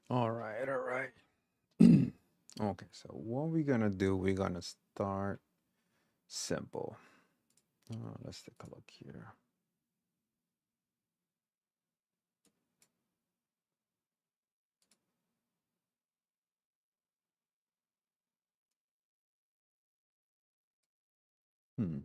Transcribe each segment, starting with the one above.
All right, all right. Okay, so what we're gonna do, we're gonna start simple. Let's take a look here. Hmm.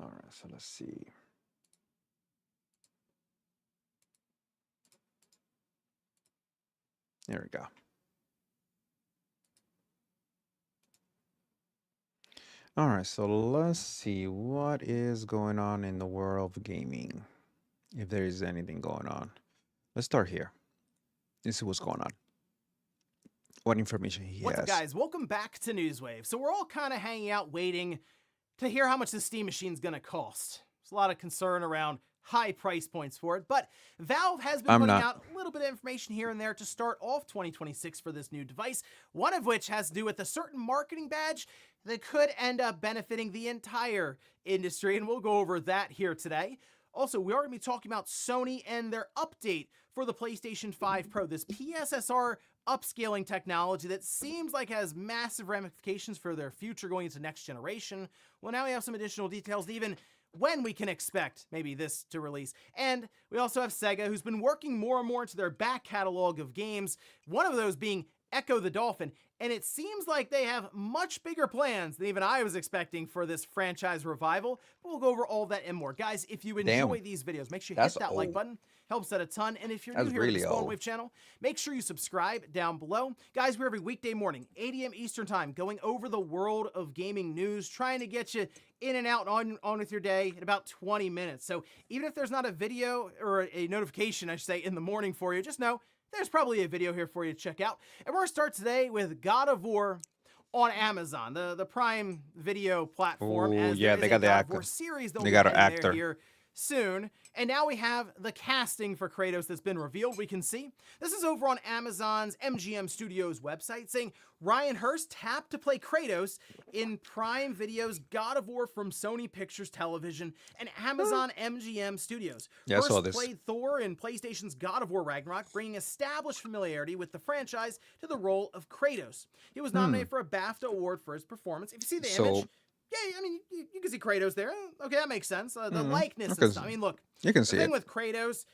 All right, so let's see. There we go. All right, so let's see what is going on in the world of gaming, if there is anything going on. Let's start here. This is what's going on. What information he What's up, has. guys? Welcome back to Newswave. So we're all kind of hanging out waiting to hear how much the Steam machine's going to cost. There's a lot of concern around high price points for it, but Valve has been I'm putting not. out a little bit of information here and there to start off 2026 for this new device, one of which has to do with a certain marketing badge that could end up benefiting the entire industry, and we'll go over that here today. Also, we are going to be talking about Sony and their update for the PlayStation 5 Pro, this PSSR upscaling technology that seems like has massive ramifications for their future going into next generation. Well, now we have some additional details to even when we can expect maybe this to release. And we also have Sega, who's been working more and more into their back catalog of games, one of those being Echo the Dolphin, and it seems like they have much bigger plans than even I was expecting for this franchise revival. But we'll go over all that and more. Guys, if you enjoy Damn, these videos, make sure you hit that's that like old. button. Helps out a ton. And if you're That's new here to the really Spawn old. Wave channel, make sure you subscribe down below. Guys, we're every weekday morning, 8 a.m. Eastern time, going over the world of gaming news, trying to get you in and out and on with your day in about 20 minutes. So even if there's not a video or a notification, I should say, in the morning for you, just know there's probably a video here for you to check out. And we're going to start today with God of War on Amazon, the Prime Video platform, Oh, as yeah, there they is a got the God of actor. War series that will They be got an heading there actor. here soon. And now we have the casting for Kratos that's been revealed. We can see this is over on Amazon's MGM Studios website, saying Ryan Hurst tapped to play Kratos in Prime Video's God of War from Sony Pictures Television and Amazon MGM Studios. Yeah, I saw Hurst this. played Thor in PlayStation's God of War Ragnarok, bringing established familiarity with the franchise to the role of Kratos. He was nominated for a BAFTA award for his performance. If you see the image, So, yeah, I mean, you can see Kratos there. Okay, that makes sense. The I likeness and stuff. I mean, look, you can the see thing it. with Kratos,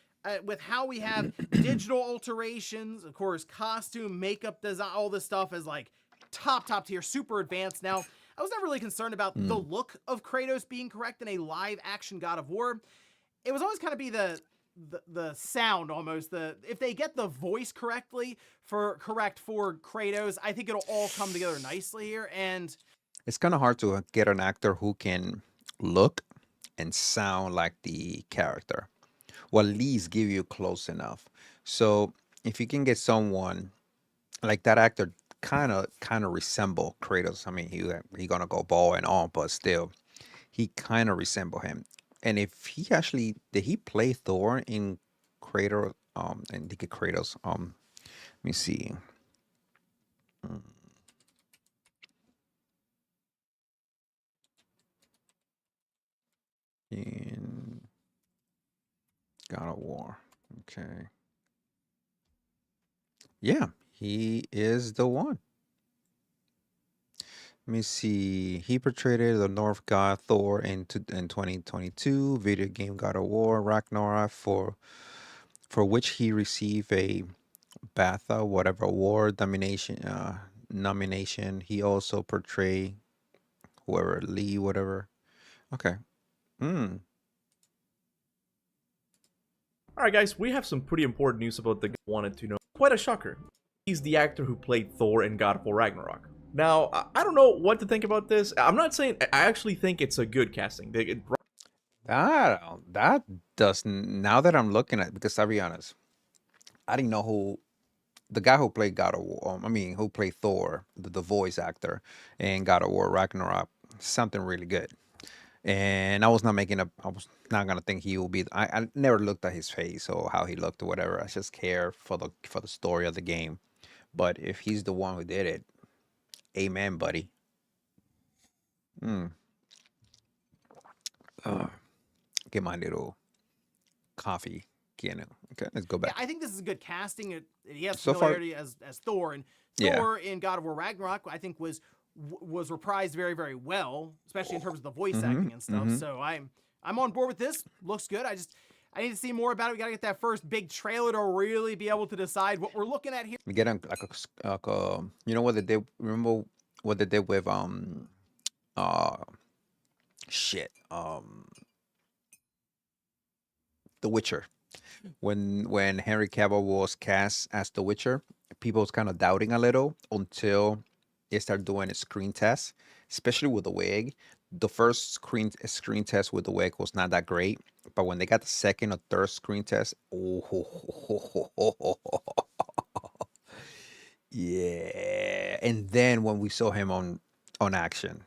with how we have digital alterations, of course, costume, makeup design, all this stuff is like top tier, super advanced. Now, I was never really concerned about the look of Kratos being correct in a live action God of War. It was always kind of be the sound almost. If they get the voice correctly correct for Kratos, I think it'll all come together nicely here. And It's kind of hard to get an actor who can look and sound like the character, or at least give you close enough. So if you can get someone like that actor, kind of resemble Kratos. I mean, he gonna go ball and all, but still, he kind of resemble him. And if he actually did he play Thor in Kratos? And he get Kratos. Let me see. Mm, In God of War. Okay. Yeah, he is the one. Let me see. He portrayed the North God Thor in 2022 video game God of War Ragnarok for which he received a BAFTA whatever award nomination. He also portrayed whoever Lee whatever. Okay. Hmm. Alright guys, we have some pretty important news about the guy I wanted to know. Quite a shocker. He's the actor who played Thor in God of War Ragnarok. Now, I don't know what to think about this. I'm not saying, I actually think it's a good casting. That does now that I'm looking at, because I'll be honest, I didn't know who the guy who played God of War, I mean, who played Thor, the voice actor in God of War Ragnarok, something really good. And I was not gonna think he will be. I never looked at his face or how he looked or whatever. I just care for the story of the game. But if he's the one who did it, amen, buddy. Mm. Uh, get my little coffee. Okay, let's go Yeah, back. I think this is good casting. He has So far, familiarity as Thor, and yeah. Thor in God of War Ragnarok, I think was reprised very very well, especially in terms of the voice Mm-hmm. acting and stuff. Mm-hmm. So I'm on board with this. Looks good. I need to see more about it. We got to get that first big trailer to really be able to decide what we're looking at here. We get like you know what they did? Remember what they did with uh shit The Witcher. When Henry Cavill was cast as The Witcher, people was kind of doubting a little until they start doing a screen test, especially with the wig. The first screen test with the wig was not that great, but when they got the second or third screen test, oh, yeah. And then when we saw him on action,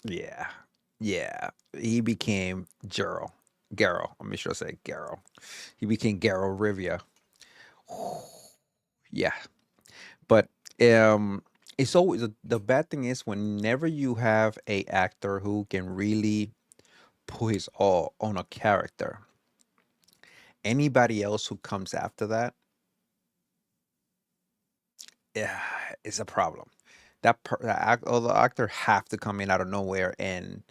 yeah, yeah, he became Geralt. Geralt. I'm sure I say Geralt. He became Geralt Rivia. Yeah, but it's always the bad thing is whenever you have a actor who can really put his all on a character, anybody else who comes after that, yeah, is a problem. The actor have to come in out of nowhere and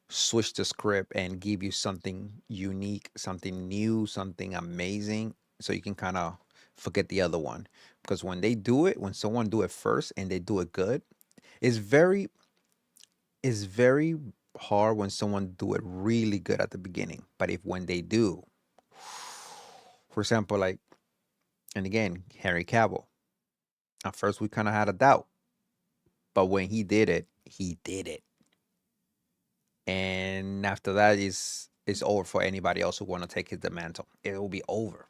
switch the script and give you something unique, something new, something amazing, so you can kind of forget the other one. Because when they do it, when someone do it first and they do it good, it's very hard when someone do it really good at the beginning. But if when they do, for example, like, and again, Henry Cavill. At first we kind of had a doubt, but when he did it. And after that is it's over for anybody else who want to take the mantle. It will be over,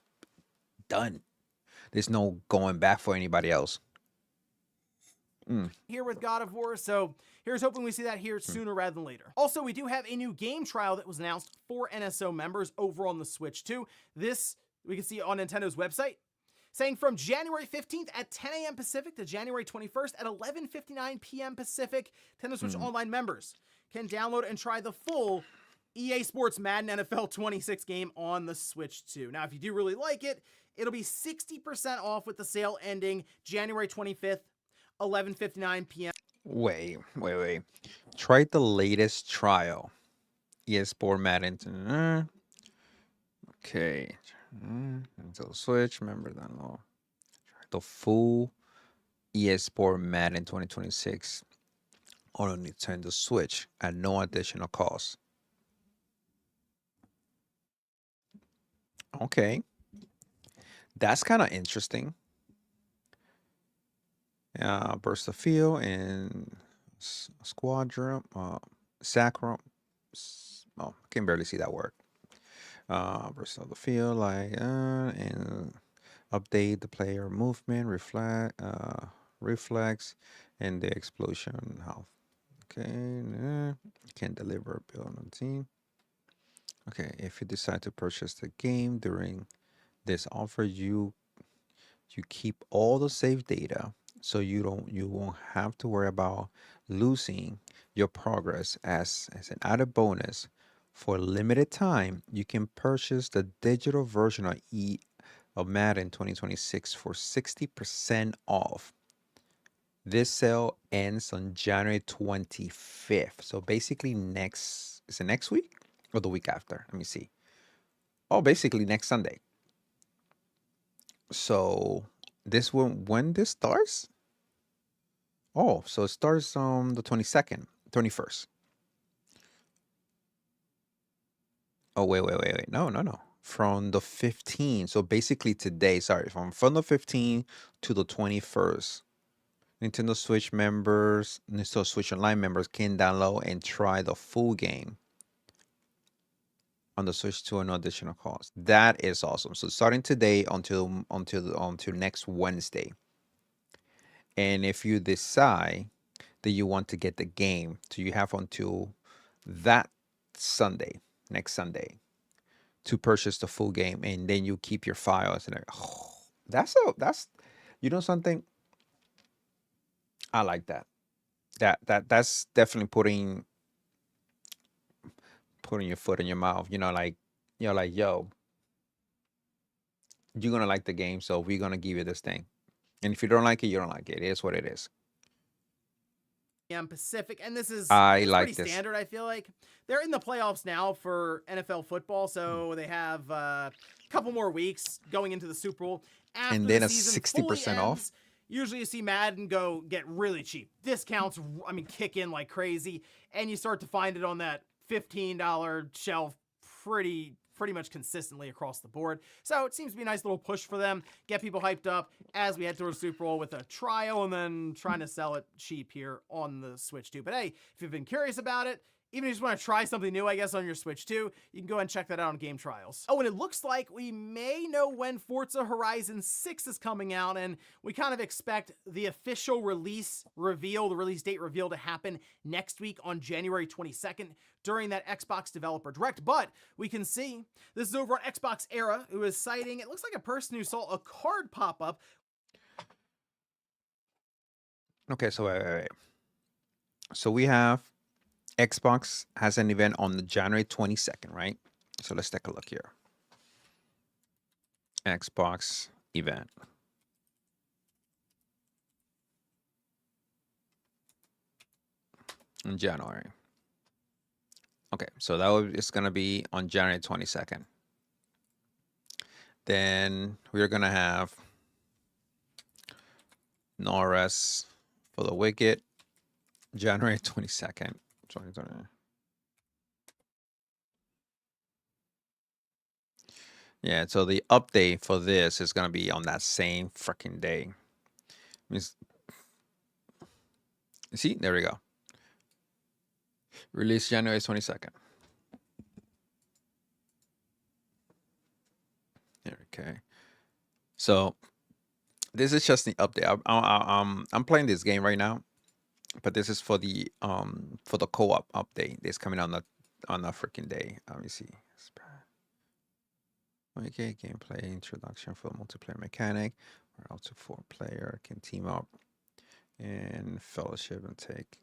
done. There's no going back for anybody else. Mm, Here with God of War. So here's hoping we see that here mm, sooner rather than later. Also, we do have a new game trial that was announced for NSO members over on the Switch too. This we can see on Nintendo's website, saying from January 15th at 10 a.m. Pacific to January 21st at 11:59 p.m. Pacific, Nintendo Switch mm. Online members can download and try the full EA Sports Madden NFL 26 game on the Switch 2. Now, if you do really like it, it'll be 60% off with the sale ending January 25th, 11:59 p.m. Wait. Try the latest trial. Yes, Sport Madden. Okay. Nintendo Switch. Remember that law. The full ES Sport Madden 2026 on a Nintendo Switch at no additional cost. Okay, that's kind of interesting. Burst of Field and Squadron, Sacrum. Oh, I can barely see that word. Burst of the Field, and update the player movement, reflex, and the explosion health. Okay, can deliver a build on team. Okay, if you decide to purchase the game during this offer, you keep all the save data so you won't have to worry about losing your progress. As an added bonus, for a limited time you can purchase the digital version of Madden 2026 for 60% off. This sale ends on January 25th, so basically next, is it next week or the week after? Let me see. Oh, basically next Sunday. So this one, when this starts? Oh, so it starts on the 22nd, 21st. Oh, wait. No. From the 15th. So basically today, sorry, from the 15th to the 21st. Nintendo Switch Online members can download and try the full game. on the Switch 2 and no additional cost. That is awesome. So starting today until next Wednesday. And if you decide that you want to get the game, so you have until that Sunday, next Sunday, to purchase the full game, and then you keep your files and oh, that's you know something. I like that. That's definitely putting your foot in your mouth. Like yo, you're gonna like the game, so we're gonna give you this thing. And if you don't like it, you don't like it. It is what it is. Pacific, and this is I it's pretty like this. standard. I feel like they're in the playoffs now for NFL football, so they have a couple more weeks going into the Super Bowl. And After the then a season fully 60% off. ends, usually you see Madden go get really cheap. Discounts, I mean, kick in like crazy, and you start to find it on that $15 shelf pretty much consistently across the board. So it seems to be a nice little push for them, get people hyped up as we head towards Super Bowl with a trial and then trying to sell it cheap here on the Switch too. But hey, if you've been curious about it, even if you just want to try something new, I guess, on your Switch 2, you can go and check that out on Game Trials. Oh, and it looks like we may know when Forza Horizon 6 is coming out, and we kind of expect the official release reveal, the release date reveal, to happen next week on January 22nd during that Xbox Developer Direct. But we can see this is over on Xbox Era, who is citing, it looks like a person who saw a card pop up. Okay, so wait. So we have Xbox has an event on the January 22nd, right? So let's take a look here. Xbox event. In January. Okay, so it's gonna be on January 22nd. Then we're gonna have No Rest for the Wicked, January 22nd, 2020. Yeah, so the update for this is gonna be on that same freaking day. Means, see, there we go. Release January 22nd. Okay. So this is just the update. I'm playing this game right now, but this is for the co-op update. It's coming on the freaking day. Let me see. Okay, gameplay introduction for multiplayer mechanic, where up to 4 player can team up and fellowship and take.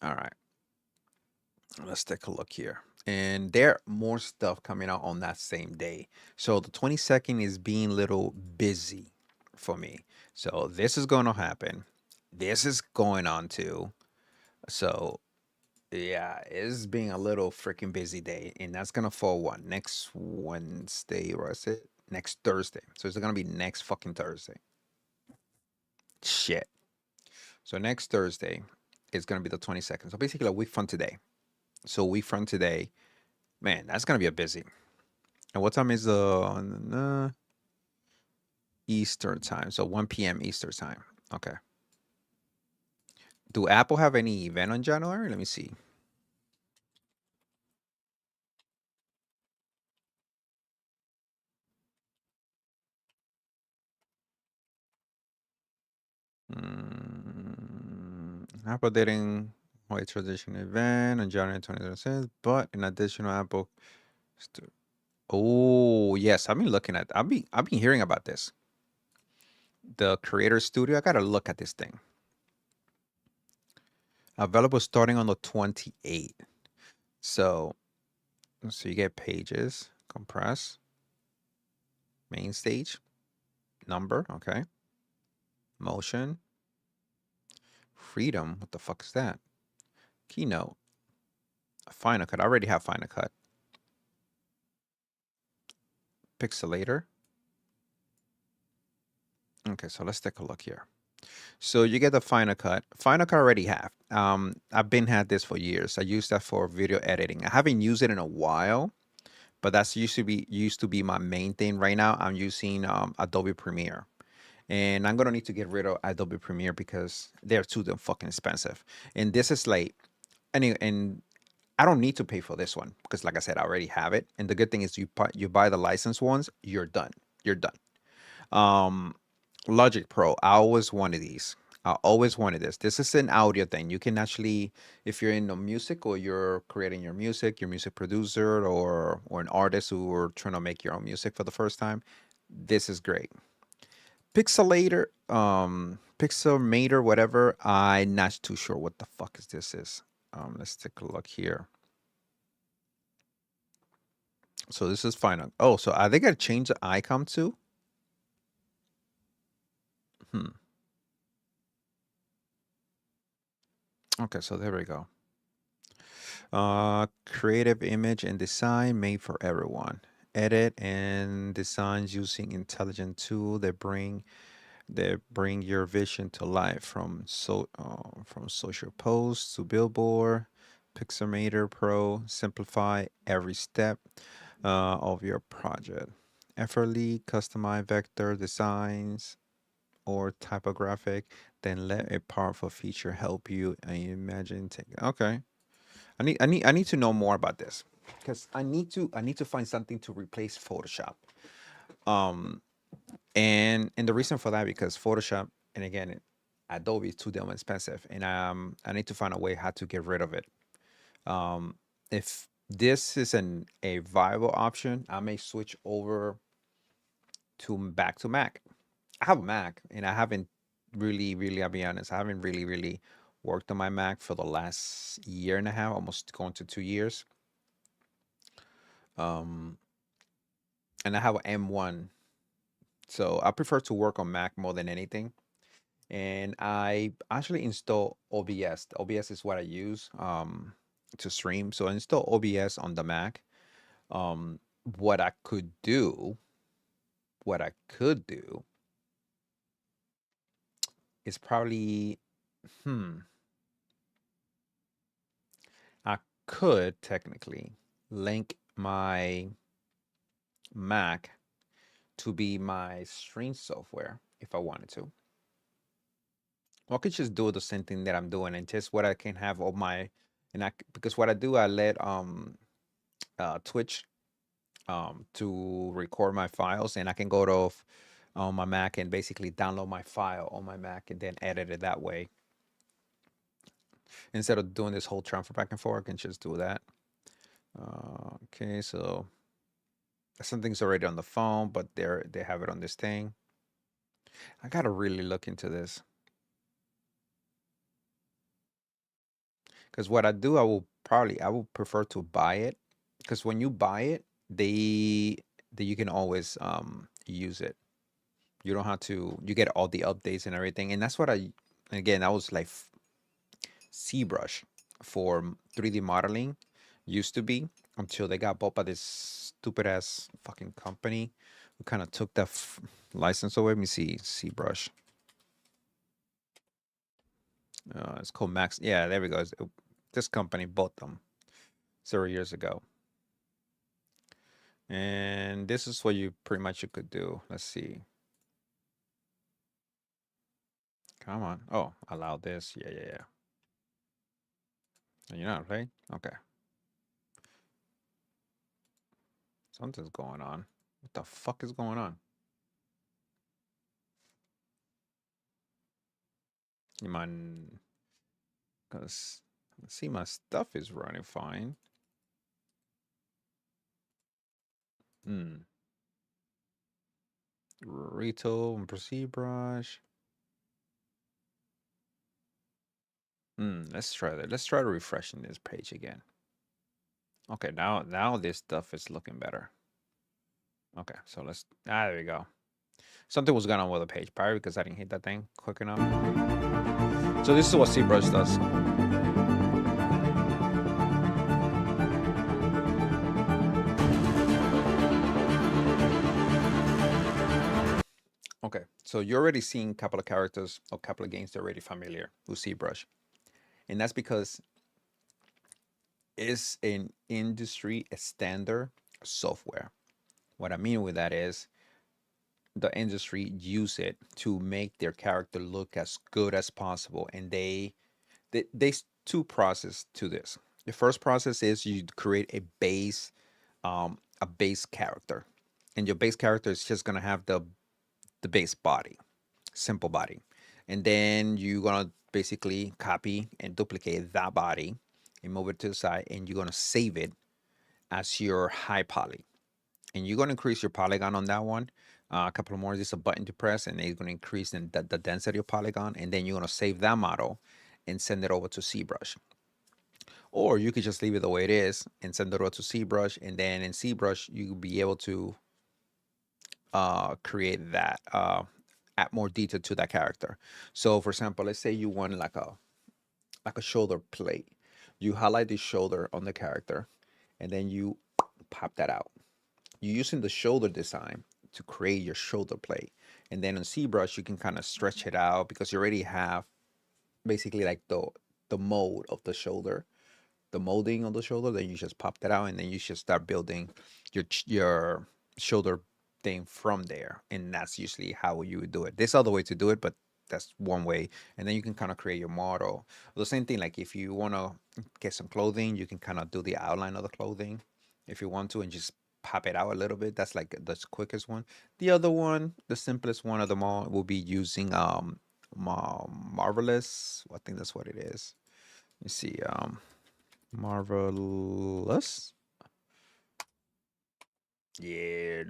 All right, let's take a look here. And there are more stuff coming out on that same day. So the 22nd is being a little busy for me. So this is going to happen. This is going on too. So yeah, it's being a little freaking busy day. And that's going to fall what? Next Wednesday, or is it? Next Thursday. So it's going to be next fucking Thursday. Shit. So next Thursday is going to be the 22nd. So basically a week from today. So a week from today, man, that's going to be a busy. And what time is Eastern time? So 1 p.m. Eastern time. Okay. Do Apple have any event on January? Let me see. Apple didn't hold a traditional event on January 2026, but in additional Apple. Oh yes, I've been hearing about this. The Creator Studio. I gotta look at this thing. Available starting on the 28th. So you get pages, compress, main stage, number, okay. Motion, freedom. What the fuck is that? Keynote, Final Cut. I already have Final Cut. Pixelator. Okay, so let's take a look here. So you get the Final Cut. Final Cut I already have. I've been had this for years. I use that for video editing. I haven't used it in a while, but that's used to be my main thing. Right now, I'm using Adobe Premiere, and I'm gonna need to get rid of Adobe Premiere because they're too damn fucking expensive. And this is like, and I don't need to pay for this one because, like I said, I already have it. And the good thing is, you buy the licensed ones, you're done. You're done. Um, Logic Pro. I always wanted these. I always wanted this. This is an audio thing. You can actually, if you're into music or you're creating your music producer or an artist who are trying to make your own music for the first time, this is great. Pixelmator, whatever. I'm not too sure what the fuck is this is. Let's take a look here. So this is final. Oh, so are they gonna change the icon too? Hmm. Okay, so there we go. Creative image and design made for everyone. Edit and designs using intelligent tool that bring your vision to life from social posts to billboard. Pixelmator Pro simplify every step of your project. Effortlessly customize vector designs or typographic, then let a powerful feature help you imagine. Okay, I need to know more about this because I need to find something to replace Photoshop. Um, and the reason for that because Photoshop, and again, Adobe is too damn expensive, and I need to find a way how to get rid of it. Um, if this is a viable option, I may switch over to back to Mac. I have a Mac, and I haven't really, I'll be honest, I haven't really worked on my Mac for the last year and a half, almost going to 2 years. Um, and I have an M1, so I prefer to work on Mac more than anything. And I actually install OBS. The OBS is what I use to stream. So I install OBS on the Mac. Um, what I could do, what I could do is probably, hmm, I could technically link my Mac to be my stream software if I wanted to. Or I could just do the same thing that I'm doing and just what I can have all my, because what I do, I let Twitch to record my files, and I can go to on my Mac and basically download my file on my Mac and then edit it that way. Instead of doing this whole transfer back and forth, I can just do that. Okay, so something's already on the phone, but they have it on this thing. I gotta really look into this because what I do, I will prefer to buy it because when you buy it, they you can always use it. You don't have to. You get all the updates and everything, and that's what I. Again, that was like ZBrush for 3D modeling used to be until they got bought by this stupid ass fucking company who kind of took that license away. Let me see ZBrush. It's called Max. Yeah, there we go. This company bought them several years ago, and this is what you pretty much you could do. Let's see. Come on. Oh, allow this. Yeah, yeah, yeah. You're not playing? Okay. Something's going on. What the fuck is going on? You mind? Because see, my stuff is running fine. Hmm. Rito and Proceed Brush. Let's try that. Let's try to refreshing this page again. Okay, now this stuff is looking better. Okay, so there we go. Something was going on with the page, probably because I didn't hit that thing quick enough. So this is what ZBrush does. Okay, so you're already seeing a couple of characters or a couple of games that are already familiar with ZBrush. And that's because it's an industry standard software. What I mean with that is the industry use it to make their character look as good as possible. And there's two process to this. The first process is you create a base character, and your base character is just gonna have the base body, simple body, and then you're gonna basically copy and duplicate that body and move it to the side, and you're gonna save it as your high poly, and you're gonna increase your polygon on that one. A couple more, just a button to press, and it's gonna increase the density of polygon, and then you're gonna save that model and send it over to ZBrush. Or you could just leave it the way it is and send it over to ZBrush, and then in ZBrush you'll be able to create that, add more detail to that character. So for example, let's say you want like a shoulder plate. You highlight the shoulder on the character, and then you pop that out. You're using the shoulder design to create your shoulder plate, and then on ZBrush you can kind of stretch it out because you already have basically like the mold of the shoulder, the molding of the shoulder. Then you just pop that out, and then you should start building your shoulder thing from there. And that's usually how you would do it. There's other way to do it, but that's one way. And then you can kind of create your model. The same thing, like if you want to get some clothing, you can kind of do the outline of the clothing if you want to, and just pop it out a little bit. That's like the quickest one. The other one, the simplest one of them all, will be using marvelous. I think that's what it is. Let me see. Marvelous. Yeah.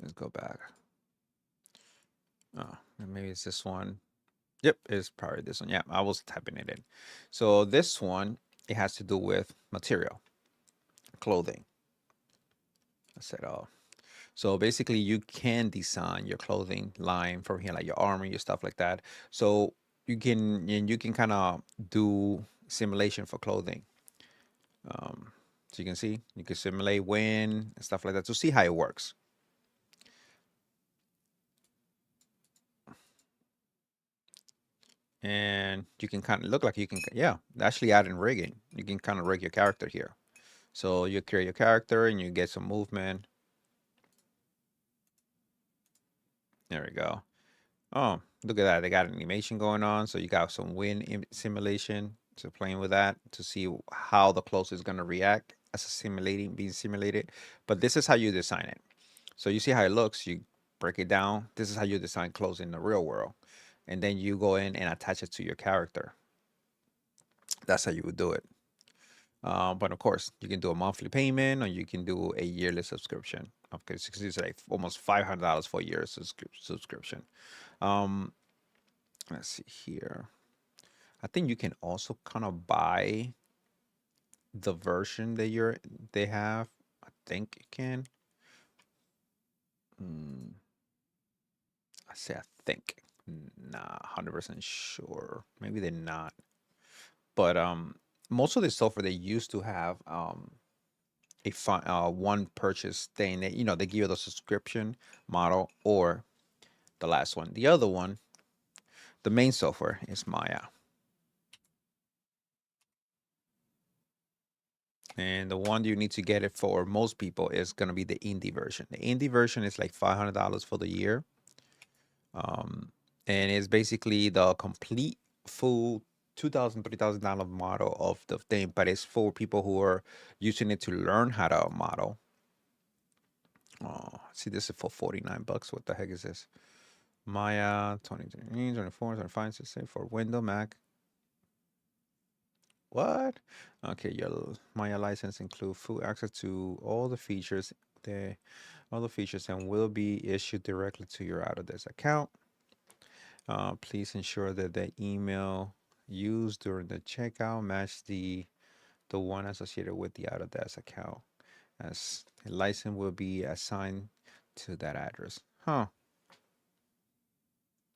Let's go back. Oh, maybe it's this one. Yep, it's probably this one. Yeah, I was typing it in. So this one, it has to do with material, clothing. I said, oh. So basically, you can design your clothing line from here, like your armor, your stuff like that. So you can kind of do simulation for clothing. So you can see, you can simulate wind and stuff like that to see how it works. And you can kind of look like you can, yeah, actually add in rigging. You can kind of rig your character here. So you create your character and you get some movement. There we go. Oh, look at that. They got an animation going on. So you got some wind simulation. So playing with that to see how the clothes is going to react as a being simulated. But this is how you design it. So you see how it looks. You break it down. This is how you design clothes in the real world. And then you go in and attach it to your character. That's how you would do it. But of course, you can do a monthly payment or you can do a yearly subscription. Okay, so it's like almost $500 for a year subscription. Um, let's see here. I think you can also kind of buy the version that they have. I think you can. Mm, I say I think. Nah, 100% sure. Maybe they're not. But most of the software they used to have one purchase thing that they give you the subscription model or the last one. The other one, the main software is Maya. And the one you need to get it for most people is going to be the indie version. The indie version is like $500 for the year. And it's basically the complete full $2,000, $3,000 model of the thing, but it's for people who are using it to learn how to model. Oh, see, this is for 49 bucks. What the heck is this? Maya 20, 24, 25, 16 for Windows, Mac. What? Okay, your Maya license include full access to all the features and will be issued directly to your Autodesk account. Please ensure that the email used during the checkout match the one associated with the Autodesk account, as a license will be assigned to that address. Huh.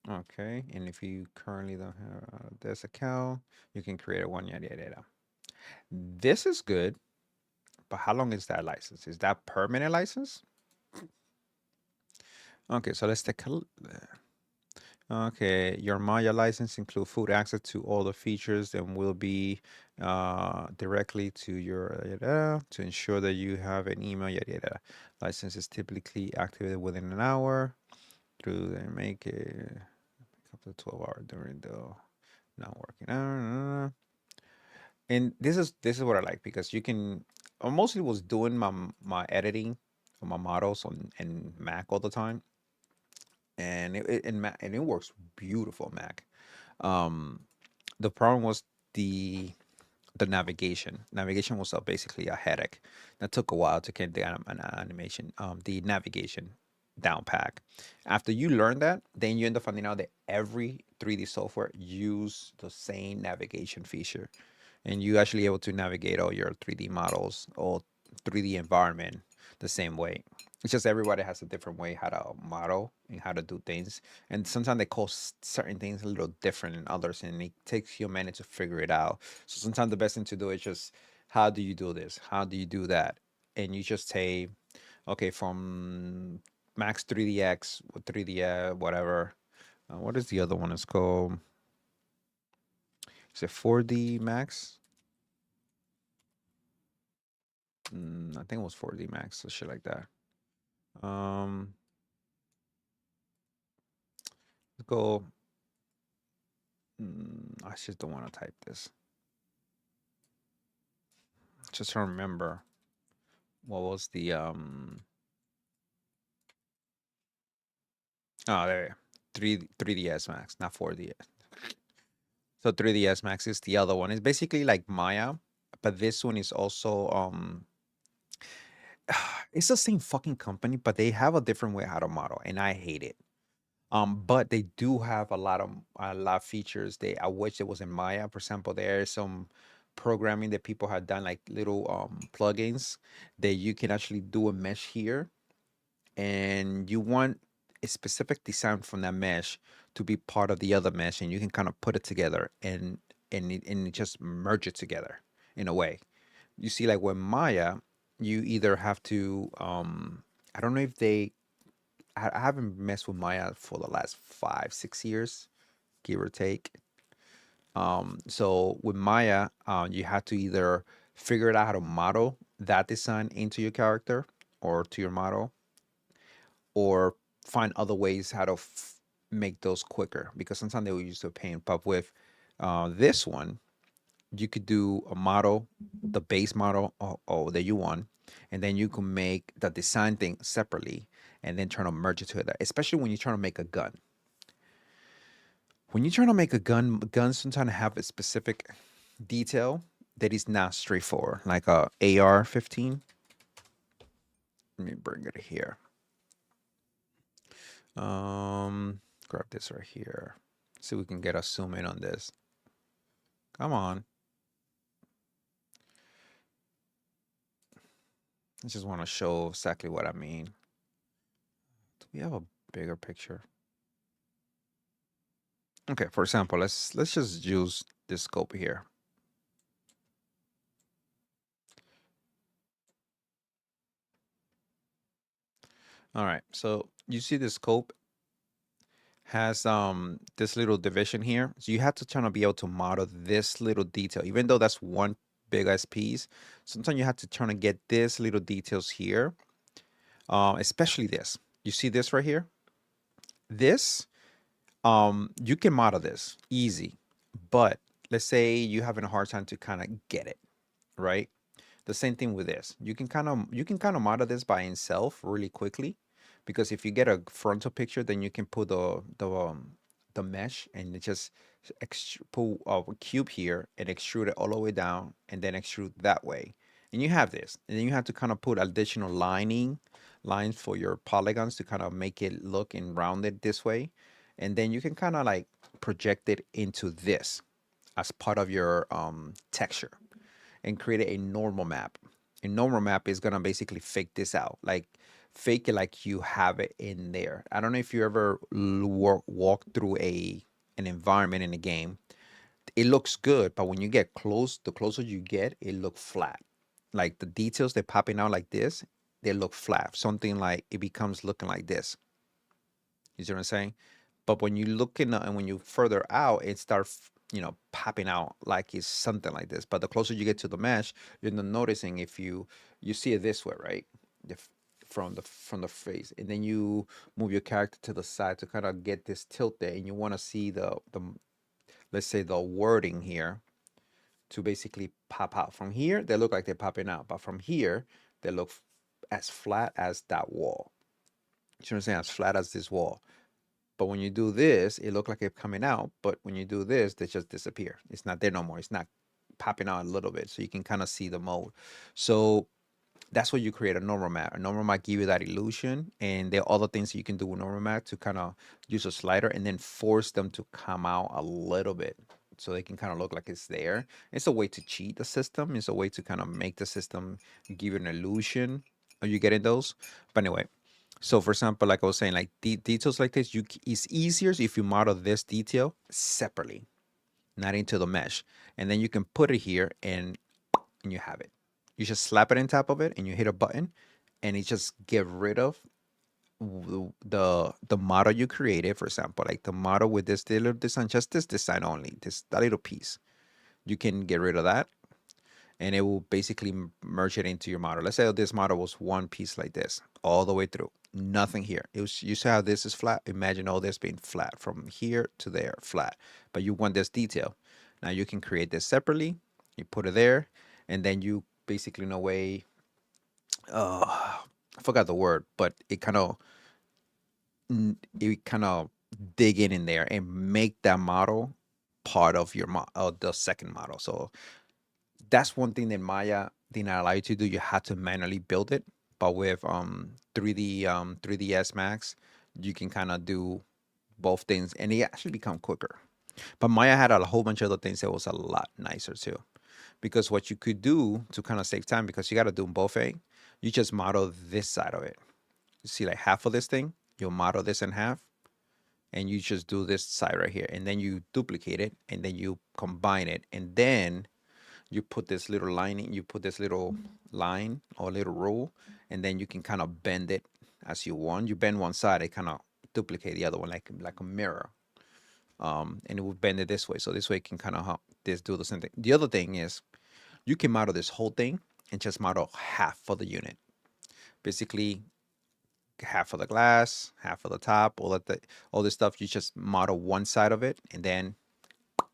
Okay, and if you currently don't have this account, you can create a one, yada yada yada. This is good, but how long is that license? Is that permanent license? Okay, so let's take a look. Okay, your Maya license include full access to all the features and will be directly to your to ensure that you have an email yada yada. License is typically activated within an hour. through and make it up to 12 hours during the not working. And this is what I like because you can. I mostly was doing my editing for my models on and Mac all the time, and and it works beautiful Mac. Um, the problem was the the navigation. Navigation was basically a headache. That took a while to get the animation, the navigation down pack. After you learn that, then you end up finding out that every 3D software use the same navigation feature, and you actually able to navigate all your 3D models or 3D environment the same way. It's just everybody has a different way how to model and how to do things, and sometimes they call certain things a little different than others, and it takes you a minute to figure it out. So sometimes the best thing to do is just how do you do this? How do you do that? And you just say, okay, from Max 3DX, 3D, whatever. What is the other one? It's called. Is it 4D Max? I think it was 4D Max or shit like that. Um, let's go. I just don't want to type this. Just to remember what was the oh there 3ds Max, not 4D. So 3ds Max is the other one. It's basically like Maya, but this one is also it's the same fucking company, but they have a different way how to model, and I hate it. But they do have a lot of features. I wish it was in Maya. For example, there is some programming that people have done, like little plugins that you can actually do a mesh here, and you want a specific design from that mesh to be part of the other mesh, and you can kind of put it together and it just merge it together in a way. You see, like with Maya, you either have to I don't know if I haven't messed with Maya for the last 5, 6 years, give or take. So with Maya, you have to either figure it out how to model that design into your character or to your model, or find other ways how to make those quicker because sometimes they will use the paint. But with this one, you could do a model, the base model that you want, and then you can make the design thing separately and then try to merge it to it. Especially when you're trying to make a gun. When you're trying to make a gun, guns sometimes have a specific detail that is not straightforward, like a AR-15. Let me bring it here. Grab this right here. See if we can get a zoom in on this. Come on. I just want to show exactly what I mean. Do we have a bigger picture? Okay, for example, let's just use this scope here. All right, so you see the scope has this little division here. So you have to try to be able to model this little detail, even though that's one big ass piece. Sometimes you have to try to get this little details here, especially this. You see this right here? This, you can model this easy, but let's say you're having a hard time to kind of get it, right? The same thing with this. You can kind of model this by itself really quickly, because if you get a frontal picture, then you can put the mesh and it just pull a cube here and extrude it all the way down and then extrude that way. And you have this. And then you have to kind of put additional lines for your polygons to kind of make it look and round it this way. And then you can kind of like project it into this as part of your texture and create a normal map. A normal map is gonna basically fake this out, like fake it like you have it in there. I don't know if you ever walk through an environment in a game. It looks good, but when you get close, the closer you get, it looks flat. Like the details they're popping out like this, they look flat. Something like it becomes looking like this. You see what I'm saying? But when you look in and when you further out, it starts, popping out like it's something like this. But the closer you get to the mesh, you're not noticing if you see it this way, right? from the face, and then you move your character to the side to kind of get this tilt there, and you want to see the let's say the wording here to basically pop out. From here, they look like they're popping out, but from here, they look as flat as that wall. You understand? As flat as this wall. But when you do this, it look like it's coming out. But when you do this, they just disappear. It's not there no more. It's not popping out a little bit. So you can kind of see the mode. So that's what you create a normal map. A normal map give you that illusion. And there are other things that you can do with normal map to kind of use a slider and then force them to come out a little bit. So they can kind of look like it's there. It's a way to cheat the system. It's a way to kind of make the system give you an illusion. Are you getting those? But anyway, so for example, like I was saying, like details like this, it's easier if you model this detail separately, not into the mesh. And then you can put it here and you have it. You just slap it on top of it and you hit a button and it just get rid of the model you created. For example, like the model with this little design, just this design only, that little piece. You can get rid of that and it will basically merge it into your model. Let's say this model was one piece like this all the way through, nothing here. It was, you see how this is flat? Imagine all this being flat from here to there, flat. But you want this detail. Now you can create this separately. You put it there, and then you basically in a way, I forgot the word, but it kind of dig in there and make that model part of your the second model. So that's one thing that Maya did not allow you to do. You had to manually build it. But with 3ds Max, you can kind of do both things and they actually become quicker. But Maya had a whole bunch of other things that was a lot nicer too. Because what you could do to kind of save time, because you got to do both, you just model this side of it. You see like half of this thing, you'll model this in half and you just do this side right here. And then you duplicate it and then you combine it. And then you put this little lining, you put this little line or little rule, and then you can kind of bend it as you want. You bend one side, it kind of duplicate the other one like a mirror. And it will bend it this way. So this way it can kind of this do the same thing. The other thing is you can model this whole thing and just model half of the unit. Basically, half of the glass, half of the top, all this stuff. You just model one side of it and then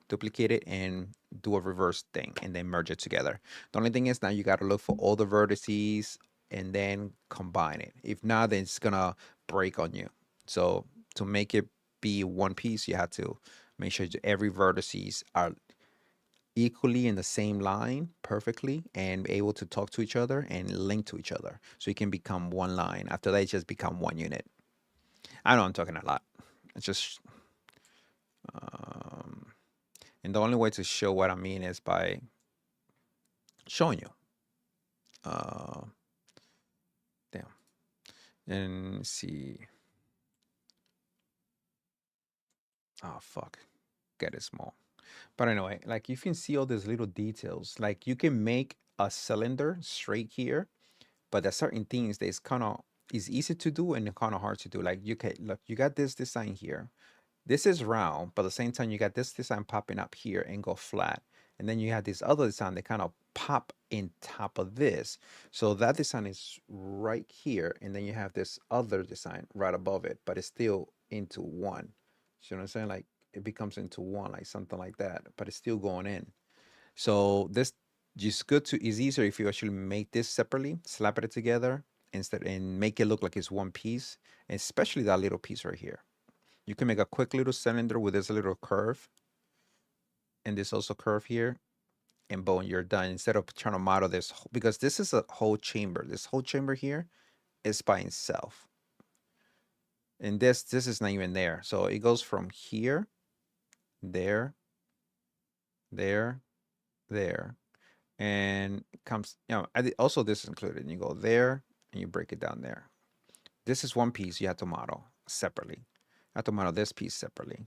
duplicate it and do a reverse thing and then merge it together. The only thing is now you got to look for all the vertices and then combine it. If not, then it's gonna break on you. So to make it be one piece, you have to make sure every vertices are equally in the same line perfectly and able to talk to each other and link to each other. So it can become one line. After that, it just become one unit. I know I'm talking a lot. It's just and the only way to show what I mean is by showing you. Damn. And let's see. Oh, fuck. Get it small. But anyway, like you can see all these little details. Like you can make a cylinder straight here, but there's certain things that is easy to do and kind of hard to do. Like you can look, you got this design here. This is round, but at the same time, you got this design popping up here and go flat. And then you have this other design that kind of pop in top of this. So that design is right here. And then you have this other design right above it, but it's still into one. You know what I'm saying? Like it becomes into one, like something like that, but it's still going in. So this is good to, is easier if you actually make this separately, slap it together instead and make it look like it's one piece, especially that little piece right here. You can make a quick little cylinder with this little curve and this also curve here and boom, you're done. Instead of trying to model this, because this is a whole chamber. This whole chamber here is by itself. And this is not even there. So it goes from here, there, there, there, and it comes, also this is included. And you go there and you break it down there. This is one piece you have to model separately. You have to model this piece separately.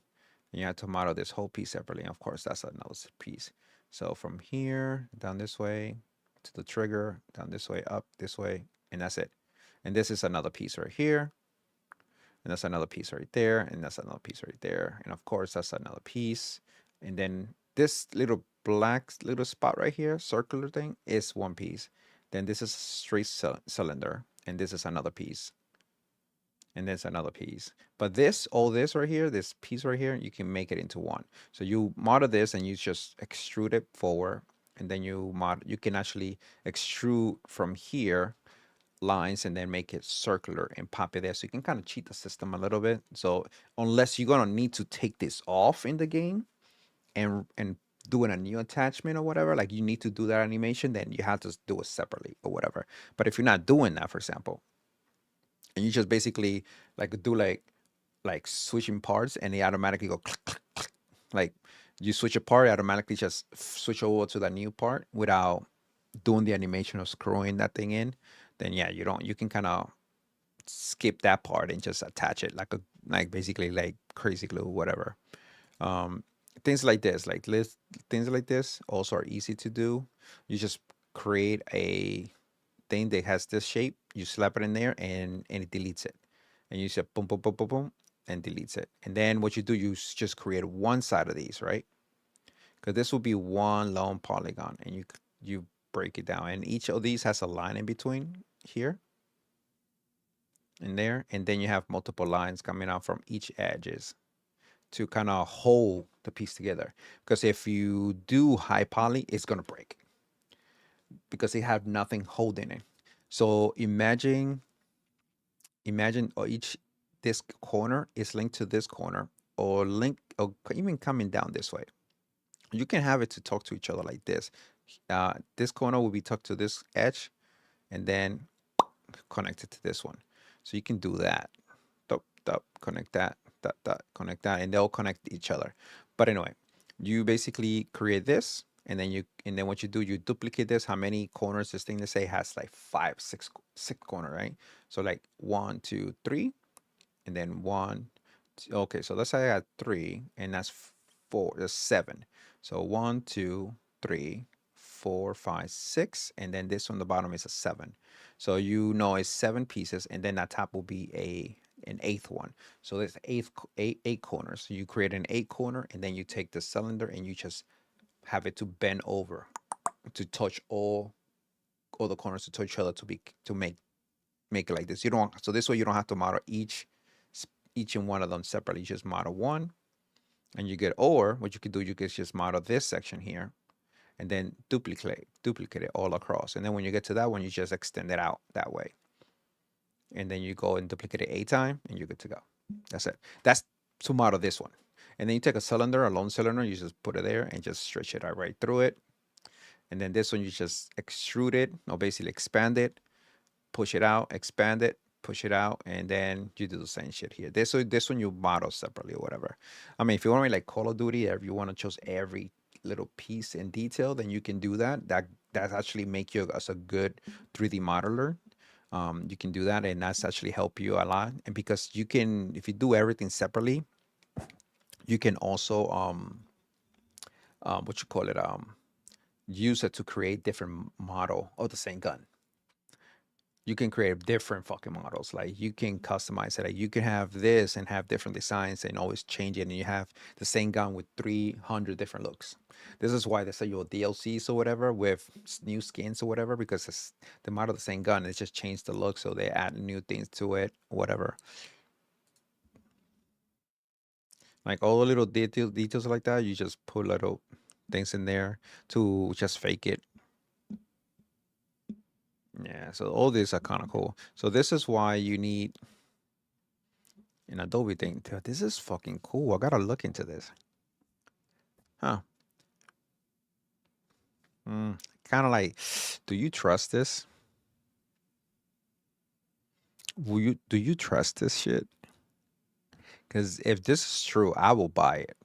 And you have to model this whole piece separately. And of course, that's another piece. So from here, down this way, to the trigger, down this way, up this way, and that's it. And this is another piece right here. And that's another piece right there. And that's another piece right there. And of course, that's another piece. And then this little black little spot right here, circular thing, is one piece. Then this is a straight cylinder. and this is another piece, and there's another piece. But this, all this right here, this piece right here, you can make it into one. So you model this and you just extrude it forward, and then you can actually extrude from here lines and then make it circular and pop it there. So you can kind of cheat the system a little bit. So unless you're gonna need to take this off in the game and doing a new attachment or whatever, like you need to do that animation, then you have to do it separately or whatever. But if you're not doing that, for example, and you just basically like do like switching parts and they automatically go click, click, click. Like you switch a part, it automatically just switch over to that new part without doing the animation of screwing that thing in, then yeah, you can kind of skip that part and just attach it like basically like crazy glue, whatever. Um, things like this, things like this also are easy to do. You just create a thing that has this shape, you slap it in there and it deletes it. And you say boom, boom, boom, boom, boom, and deletes it. And then what you do, you just create one side of these, right? Because this will be one long polygon, and you break it down. And each of these has a line in between here and there, and then you have multiple lines coming out from each edges to kind of hold the piece together. Because if you do high poly, it's gonna break because they have nothing holding it. So imagine each this corner is linked to this corner or link or even coming down this way. You can have it to talk to each other like this. This corner will be tucked to this edge and then connected to this one. So you can do that. Dup, dup, connect that, connect that, and they'll connect each other. But anyway, you basically create this, and then what you do, you duplicate this. How many corners this thing, to say, has like five, six corner, right? So like 1, 2, 3, and then 1, 2, okay, so let's say I got 3, and that's 4, that's 7. So 1, 2, 3, 4, 5, 6, and then this on the bottom is a 7. So you know it's 7 pieces, and then that top will be an eighth one. So there's eight corners. So you create an 8 corner, and then you take the cylinder and you just have it to bend over to touch all the corners to touch each other to make it like this. You don't, so this way you don't have to model each and one of them separately. You just model one, and you get, or what you could do, you could just model this section here and then duplicate it all across. And then when you get to that one, you just extend it out that way. And then you go and duplicate it 8 times and you're good to go. That's it. That's to model this one. And then you take a cylinder, a long cylinder, you just put it there and just stretch it right through it. And then this one, you just extrude it, or basically expand it, push it out, expand it, push it out, and then you do the same shit here. This one you model separately or whatever. I mean, if you want to make like Call of Duty, or if you want to choose every little piece in detail, then you can do that. That actually make you as a good 3D modeler. You can do that, and that's actually help you a lot. And because you can, if you do everything separately, you can also what you call it, use it to create different model of the same gun. You can create different fucking models. Like you can customize it. Like you can have this and have different designs and always change it. And you have the same gun with 300 different looks. This is why they say your DLCs or whatever with new skins or whatever, because it's the model of the same gun. It's just changed the look, so they add new things to it, whatever. Like all the little details like that, you just put little things in there to just fake it. Yeah, so all these are kind of cool. So this is why you need an Adobe thing. Dude, this is fucking cool. I gotta look into this. Huh. Kind of like, do you trust this? Do you trust this shit? Because if this is true, I will buy it.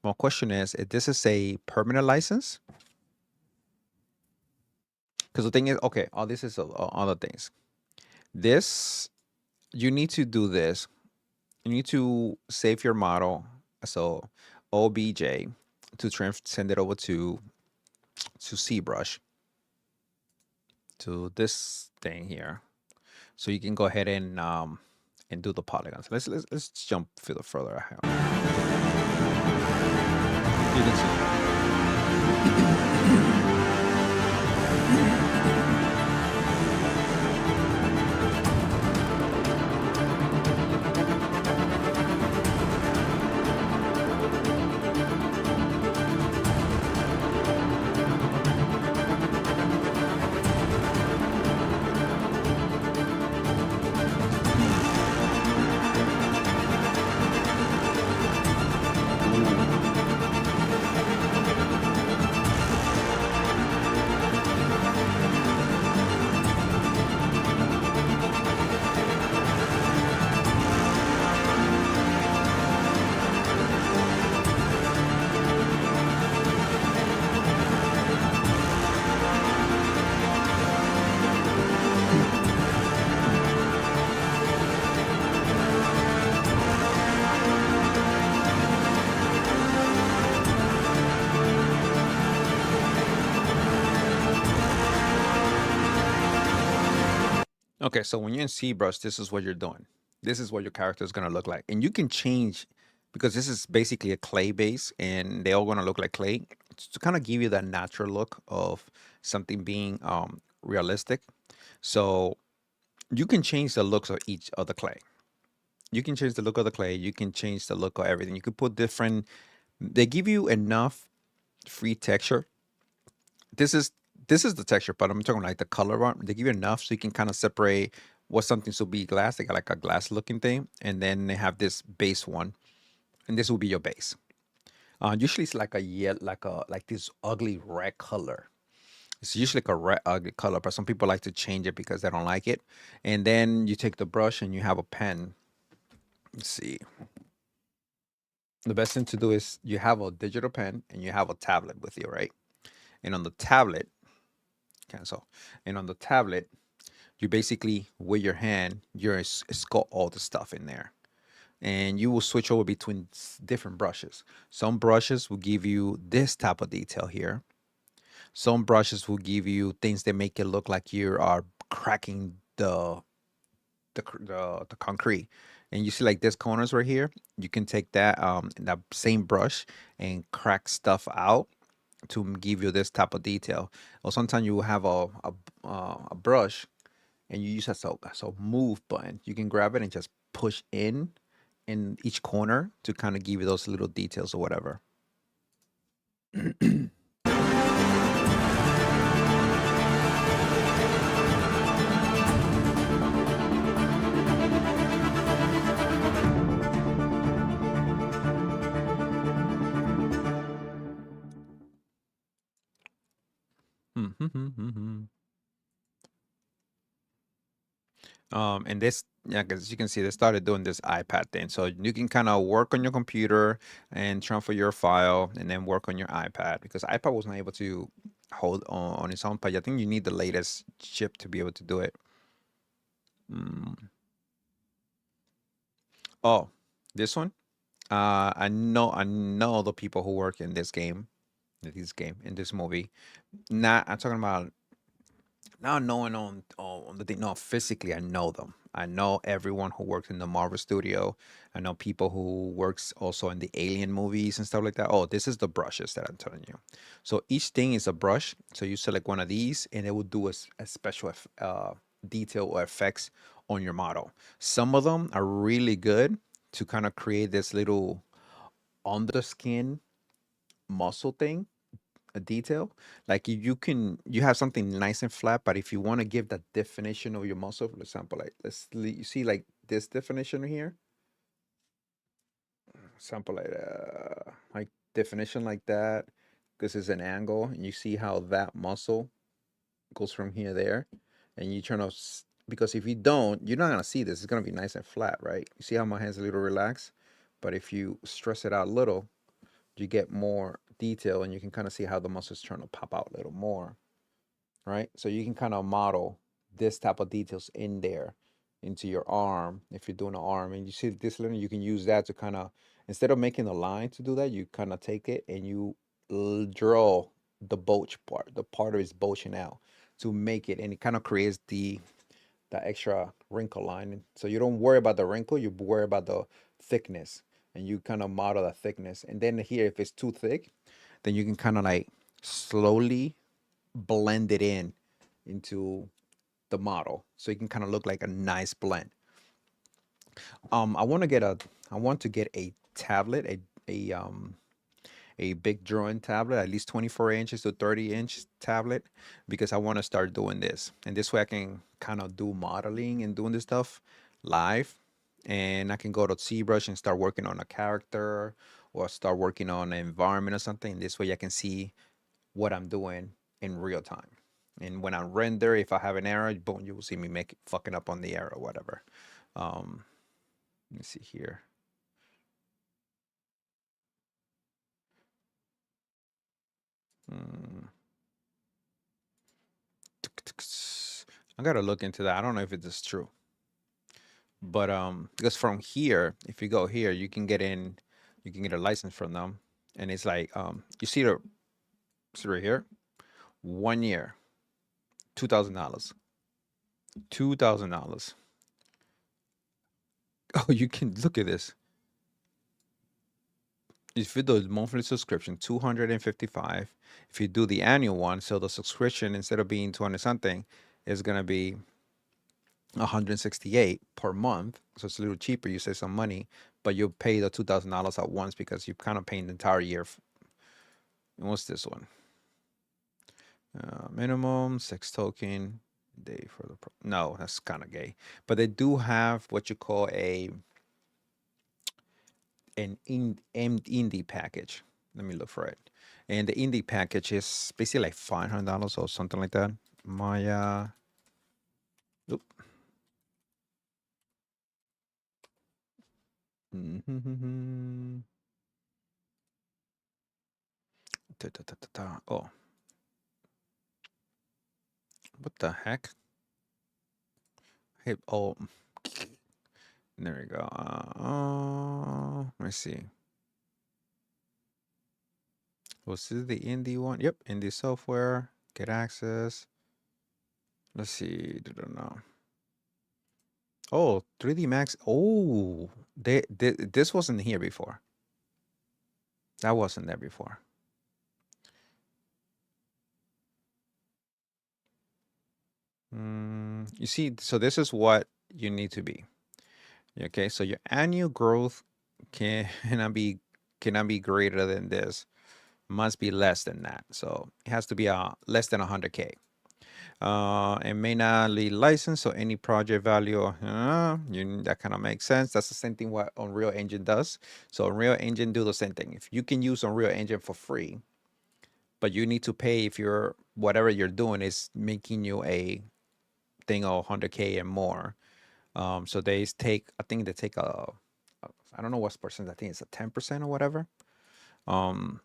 My question is, if this is a permanent license? Because the thing is, okay, all this is other things. This, you need to do this. You need to save your model, so OBJ, to send it over to ZBrush, to this thing here, so you can go ahead and do the polygons. Let's jump further. You can see. Okay, so when you're in ZBrush, this is what you're doing. This is what your character is gonna look like, and you can change because this is basically a clay base, and they're all gonna look like clay to kind of give you that natural look of something being realistic. So you can change the looks of each of the clay. You can change the look of the clay. You can change the look of everything. You could put different. They give you enough free texture. This is this is the texture, but I'm talking like the color one. They give you enough so you can kind of separate what something should be glass. They got like a glass looking thing, and then they have this base one, and this will be your base. Usually it's like a yellow, like this ugly red color. It's usually like a red ugly color, but some people like to change it because they don't like it. And then you take the brush and you have a pen. Let's see. The best thing to do is you have a digital pen and you have a tablet with you, right? And on the tablet, cancel. And on the tablet, you basically with your hand, it's got all the stuff in there. And you will switch over between different brushes. Some brushes will give you this type of detail here. Some brushes will give you things that make it look like you are cracking the concrete. And you see like this corners right here, you can take that same brush and crack stuff out to give you this type of detail. Or sometimes you will have a brush and you use as a move button. You can grab it and just push in each corner to kind of give you those little details or whatever. And this, yeah, as you can see, they started doing this iPad thing. So you can kind of work on your computer and transfer your file and then work on your iPad because iPad was not able to hold on its own. But I think you need the latest chip to be able to do it. Mm. Oh, this one? I know the people who work in this movie. Not, I'm talking about now knowing on the thing. No, physically, I know them. I know everyone who works in the Marvel studio. I know people who works also in the Alien movies and stuff like that. Oh, this is the brushes that I'm telling you. So each thing is a brush. So you select one of these, and it will do a special detail or effects on your model. Some of them are really good to kind of create this little under the skin muscle thing, a detail. Like you have something nice and flat, but if you want to give that definition of your muscle, for example, like you see like this definition here, example like definition like that, because it's an angle, and you see how that muscle goes from here there, and you turn off because if you don't, you're not gonna see this. It's gonna be nice and flat, right? You see how my hands a little relaxed, but if you stress it out a little, you get more detail, and you can kind of see how the muscles turn to pop out a little more, right? So you can kind of model this type of details in there into your arm if you're doing an arm. And you see this little, you can use that to kind of, instead of making a line to do that, you kind of take it and you draw the bulge part, the part of it's bulging out to make it, and it kind of creates the extra wrinkle line. And so you don't worry about the wrinkle, you worry about the thickness, and you kind of model the thickness. And then here, if it's too thick, then you can kind of like slowly blend it in into the model so it can kind of look like a nice blend. I want to get a tablet, a big drawing tablet, at least 24 inches to 30-inch tablet, because I want to start doing this. And this way I can kind of do modeling and doing this stuff live. And I can go to ZBrush and start working on a character or start working on an environment or something. This way I can see what I'm doing in real time. And when I render, if I have an error, boom, you will see me make fucking up on the error or whatever. Um, let me see here. Mm. I gotta look into that. I don't know if it is true, but because from here, if you go here, you can get a license from them, and it's like you see right here, 1 year, $2,000. $2,000. Oh, you can look at this. If you do the monthly subscription, 255. If you do the annual one, so the subscription instead of being 200 something is gonna be 168 per month. So it's a little cheaper. You save some money, but you pay the $2,000 at once because you're kind of paying the entire year. And what's this one? Minimum 6 token day for the no, that's kind of gay. But they do have what you call an indie package. Let me look for it. And the indie package is basically like $500 or something like that. My oop. Oh, what the heck? Hey, oh, there we go. Let me see. Was this the indie one? Yep, indie software. Get access. Let's see. Don't know. Oh, 3D Max. Oh, this wasn't here before. That wasn't there before. You see, so this is what you need to be. Okay, so your annual growth cannot be cannot be greater than this. Must be less than that. So it has to be less than 100K. And may not lead license, so any project value, that kind of makes sense. That's the same thing what Unreal Engine does. So Unreal Engine do the same thing. If you can use Unreal Engine for free, but you need to pay if you're whatever you're doing is making you a thing of 100K and more. So they take, I think they take I don't know what percent. I think it's a 10% or whatever. Um,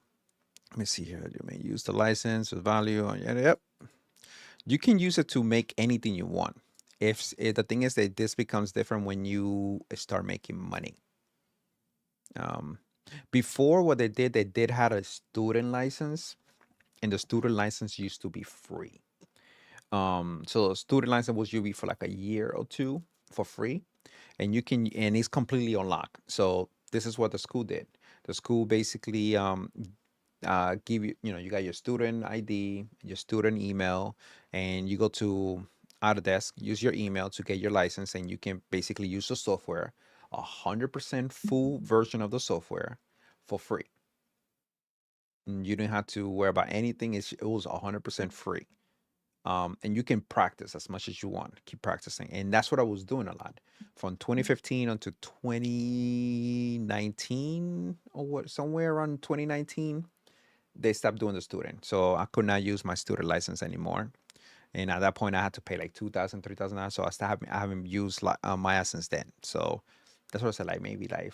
Let me see here. You may use the license with value. Yep. You can use it to make anything you want. If the thing is that this becomes different when you start making money. Um, Before what they did had a student license, and the student license used to be free. So a student license was usually for like a year or two for free, and it's completely unlocked. So this is what the school did. The school basically give you, you got your student ID, your student email, and you go to Autodesk, use your email to get your license, and you can basically use the software, 100% full version of the software for free. And you didn't have to worry about anything. It was 100% free. And you can practice as much as you want. Keep practicing, and that's what I was doing a lot from 2015 until 2019 or what, somewhere around 2019 they stopped doing the student. So I could not use my student license anymore. And at that point, I had to pay like 2,000, 3,000 dollars. So I haven't used Maya since then. So that's what I said, like maybe like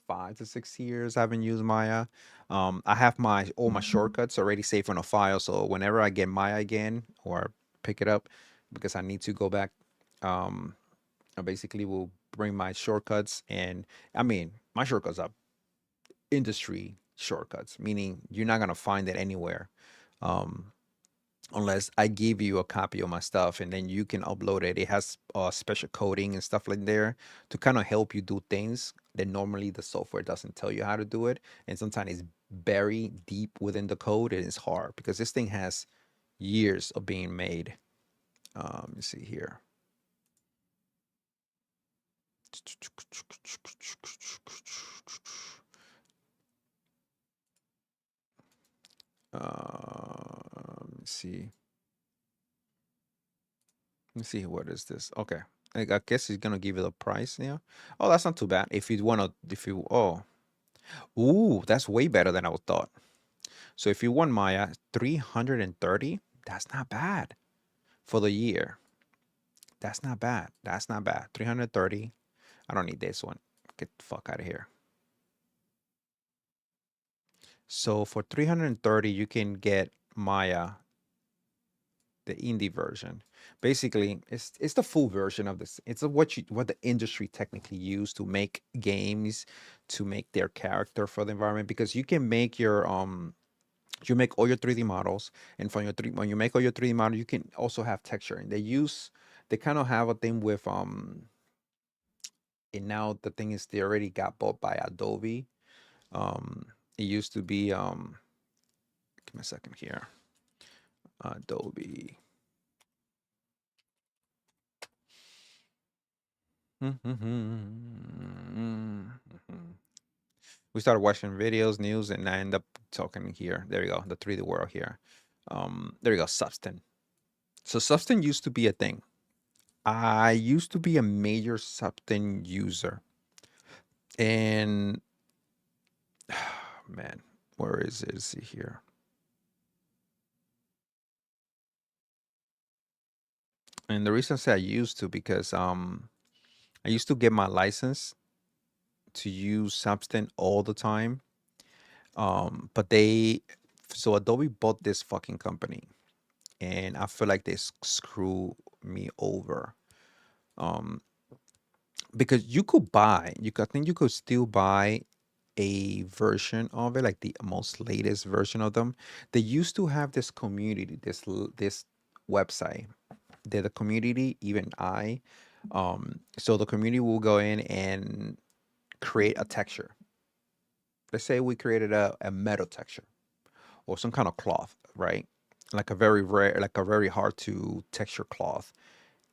5 to 6 years I haven't used Maya. I have all my shortcuts already saved on a file. So whenever I get Maya again or pick it up, because I need to go back, I basically will bring my shortcuts. And I mean, my shortcuts are industry shortcuts, meaning you're not gonna find it anywhere, um, unless I give you a copy of my stuff, and then you can upload it. It has special coding and stuff like there to kind of help you do things that normally the software doesn't tell you how to do it, and sometimes it's buried deep within the code, and it's hard because this thing has years of being made. Let me see here. Let me see. Let me see, what is this? Okay. I guess he's gonna give you the price now. Oh, that's not too bad. Ooh, that's way better than I would thought. So if you want Maya 330, that's not bad for the year. That's not bad. That's not bad. 330. I don't need this one. Get the fuck out of here. So for 330, you can get Maya, the indie version. Basically, it's the full version of this. It's what the industry technically use to make games, to make their character for the environment, because you can make you make all your 3D models, and from your three when you make all your 3D model, you can also have texture. And they use They kind of have a thing with and now the thing is they already got bought by Adobe. It used to be give me a second here. Adobe. We started watching videos, news, and I end up talking here. There you go, the 3D world here. There you go, Substance. So Substance used to be a thing. I used to be a major Substance user, and man, where is it? See here. And the reason I say I used to because I used to get my license to use Substance all the time. But they so Adobe bought this fucking company, and I feel like they screw me over. Um, because you could buy, I think you could still buy a version of it, like the most latest version of them. They used to have this community, this website. They're the community, even I. So the community will go in and create a texture. Let's say we created a metal texture or some kind of cloth, right? Like a very rare, like a very hard to texture cloth.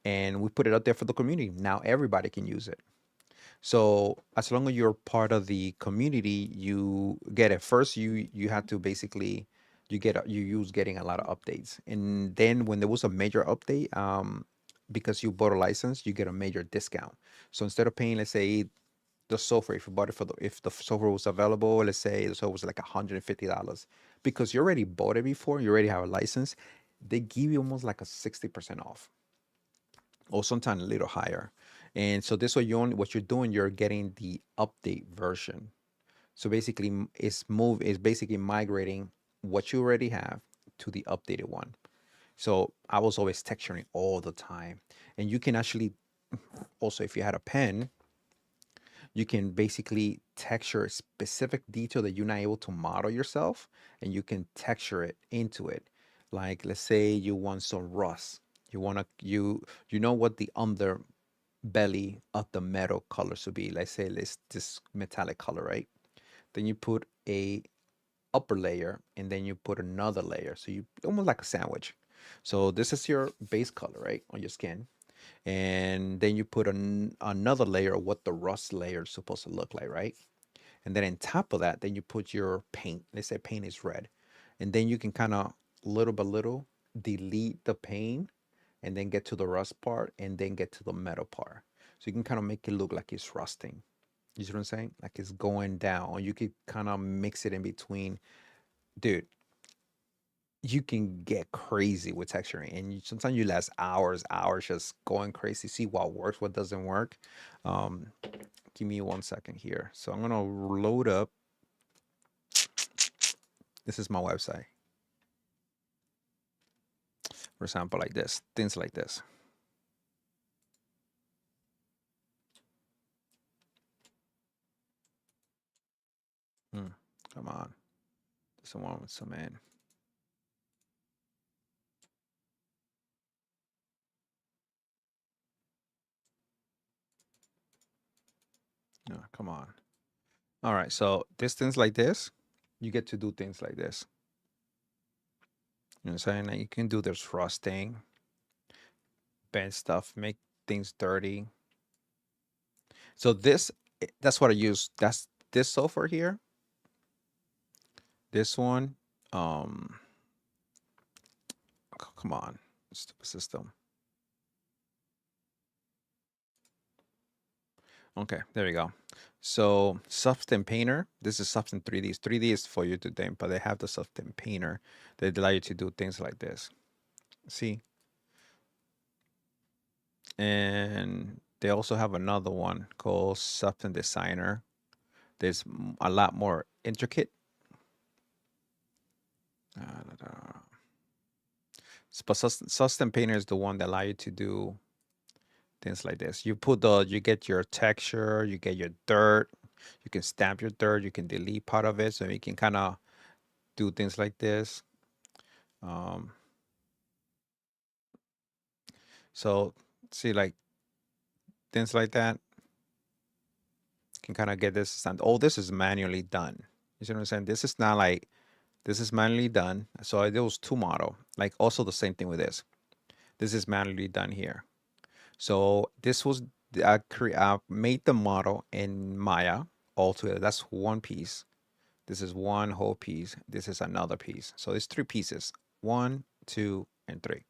And we put it out there for the community. Now everybody can use it. So as long as you're part of the community, you get it. First, you have to basically you use getting a lot of updates, and then when there was a major update, because you bought a license, you get a major discount. So instead of paying, let's say the software, if you bought it for the if the software was available, let's say the software was like $150, because you already bought it before, you already have a license, they give you almost like a 60% off, or sometimes a little higher. And so this way, what you're doing, you're getting the update version. So basically, it's basically migrating what you already have to the updated one. So I was always texturing all the time, and you can actually also, if you had a pen, you can basically texture a specific detail that you're not able to model yourself, and you can texture it into it. Like let's say you want some rust. You know what the underbelly of the metal color should be. Let's say it's this metallic color, right? Then you put a upper layer, and then you put another layer. So you almost like a sandwich. So this is your base color, right, on your skin, and then you put another layer of what the rust layer is supposed to look like, right? And then on top of that, then you put your paint. Let's say paint is red, and then you can kind of little by little delete the paint, and then get to the rust part, and then get to the metal part. So you can kind of make it look like it's rusting. You see what I'm saying? Like it's going down. Or you could kind of mix it in between. Dude, you can get crazy with texturing, and sometimes you last hours just going crazy, see what works, what doesn't work. um Give me 1 second here. So I'm gonna load up. This is my website. For example, like this, things like this. Hmm, come on, this is one with some man. No, come on. All right, so this things like this, you get to do things like this. You know what I'm saying? Like you can do this frosting, bend stuff, make things dirty. So this, that's what I use. That's this software here. This one, um, come on, stupid system. Okay, there you go. So Substance Painter, this is Substance 3D. 3D is for you to think, but they have the Substance Painter that allow you to do things like this. See? And they also have another one called Substance Designer. There's a lot more intricate. But Substance Painter is the one that allow you to do things like this. You get your texture, you get your dirt, you can stamp your dirt, you can delete part of it, so you can kind of do things like this. Um, so See, like things like that can kind of get this done. Oh, this is manually done. You see what I'm saying? This is not like this is manually done. So there was two model. Like also the same thing with this. This is manually done here. So this was I made the model in Maya all together. That's one piece. This is one whole piece. This is another piece. So it's three pieces. 1, 2, and 3.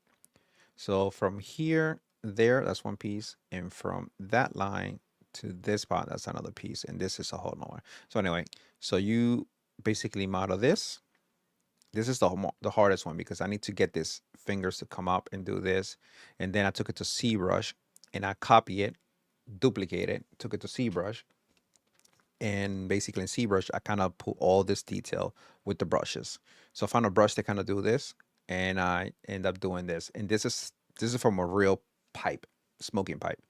So from here, there, that's one piece. And from that line to this part, that's another piece. And this is a whole nother. So anyway, so you basically model this. This is the hardest one because I need to get these fingers to come up and do this. And then I took it to ZBrush and I copy it, duplicate it, took it to ZBrush. And basically in ZBrush, I kind of put all this detail with the brushes. So I found a brush that kind of do this, and I end up doing this. And this is from a real pipe, smoking pipe.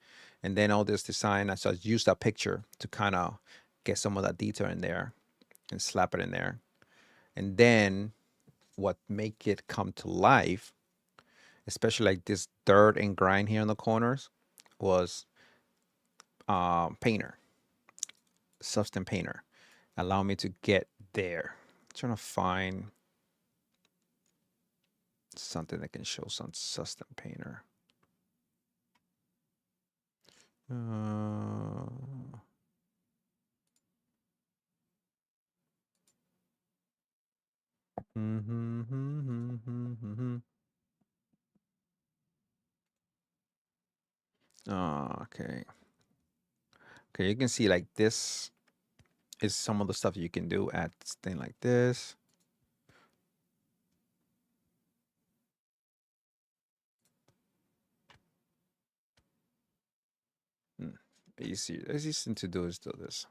And then all this design, I just use that picture to kind of get some of that detail in there and slap it in there. And then what make it come to life, especially like this dirt and grind here in the corners, was Painter, Substance Painter. Allow me to get there. I'm trying to find something that can show some Substance Painter. Okay. Okay, you can see like this is some of the stuff you can do at thing like this. Easiest thing to do is do this.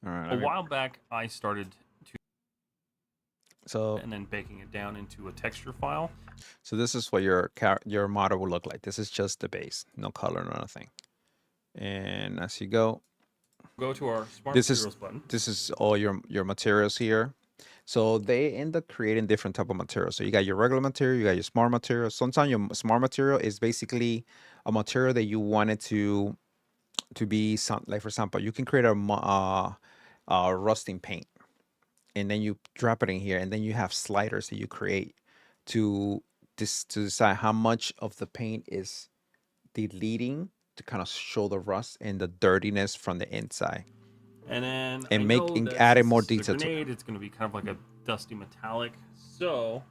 All right. A while back, I started to So and then baking it down into a texture file. So this is what your model will look like. This is just the base, no color, no nothing. And as you go, Go to our Smart this Materials is button. this is all your materials here. So they end up creating different type of materials. So you got your regular material, you got your smart material. Sometimes your smart material is basically a material that you wanted to be some, like for example, you can create a rusting paint, and then you drop it in here, and then you have sliders that you create to to decide how much of the paint is deleting to kind of show the rust and the dirtiness from the inside. And then And I make know and that adding since more this is a detail to it. grenade, it's going to be kind of like a dusty metallic. So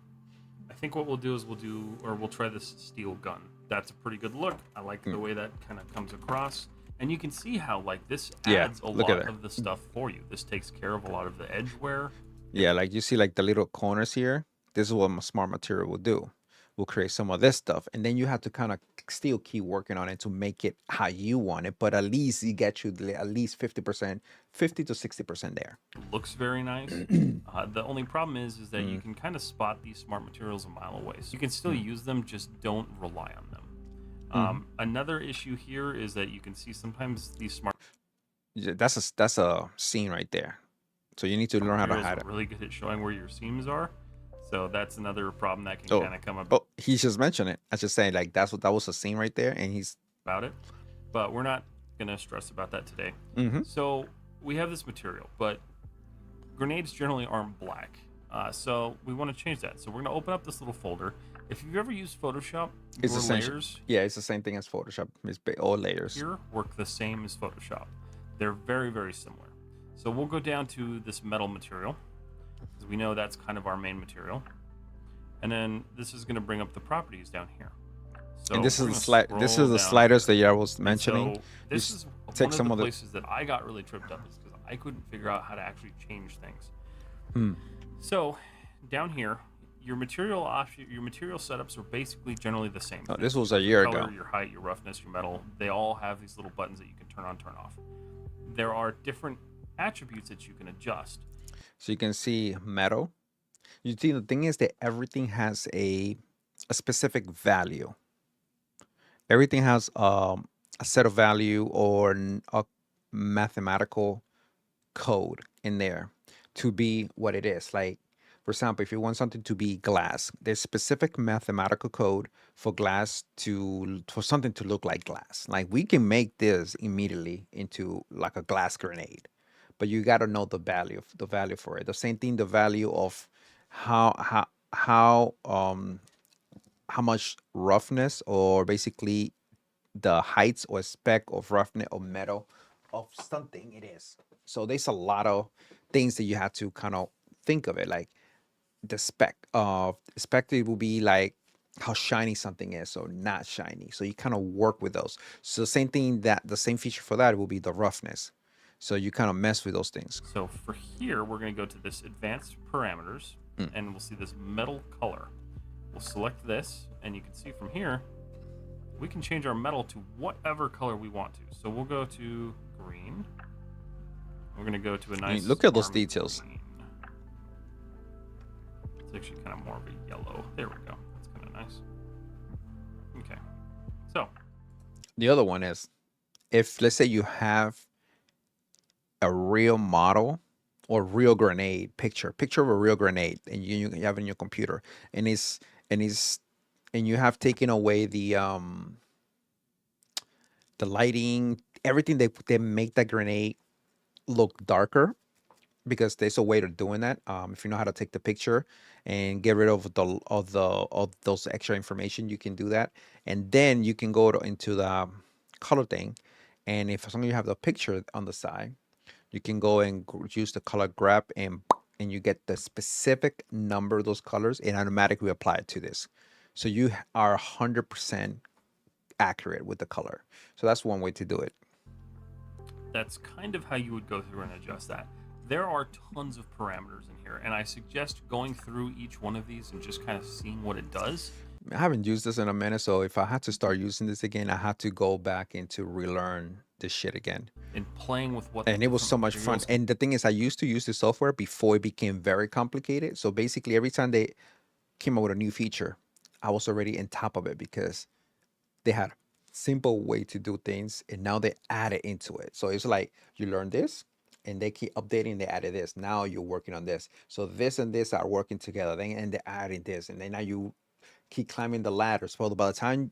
I think what we'll do is we'll try this steel gun. That's a pretty good look. I like the way that kind of comes across. And you can see how like this adds a lot of the stuff for you. This takes care of a lot of the edge wear. Yeah, like you see like the little corners here. This is what my smart material will do. We'll create some of this stuff, and then you have to kind of still keep working on it to make it how you want it. But at least you get you at least 50%, 50 to 60% there. It looks very nice. The only problem is that you can kind of spot these smart materials a mile away. So you can still use them, just don't rely on them. Another issue here is that you can see sometimes these smart Yeah, that's a scene right there. So you need to learn how to materials hide are it. really good at showing where your seams are. So that's another problem that can Oh, kind of come up oh, he just mentioned it. I just saying like that was a scene right there, and he's about it. But we're not gonna stress about that today. So we have this material, but grenades generally aren't black. So we want to change that. So we're gonna open up this little folder. If you've ever used Photoshop, it's your essential. layers Yeah, it's the same thing as Photoshop. It's all layers. here work the same as Photoshop. They're very, very similar. So we'll go down to this metal material, because we know that's kind of our main material. And then this is going to bring up the properties down here. So And this we're is gonna the slide. This is scroll the down sliders here. that I was And mentioning. so this is take one some of of the the- places that I got really tripped up is because I couldn't figure out how to actually change things. So down here, your material setups are basically generally the same. Oh, this was a Your year color, ago. Your height, your roughness, your metal, they all have these little buttons that you can turn on, turn off. There are different attributes that you can adjust. So you can see metal. You see, the thing is that everything has a specific value. Everything has a set of value or a mathematical code in there to be what it is. Like, for example, if you want something to be glass, there's specific mathematical code for glass for something to look like glass. Like we can make this immediately into like a glass grenade, but you got to know the value for it. The same thing, the value of how how how um how much roughness or basically the heights or spec of roughness or metal of something it is. So there's a lot of things that you have to kind of think of it. Like the spec it will be like how shiny something is or not shiny. So you kind of work with those. So the same feature for that will be the roughness. So you kind of mess with those things. So for here, we're going to go to this advanced parameters, and we'll see this metal color. We'll select this, and you can see from here, we can change our metal to whatever color we want to. So we'll go to green. We're going to go to a nice Look at those army details. green. It's actually kind of more of a yellow. There we go. That's kind of nice. Okay. So The other one is if let's say you have a real model or real grenade picture of a real grenade and you have it in your computer and it's and you have taken away the lighting, everything they make that grenade look darker because there's a way to doing that. If you know how to take the picture and get rid of of those extra information, you can do that, and then you can go into the color thing, and if as long as you have the picture on the side, you can go and use the color grab and you get the specific number of those colors and automatically apply it to this. So you are 100% accurate with the color. So that's one way to do it. that's kind of how you would go through and adjust that. There are tons of parameters in here, and I suggest going through each one of these and just kind of seeing what it does. I haven't used this in a minute, so if I had to start using this again, I had to go back into relearn this shit again. And playing with what And the it was different so much fun. materials. And the thing is, I used to use the software before it became very complicated. So basically, every time they came up with a new feature, I was already in top of it because they had simple way to do things, and now they added into it. So it's like you learn this, and they keep updating. They added this. Now you're working on this. So this and this are working together. Then and they're adding this, and then now you keep climbing the ladder. So by the time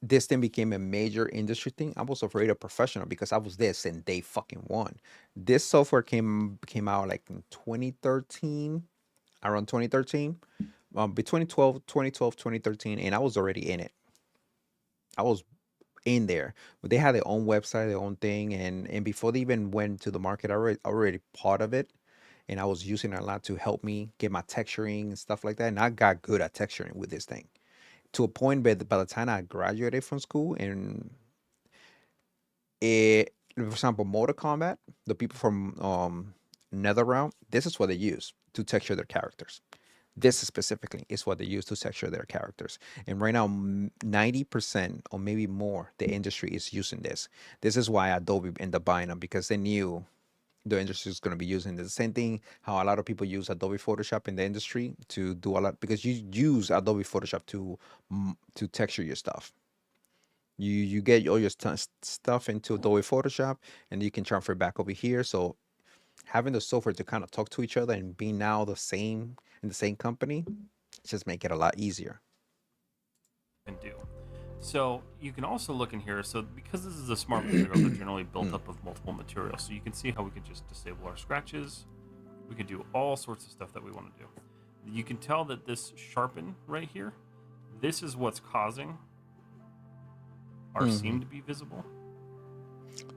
this thing became a major industry thing, I was already a professional because I was this and they fucking won. This software came out like in 2013, around 2013, between 2012, 2013, and I was already in it. I was in there. But they had their own website, their own thing, and before they even went to the market, I already part of it, and I was using it a lot to help me get my texturing and stuff like that. And I got good at texturing with this thing to a point where by the time I graduated from school and for example, Mortal Kombat, the people from NetherRealm, this is what they use to texture their characters. This specifically is what they use to texture their characters. And right now, 90% or maybe more, the industry is using this. This is why Adobe ended up buying them because they knew the industry is going to be using this. The same thing how a lot of people use Adobe Photoshop in the industry to do a lot because you use Adobe Photoshop to texture your stuff. You get all your stuff into Adobe Photoshop and you can transfer it back over here. So having the software to kind of talk to each other and be now the same in the same company just make it a lot easier. Can do. So you can also look in here. So because this is a smart material, they're generally built up of multiple materials. So you can see how we can just disable our scratches. We can do all sorts of stuff that we want to do. You can tell that this sharpen right here, this is what's causing our seam to be visible.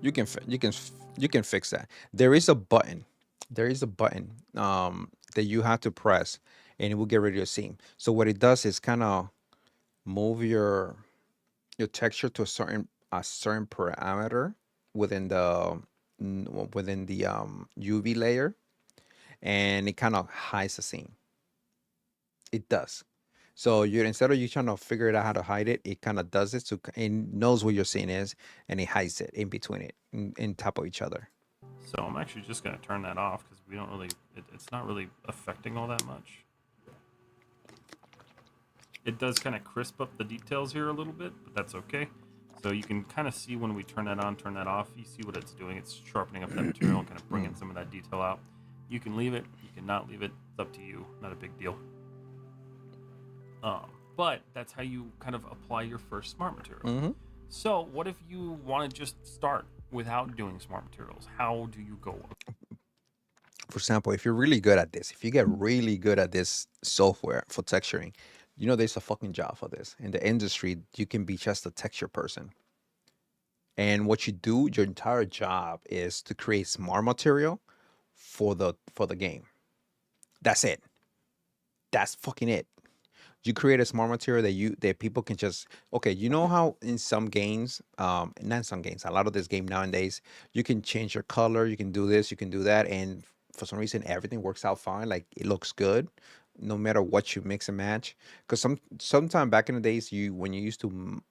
You can fix that. There is a button. There is a button that you have to press and it will get rid of your seam. So what it does is kind of move your texture to a certain parameter within the UV layer, and it kind of hides the seam. It does. So you instead of you trying to figure it out how to hide it, it kind of does it. So it knows where your seam is, and it hides it in between it, in top of each other. So I'm actually just going to turn that off because we don't really, it's not really affecting all that much. It does kind of crisp up the details here a little bit, but that's okay. So you can kind of see when we turn that on, turn that off, you see what it's doing. It's sharpening up that material and kind of bringing some of that detail out. You can leave it, you can not leave it. It's up to you, not a big deal. But that's how you kind of apply your first smart material. So what if you want to just start without doing smart materials? How do you go? For example, if you're really good at this, if you get really good at this software for texturing, you know there's a fucking job for this. In the industry, you can be just a texture person. And what you do, your entire job is to create smart material for the game. That's it. That's fucking it. You create a smart material that people can just, okay, you know how in some games, not in some games, a lot of this game nowadays, you can change your color, you can do this, you can do that, and for some reason everything works out fine, like it looks good no matter what you mix and match. Because sometime back in the days, when you used to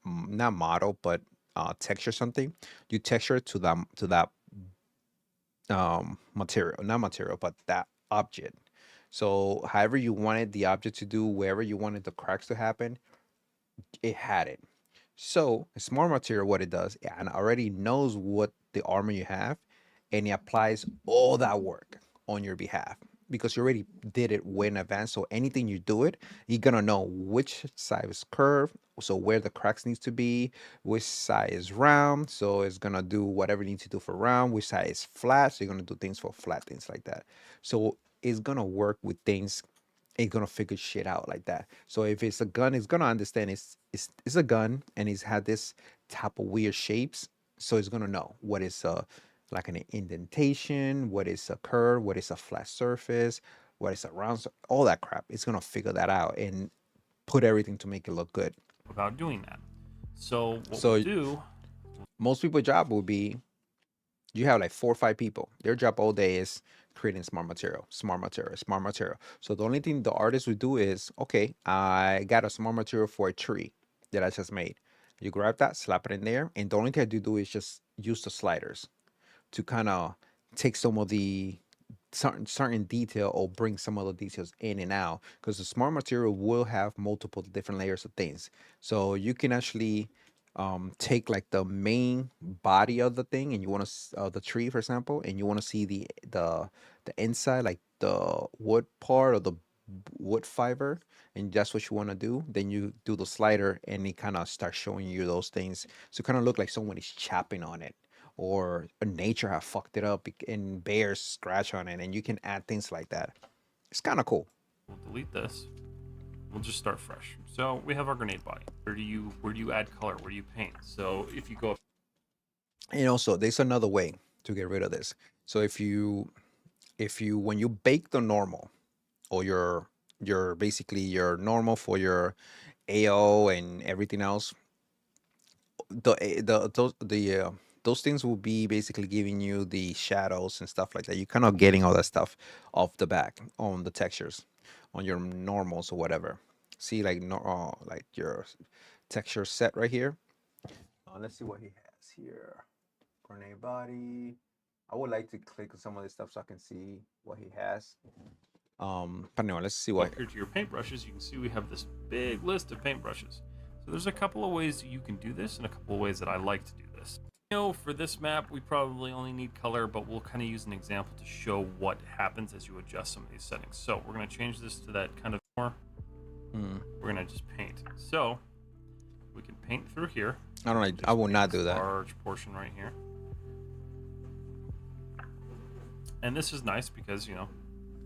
not model but texture something, you texture it to that material, not material, but that object. So however you wanted the object to do, wherever you wanted the cracks to happen, it had it. So a smart material, what it does, and already knows what the armor you have, and it applies all that work on your behalf because you already did it way in advance. So anything you do it, you're gonna know which side is curved, so where the cracks needs to be, which side is round, so it's gonna do whatever it needs to do for round, which side is flat, so you're gonna do things for flat, things like that. So it's gonna work with things, it's gonna figure shit out like that. So if it's a gun, it's gonna understand it's a gun and it's had this type of weird shapes. So it's gonna know what is like an indentation, what is a curve, what is a flat surface, what is a round, all that crap. It's gonna figure that out and put everything to make it look good. About doing that. So what So we'll do, most people's job will be, you have like 4 or 5 people. Their job all day is creating smart material, smart material, smart material. So the only thing the artist would do is, okay, I got a smart material for a tree that I just made. You grab that, slap it in there, and the only thing I do is just use the sliders to kind of take some of the certain detail or bring some of the details in and out, because the smart material will have multiple different layers of things. So you can actually take like the main body of the thing, and you want to the tree, for example, and you want to see the inside, like the wood part or the wood fiber, and that's what you want to do. Then you do the slider and it kind of starts showing you those things, so kind of look like someone is chopping on it, or nature have fucked it up and bears scratch on it, and you can add things like that. It's kind of cool. we'll delete this. We'll just start fresh. So we have our grenade body. Where do you add color? Where do you paint? So if you go up, And also there's another way to get rid of this. So if you when you bake the normal, or your basically your normal for your AO and everything else, those things will be basically giving you the shadows and stuff like that. You're kind of getting all that stuff off the back on the textures, on your normals or whatever. See, like no, like your texture set right here. Let's see what he has here. Grenade body. I would like to click on some of this stuff so I can see what he has. But anyway, let's see what. up here to your paintbrushes, you can see we have this big list of paintbrushes. So there's a couple of ways you can do this and a couple of ways that I like to do this. You know, for this map, we probably only need color, but we'll kind of use an example to show what happens as you adjust some of these settings. So we're going to change this to that kind of more. We're going to just paint. So we can paint through here. I don't like. I will not do that. Large portion right here. And this is nice because, you know,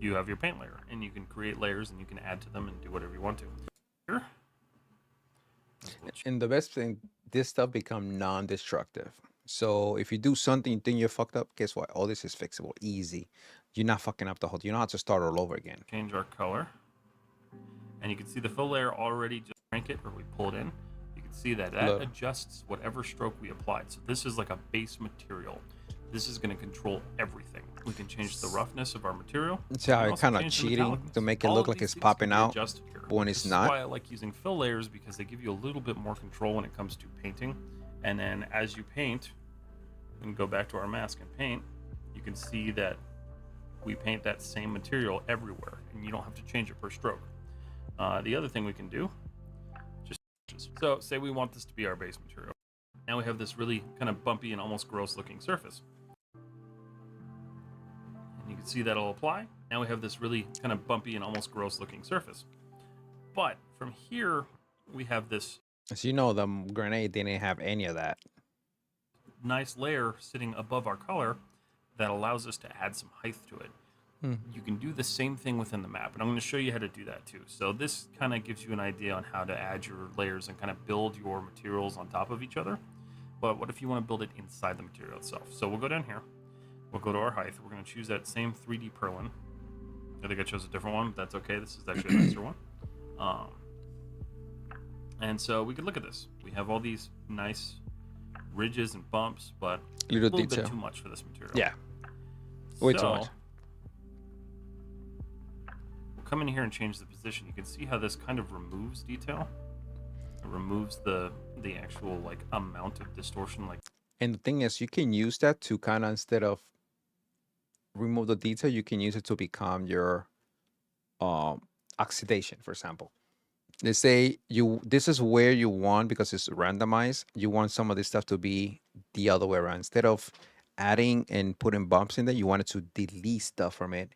you have your paint layer and you can create layers and you can add to them and do whatever you want to. Here. And the best thing, this stuff become non-destructive. So if you do something you think you're fucked up, guess what? All this is fixable, easy. You're not fucking up the whole. You don't have to start all over again. Change our color. And you can see the fill layer already, just crank it or we pull it in. You can see that Look. adjusts whatever stroke we applied. So this is like a base material. This is going to control everything. We can change the roughness of our material. See how We can it also kind of change the cheating metallicness. to make it All look of like these it's things popping can be out adjusted here. when it's This is not. why I like using fill layers, because they give you a little bit more control when it comes to painting. And then as you paint, and go back to our mask and paint, you can see that we paint that same material everywhere, and you don't have to change it per stroke. The other thing we can do, just so say we want this to be our base material. Now we have this really kind of bumpy and almost gross looking surface. And you can see that'll apply. Now we have this really kind of bumpy and almost gross looking surface. But from here, we have this As you know, the grenade didn't have any of that. nice layer sitting above our color that allows us to add some height to it. You can do the same thing within the map, and I'm going to show you how to do that too. So this kind of gives you an idea on how to add your layers and kind of build your materials on top of each other. But what if you want to build it inside the material itself? So we'll go down here. We'll go to our height. We're going to choose that same 3D Perlin. I think I chose a different one, but that's okay. This is actually a nicer one. And so we could look at this. We have all these nice ridges and bumps, but a Little little detail. bit too much for this material. Yeah. Way too So, much. we'll come in here and change the position. You can see how this kind of removes detail. It removes the actual like amount of distortion. Like, And the thing is, you can use that to kind of, instead of remove the detail, you can use it to become your oxidation, for example. Let's say this is where you want, because it's randomized, you want some of this stuff to be the other way around. Instead of adding and putting bumps in there, you want it to delete stuff from it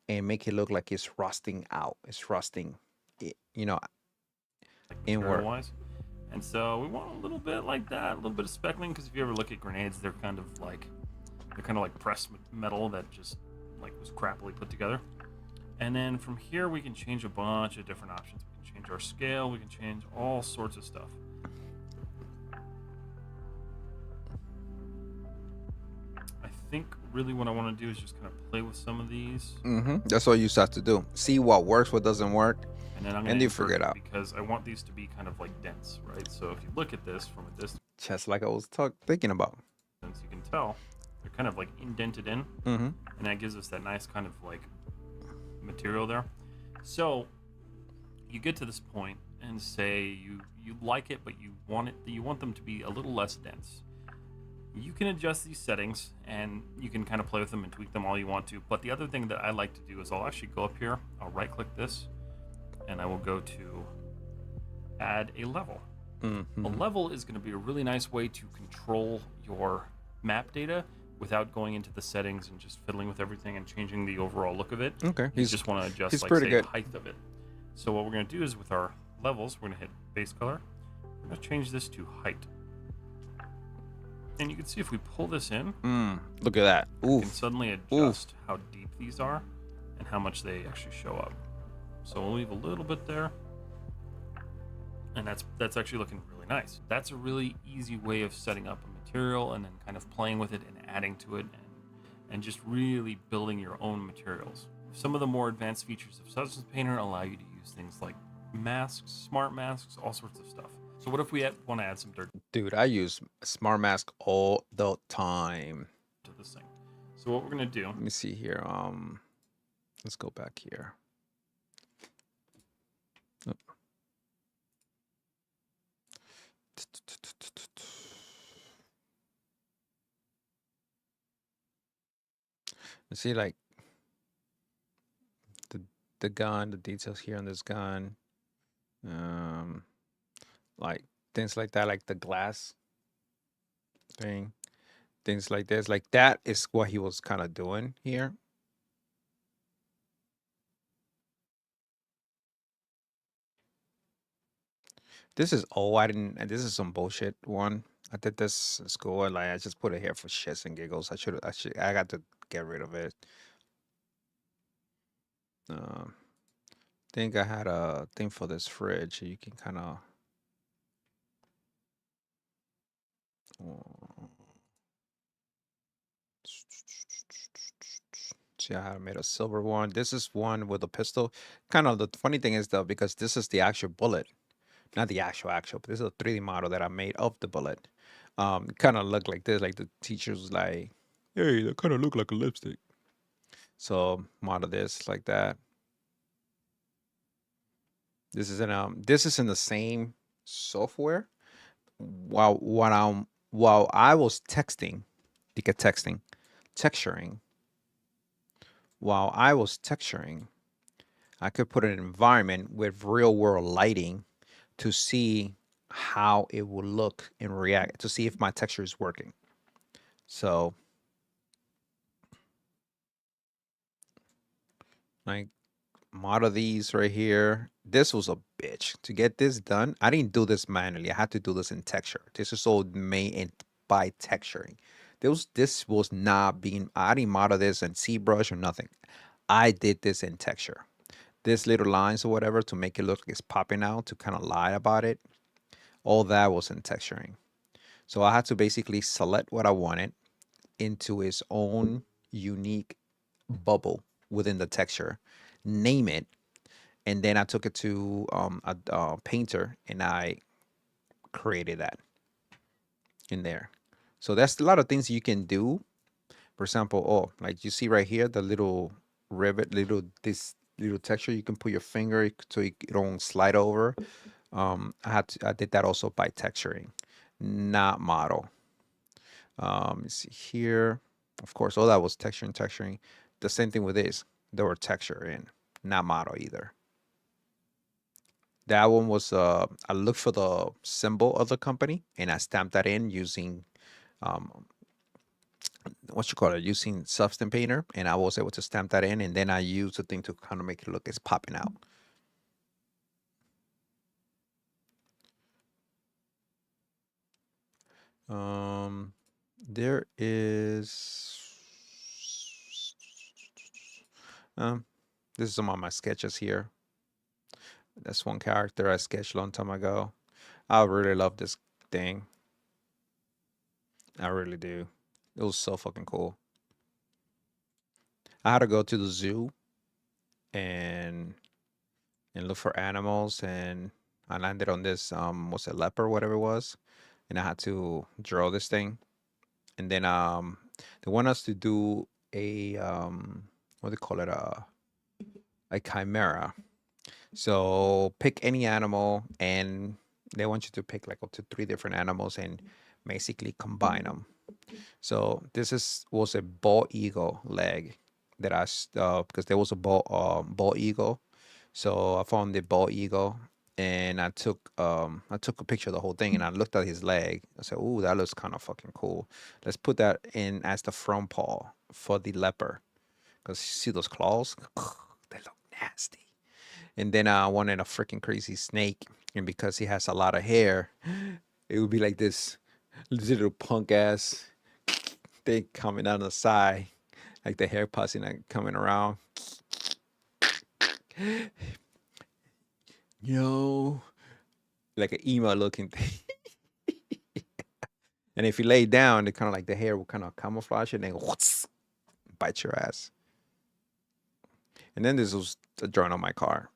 and make it look like it's rusting out. It's rusting, inward. material-wise. And so we want a little bit like that, a little bit of speckling, because if you ever look at grenades, they're kind of like pressed metal that just like was crappily put together. And then from here we can change a bunch of different options. We can change our scale, we can change all sorts of stuff. I think really what I want to do is just kind of play with some of these. That's all you have to do. See what works, what doesn't work. And then I'm And going you to figure it out. because I want these to be kind of like dense, right? So if you look at this from a distance, Just like I was thinking about. you can tell they're kind of like indented in, and that gives us that nice kind of like material there. So you get to this point and say you like it, but you want them to be a little less dense. You can adjust these settings and you can kind of play with them and tweak them all you want to. But the other thing that I like to do is I'll actually go up here, I'll right click this, and I will go to add a level. A level is going to be a really nice way to control your map data without going into the settings and just fiddling with everything and changing the overall look of it. Okay, You just want to adjust, he's like, pretty say, good. the height of it. So what we're going to do is with our levels, we're going to hit base color. We're going to change this to height. And you can see if we pull this in, Look at that. we can Oof. suddenly adjust how deep these are and how much they actually show up. So we'll leave a little bit there. And that's actually looking really nice. That's a really easy way of setting up a material and then kind of playing with it and adding to it and just really building your own materials. Some of the more advanced features of Substance Painter allow you to use things like masks, smart masks, all sorts of stuff. So what if we want to add some dirt Dude, I use Smart Mask all the time. to this thing? So what we're going to do, Let me see here. Let's go back here. Oh. You see, like the gun, the details here on this gun, like things like that, like the glass thing, things like this, like that is what he was kind of doing here. This is I didn't, and this is some bullshit one. I did this in school, and like I just put it here for shits and giggles. I got to get rid of it. Think I had a thing for this fridge. You can kind of. See, I made a silver one. This is one with a pistol. Kind of the funny thing is though, because this is the actual bullet, not the actual, but this is a 3D model that I made of the bullet. Kind of look like this, like the teacher was like, "Hey, that kind of look like a lipstick." So model this like that. This is in the same software. While I was texting, texturing. While I was texturing, I could put an environment with real world lighting to see how it will look and react to see if my texture is working. So like model these right here. This was a bitch to get this done. I didn't do this manually. I had to do this in texture. This is all made in by texturing. This was not being. I didn't model this in ZBrush or nothing. I did this in texture. This little lines or whatever to make it look like it's popping out to kind of lie about it. All that was in texturing. So I had to basically select what I wanted into its own unique bubble within the texture, name it, and then I took it to a painter and I created that in there. So that's a lot of things you can do. For example, oh, like you see right here, the little rivet, this little texture, you can put your finger so it don't slide over. I did that also by texturing, not model. Let's see here. Of course, all that was texturing. The same thing with this. There were texture in, not model either. That one was I looked for the symbol of the company and I stamped that in using um, what you call it, using Substance Painter, and I was able to stamp that in, and then I used the thing to kind of make it look it's popping out. Um, there is um, this is some of my sketches here. That's one character I sketched a long time ago. I really love this thing. I really do. It was so fucking cool. I had to go to the zoo and look for animals, and I landed on this was a leopard, whatever it was, and I had to draw this thing. And then they want us to do a what do they call it, a chimera. So pick any animal, and they want you to pick like up to three different animals and basically combine them. So this is was a bald eagle leg that because there was a bald eagle. So I found the bald eagle and I took a picture of the whole thing and I looked at his leg. I said, "Ooh, that looks kind of fucking cool. Let's put that in as the front paw for the leopard because you see those claws? They look nasty." And then I wanted a freaking crazy snake, and because he has a lot of hair, it would be like this little punk ass thing coming down the side, like the hair passing and coming around. Yo, like an emo looking thing. And if you lay down, it kind of like the hair will kind of camouflage and then whoops, bite your ass. And then this was a drawing on my car.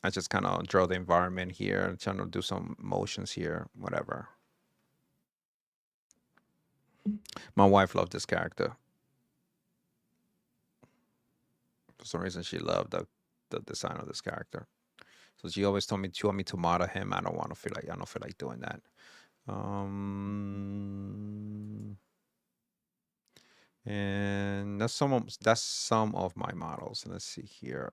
I just kind of draw the environment here, trying to do some motions here, whatever. My wife loved this character. For some reason, she loved the design of this character. So she always told me she want me to model him. I don't feel like doing that. Um, and that's some of my models. Let's see here.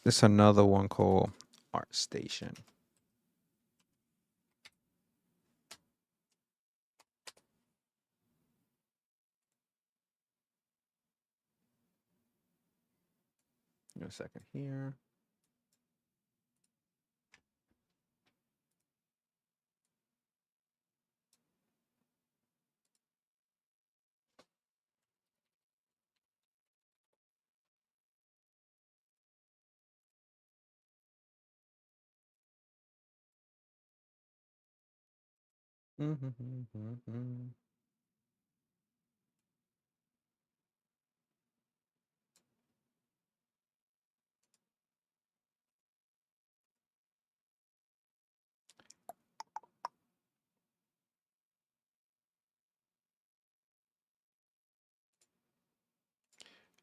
There's another one called Art Station. Give me a second here.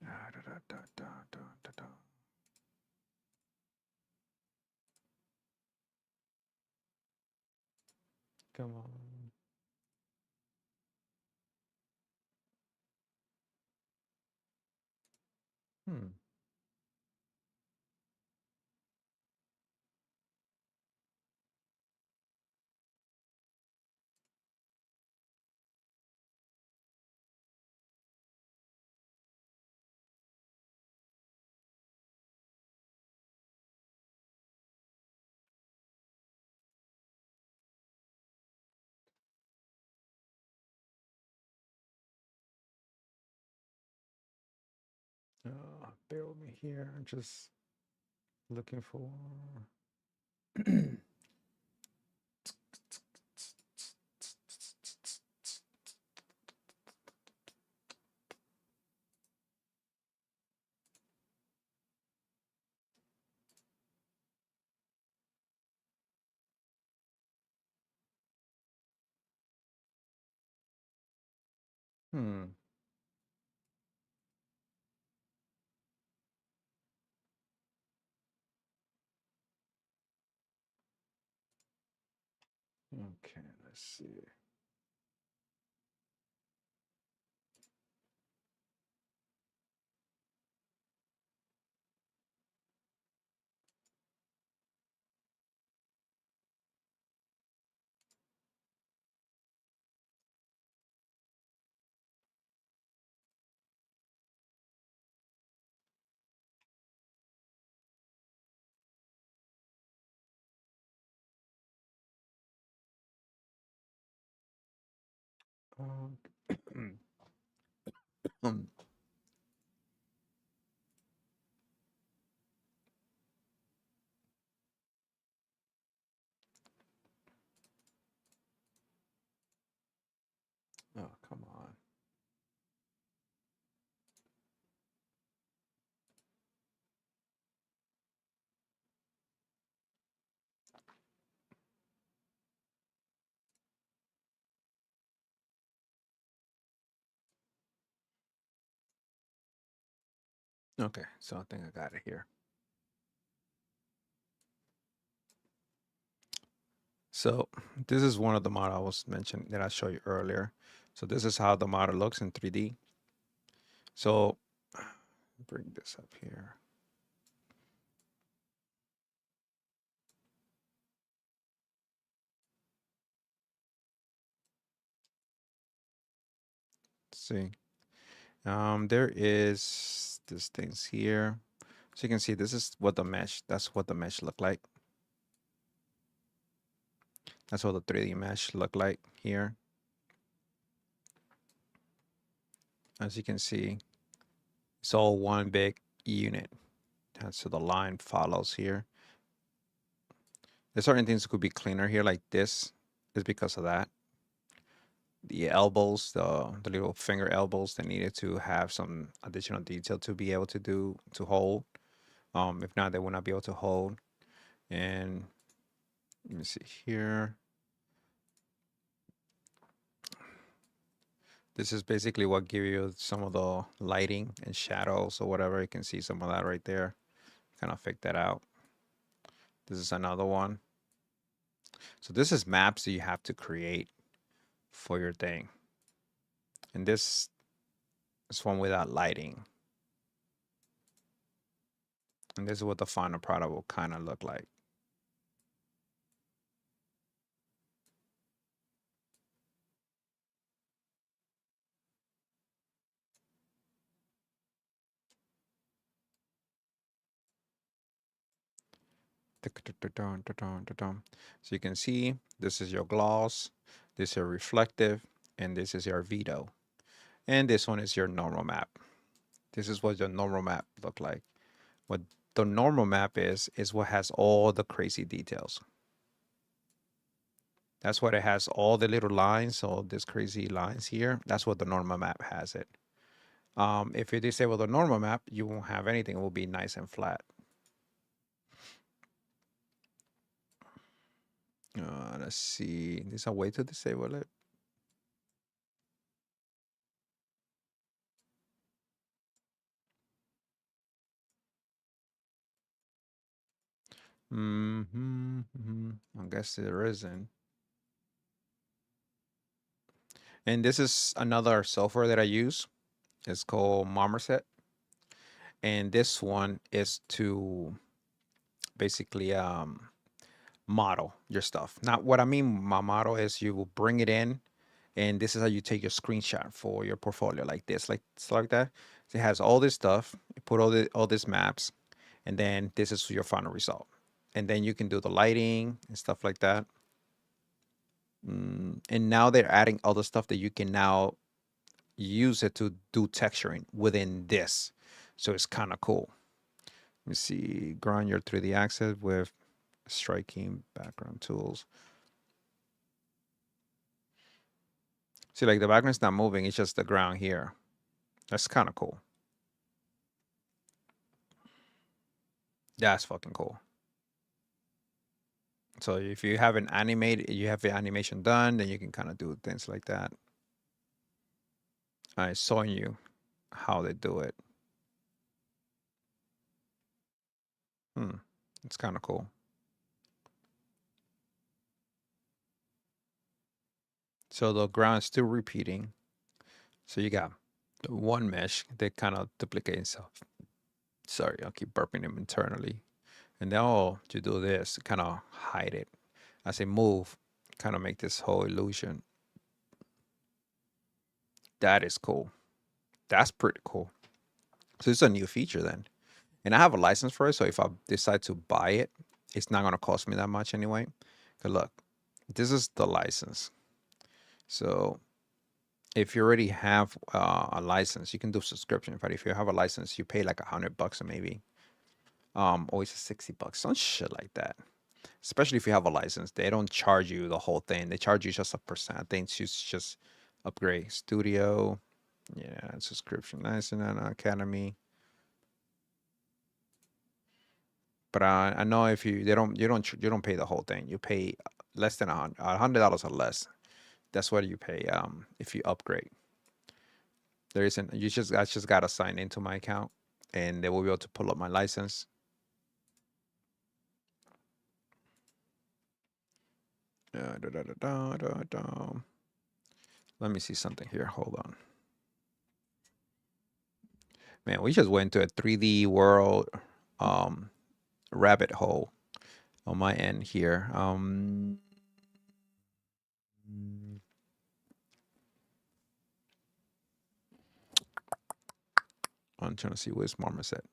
Ah, da, da, da, da, da, da, da. Come on. Hmm. Bear with me here. I'm just looking for. Hmm. Okay, let's see. Um, um, oh, come on. Okay, so I think I got it here. So this is one of the model I was mentioning that I showed you earlier. So this is how the model looks in 3D. So bring this up here. See, there is these things here. So you can see this is what the mesh, that's what the mesh look like. That's what the 3D mesh look like here. As you can see, it's all one big unit. And so the line follows here. There's certain things that could be cleaner here, like this is because of that. The elbows, the little finger elbows, they needed to have some additional detail to be able to hold. If not, they would not be able to hold. And let me see here. This is basically what give you some of the lighting and shadows or whatever. You can see some of that right there. Kind of fake that out. This is another one. So this is maps that you have to create for your thing. And this is one without lighting. And this is what the final product will kind of look like. So you can see this is your gloss, this is your reflective, and this is your veto. And this one is your normal map. This is what your normal map look like. What the normal map is what has all the crazy details. That's what it has, all the little lines, all these crazy lines here. That's what the normal map has it. If you disable the normal map, you won't have anything. It will be nice and flat. Let's see. There's a way to disable it. I guess there isn't. And this is another software that I use. It's called Marmoset. And this one is to basically model your stuff. Now, what I mean, my model is you will bring it in, and this is how you take your screenshot for your portfolio, like this, like it's like that. So it has all this stuff. You put all these maps, and then this is your final result. And then you can do the lighting and stuff like that. And now they're adding other stuff that you can now use it to do texturing within this. So it's kind of cool. Let me see. Ground your 3D asset with striking background tools. See, like the background's not moving, it's just the ground here. That's kind of cool. That's fucking cool. So if you have an animated, you have the animation done, then you can kind of do things like that. I showing you how they do it. It's kind of cool. So the ground is still repeating. So you got one mesh that kind of duplicate itself. Sorry, I'll keep burping them internally. And then you do this, kind of hide it. As I move, kind of make this whole illusion. That is cool. That's pretty cool. So it's a new feature then. And I have a license for it, so if I decide to buy it, it's not going to cost me that much anyway. But look, this is the license. So if you already have a license, you can do subscription. But if you have a license, you pay like $100 maybe. Or it's $60, some shit like that. Especially if you have a license, they don't charge you the whole thing. They charge you just a percent. I think it's just upgrade studio, yeah, subscription license and academy. But I know if you don't pay the whole thing. You pay less than $100 or less. That's what you pay if you upgrade. There isn't. I just gotta sign into my account, and they will be able to pull up my license. Let me see something here. Hold on. Man, we just went to a 3D world rabbit hole on my end here. I'm trying to see where's Marmoset at.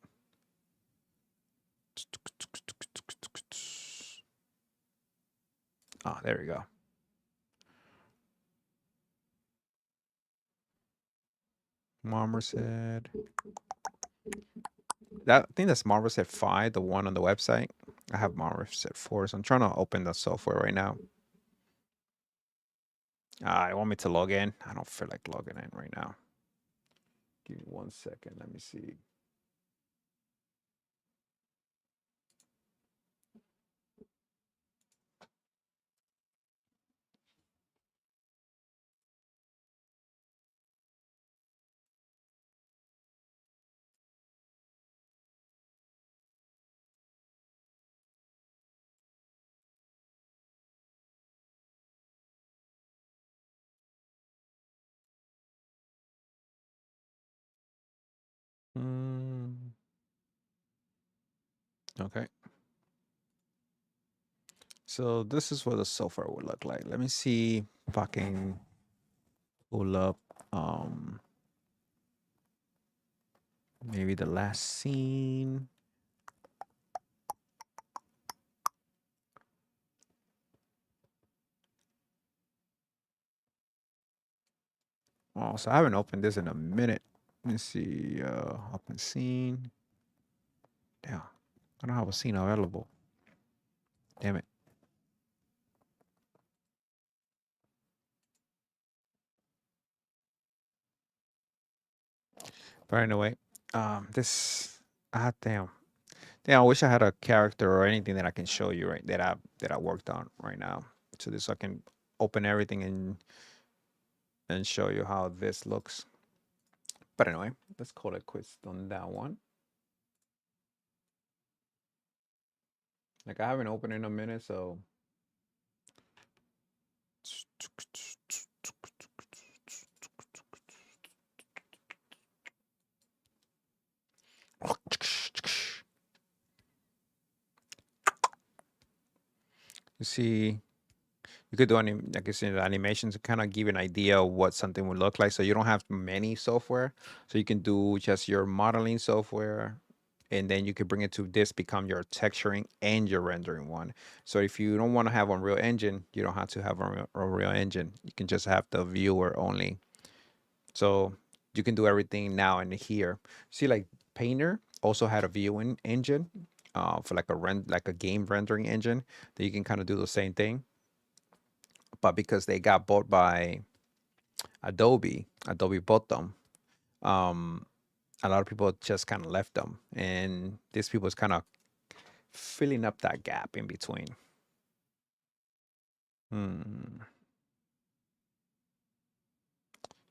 Ah, there we go. Marmoset. I think that's Marmoset 5, the one on the website. I have Marmoset 4, so I'm trying to open the software right now. I want me to log in. I don't feel like logging in right now. Give me 1 second. Let me see. Okay. So this is what the software would look like. Let me see if I can pull up maybe the last scene. Oh, so I haven't opened this in a minute. Let me see. Open scene. Damn. I don't have a scene available. Damn it. But anyway, this damn. Damn, I wish I had a character or anything that I can show you right that I worked on right now. So this I can open everything and show you how this looks. But anyway, let's call it quits on that one. Like I haven't opened in a minute, so you see, you could do any, like I said, animations to kind of give you an idea of what something would look like. So you don't have many software. So you can do just your modeling software, and then you could bring it to this become your texturing and your rendering one. So if you don't want to have Unreal Engine, you don't have to have Unreal Engine. You can just have the viewer only. So you can do everything now and here. See, like Painter also had a viewing engine for like a game rendering engine that you can kind of do the same thing. But because they got bought by Adobe bought them. Um, a lot of people just kind of left them, and these people's kind of filling up that gap in between. Hmm.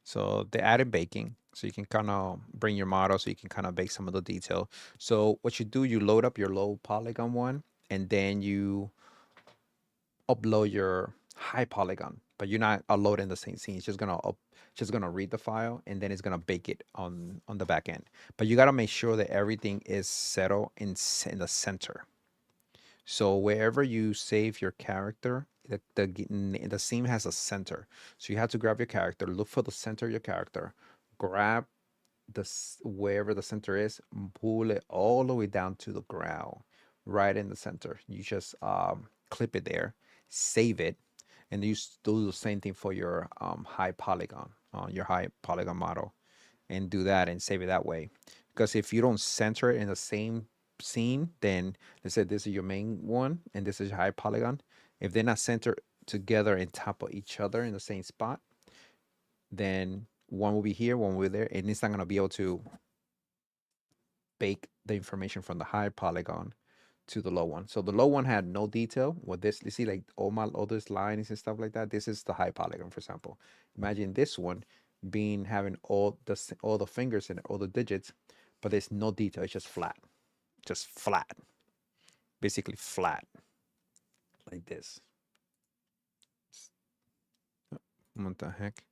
So they added baking, so you can kind of bring your model, so you can kind of bake some of the detail. So what you do, you load up your low polygon one, and then you upload your high polygon, but you're not uploading the same scene. It's just gonna read the file, and then it's gonna bake it on the back end. But you gotta make sure that everything is settled in the center. So wherever you save your character, the scene has a center. So you have to grab your character, look for the center of your character, grab wherever the center is, pull it all the way down to the ground, right in the center. You just clip it there, save it, and you do the same thing for your high polygon model, and do that and save it that way. Because if you don't center it in the same scene, then let's say this is your main one and this is your high polygon. If they're not centered together and top of each other in the same spot, then one will be here, one will be there, and it's not gonna be able to bake the information from the high polygon to the low one. So the low one had no detail. What this, you see, like all those lines and stuff like that. This is the high polygon, for example. Imagine this one having all the fingers and all the digits, but there's no detail. It's just flat, basically flat, like this. What the heck?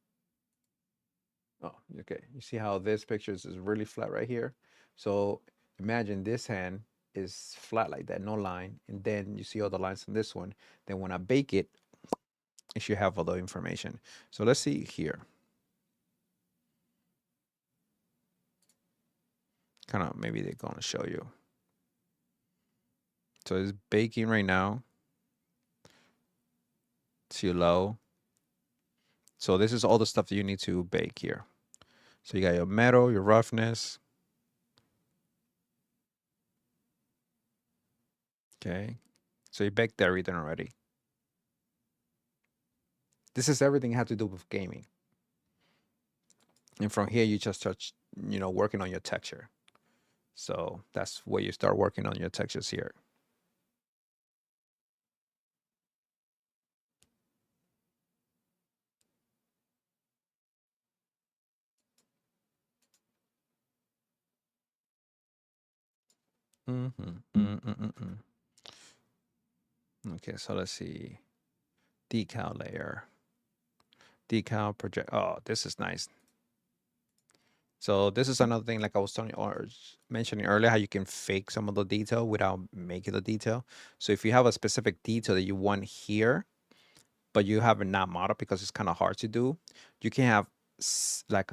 Oh, okay. You see how this picture is really flat right here? So imagine this hand is flat like that, no line, and then you see all the lines on this one. Then when I bake it, it should have all the information. So let's see here. Kind of maybe they're going to show you. So it's baking right now. Too low. So this is all the stuff that you need to bake here. So you got your metal, your roughness. Okay. So you baked everything already. This is everything had to do with gaming. And from here, you just start, working on your texture. So that's where you start working on your textures here. Okay, so let's see. Decal layer. Decal project. Oh, this is nice. So this is another thing, like I was telling or mentioning earlier, how you can fake some of the detail without making the detail. So if you have a specific detail that you want here, but you have it not modeled because it's kind of hard to do, you can have like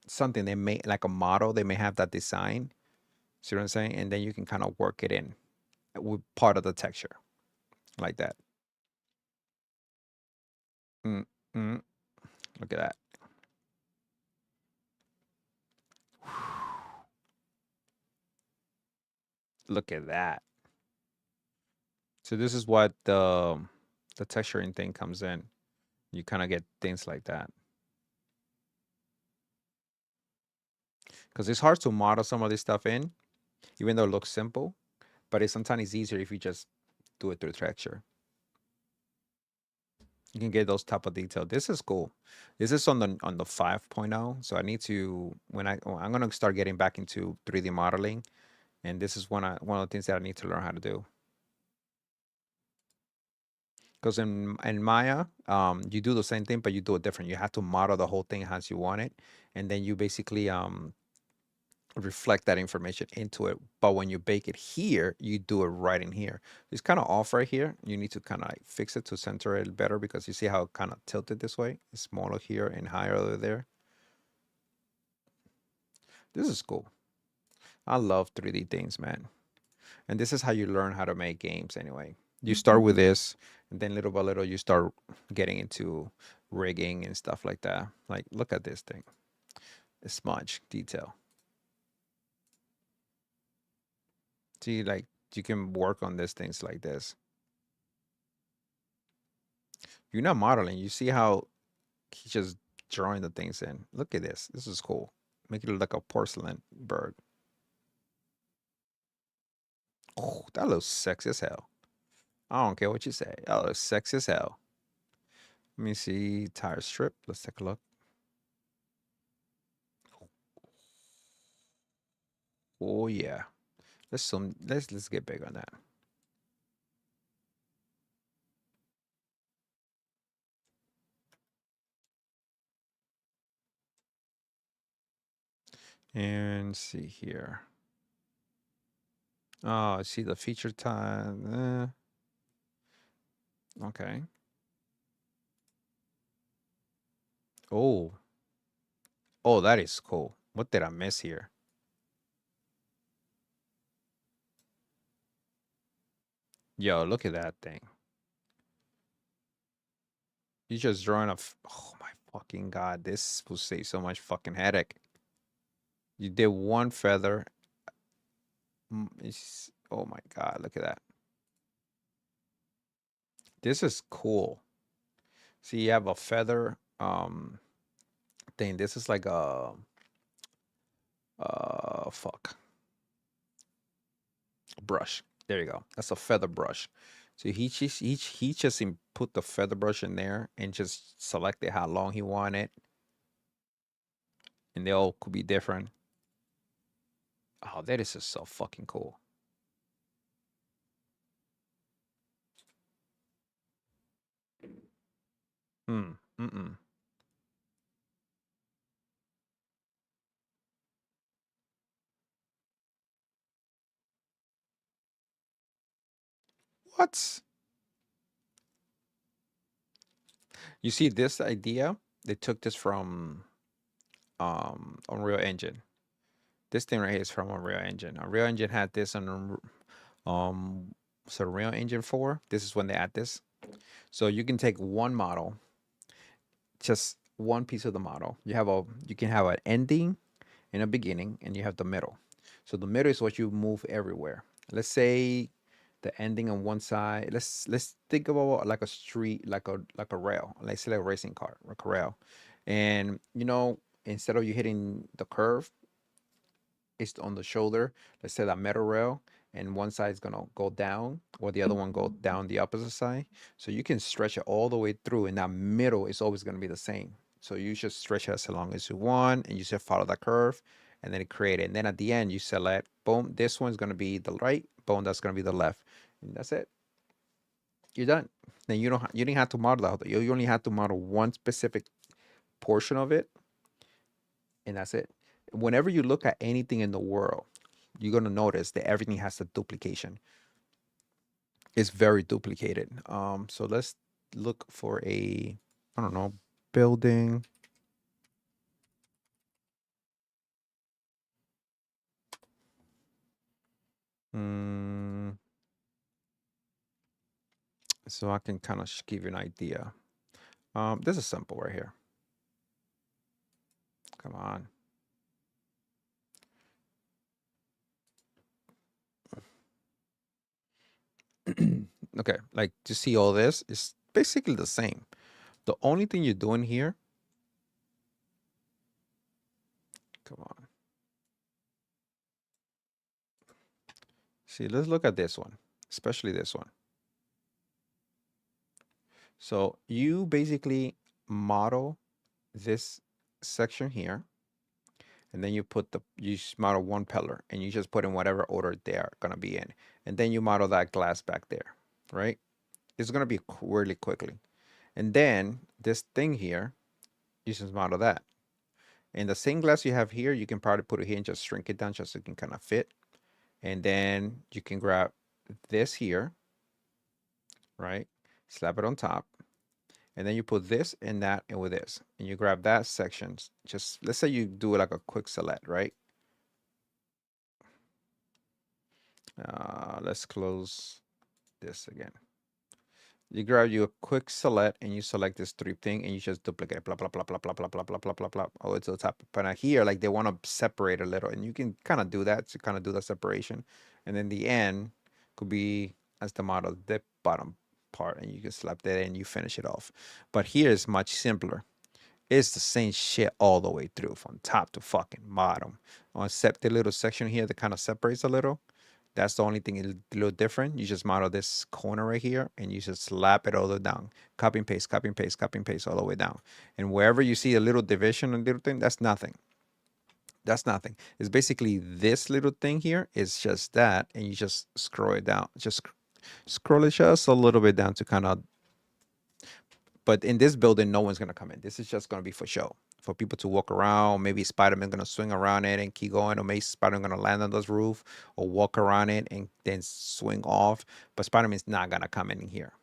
something they may like a model. They may have that design. See what I'm saying? And then you can kind of work it in with part of the texture, like that. Mm, mm, look at that. Look at that. So this is what the texturing thing comes in. You kind of get things like that. Because it's hard to model some of this stuff in, even though it looks simple, but it's sometimes easier if you just do it through texture. You can get those type of detail. This is cool. This is on the 5.0. So I need to I'm gonna start getting back into 3D modeling, and this is one of the things that I need to learn how to do. Because in Maya, you do the same thing, but you do it different. You have to model the whole thing as you want it, and then you basically reflect that information into it. But when you bake it here, you do it right in here. It's kind of off right here. You need to kind of like fix it to center it better, because you see how it kind of tilted this way. It's smaller here and higher over there. This is cool. I love 3D things, man. And this is how you learn how to make games anyway. You start with this, and then little by little you start getting into rigging and stuff like that. Like, look at this thing. The smudge detail. See, like you can work on these things like this. You're not modeling. You see how he's just drawing the things in. Look at this. This is cool. Make it look like a porcelain bird. Oh, that looks sexy as hell. I don't care what you say. That looks sexy as hell. Let me see. Tire strip. Let's take a look. Oh yeah. Let's get big on that. And see here. Oh, see the feature time. Okay. Oh. Oh, that is cool. What did I miss here? Yo, look at that thing. You just drawing a. Oh my fucking god! This will save so much fucking headache. You did one feather. Oh my god! Look at that. This is cool. See, you have a feather thing. This is like a fuck brush. There you go. That's a feather brush. So he just put the feather brush in there and just selected how long he wanted, and they all could be different. Oh, that is just so fucking cool. Hmm. Mm-mm. What? You see this idea? They took this from Unreal Engine. This thing right here is from Unreal Engine. Unreal Engine had this on so Unreal Engine 4. This is when they add this. So you can take one model, just one piece of the model. You can have an ending and a beginning, and you have the middle. So the middle is what you move everywhere. Let's say the ending on one side. Let's think about like a street, like a rail. Let's say like a racing car, like a rail. And instead of you hitting the curve, it's on the shoulder. Let's say that metal rail, and one side is gonna go down, or the other one go down the opposite side. So you can stretch it all the way through, and that middle is always gonna be the same. So you just stretch it as long as you want, and you just follow that curve, and then it create it. And then at the end, you select, boom, this one's gonna be the right, boom, that's gonna be the left, and that's it. You're done. Then you didn't have to model out. You only have to model one specific portion of it, and that's it. Whenever you look at anything in the world, you're gonna notice that everything has a duplication. It's very duplicated. So let's look for I don't know, building. Mm, so I can kind of give you an idea. This is simple right here. Come on. Okay, like to see all this is basically the same. The only thing you're doing here, come on. See, let's look at this one, especially this one. So you basically model this section here, and then you model one pillar, and you just put in whatever order they're gonna be in, and then you model that glass back there, right? It's gonna be really quickly, and then this thing here, you just model that. And the same glass you have here, you can probably put it here and just shrink it down just so it can kind of fit. And then you can grab this here, right? Slap it on top. And then you put this and that and with this. And you grab that section. Just let's say you do like a quick select, right? Let's close this again. You grab your quick select and you select this three thing and you just duplicate blah blah blah blah blah blah blah blah blah blah blah all the way to the top. But now here, like they want to separate a little, and you can kind of do that to kind of do the separation, and then the end could be as the model the bottom part, and you can slap that in and you finish it off. But here is much simpler. It's the same shit all the way through from top to fucking bottom, except the little section here that kind of separates a little. That's the only thing a little different. You just model this corner right here and you just slap it all the way down. Copy and paste, copy and paste, copy and paste all the way down. And wherever you see a little division, a little thing, that's nothing. That's nothing. It's basically this little thing here is just that. And you just scroll it down. Just scroll it just a little bit down to kind of, but in this building, no one's gonna come in. This is just gonna be for show, for people to walk around. Maybe Spider-Man gonna swing around it and keep going, or maybe Spider-Man gonna land on this roof or walk around it and then swing off. But Spider-Man's not gonna come in here.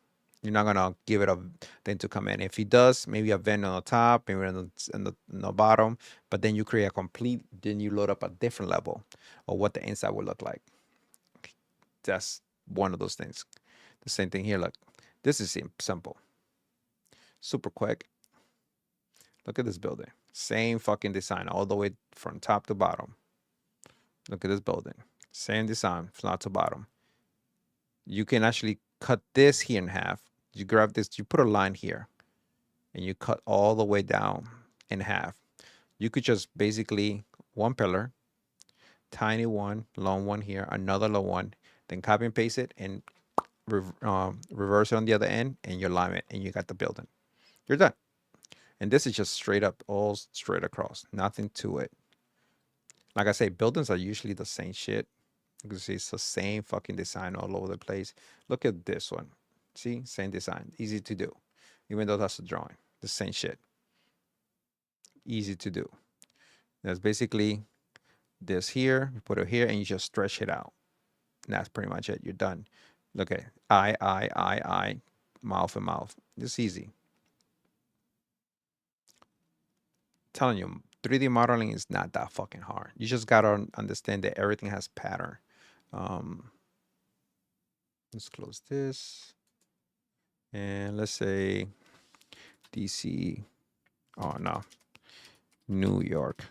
You're not gonna give it a thing to come in. If he does, maybe a vent on the top, maybe in the bottom. But then you create a complete. Then you load up a different level of what the inside will look like. That's one of those things. The same thing here. Look, this is simple, super quick. Look at this building. Same fucking design all the way from top to bottom. Look at this building. Same design from top to bottom. You can actually cut this here in half. You grab this, you put a line here, and you cut all the way down in half. You could just basically one pillar, tiny one, long one here, another long one, then copy and paste it and reverse it on the other end, and you align it, and you got the building. You're done. And this is just straight up, all straight across. Nothing to it. Like I say, buildings are usually the same shit. You can see it's the same fucking design all over the place. Look at this one. See? Same design. Easy to do. Even though that's a drawing. The same shit. Easy to do. That's basically this here. You put it here and you just stretch it out. And that's pretty much it. You're done. Look at eye, mouth and mouth. It's easy. Telling you, 3D modeling is not that fucking hard. You just gotta understand that everything has pattern. Let's close this, and let's say DC. Oh no, New York.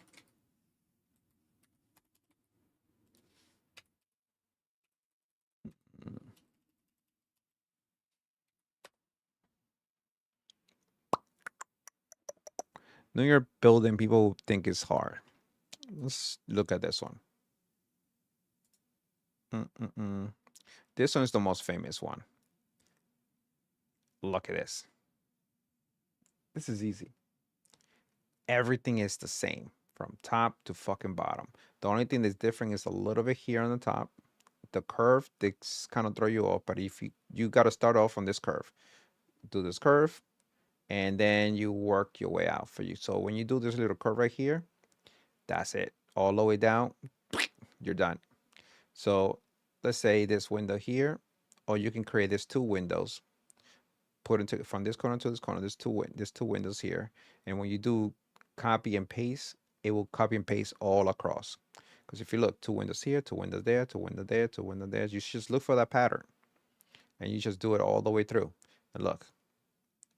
New York building people think is hard. Let's look at this one. This one is the most famous one. Look at this. This is easy. Everything is the same from top to fucking bottom. The only thing that's different is a little bit here on the top. The curve, they kind of throw you off, but if you got to start off on this curve. Do this curve, and then you work your way out for you. So when you do this little curve right here, that's it. All the way down, you're done. So let's say this window here, or you can create these two windows. Put into from this corner to this corner. There's two windows here, and when you do copy and paste, it will copy and paste all across. Because if you look, two windows here, two windows there, two windows there, two windows there, you just look for that pattern, and you just do it all the way through. And look,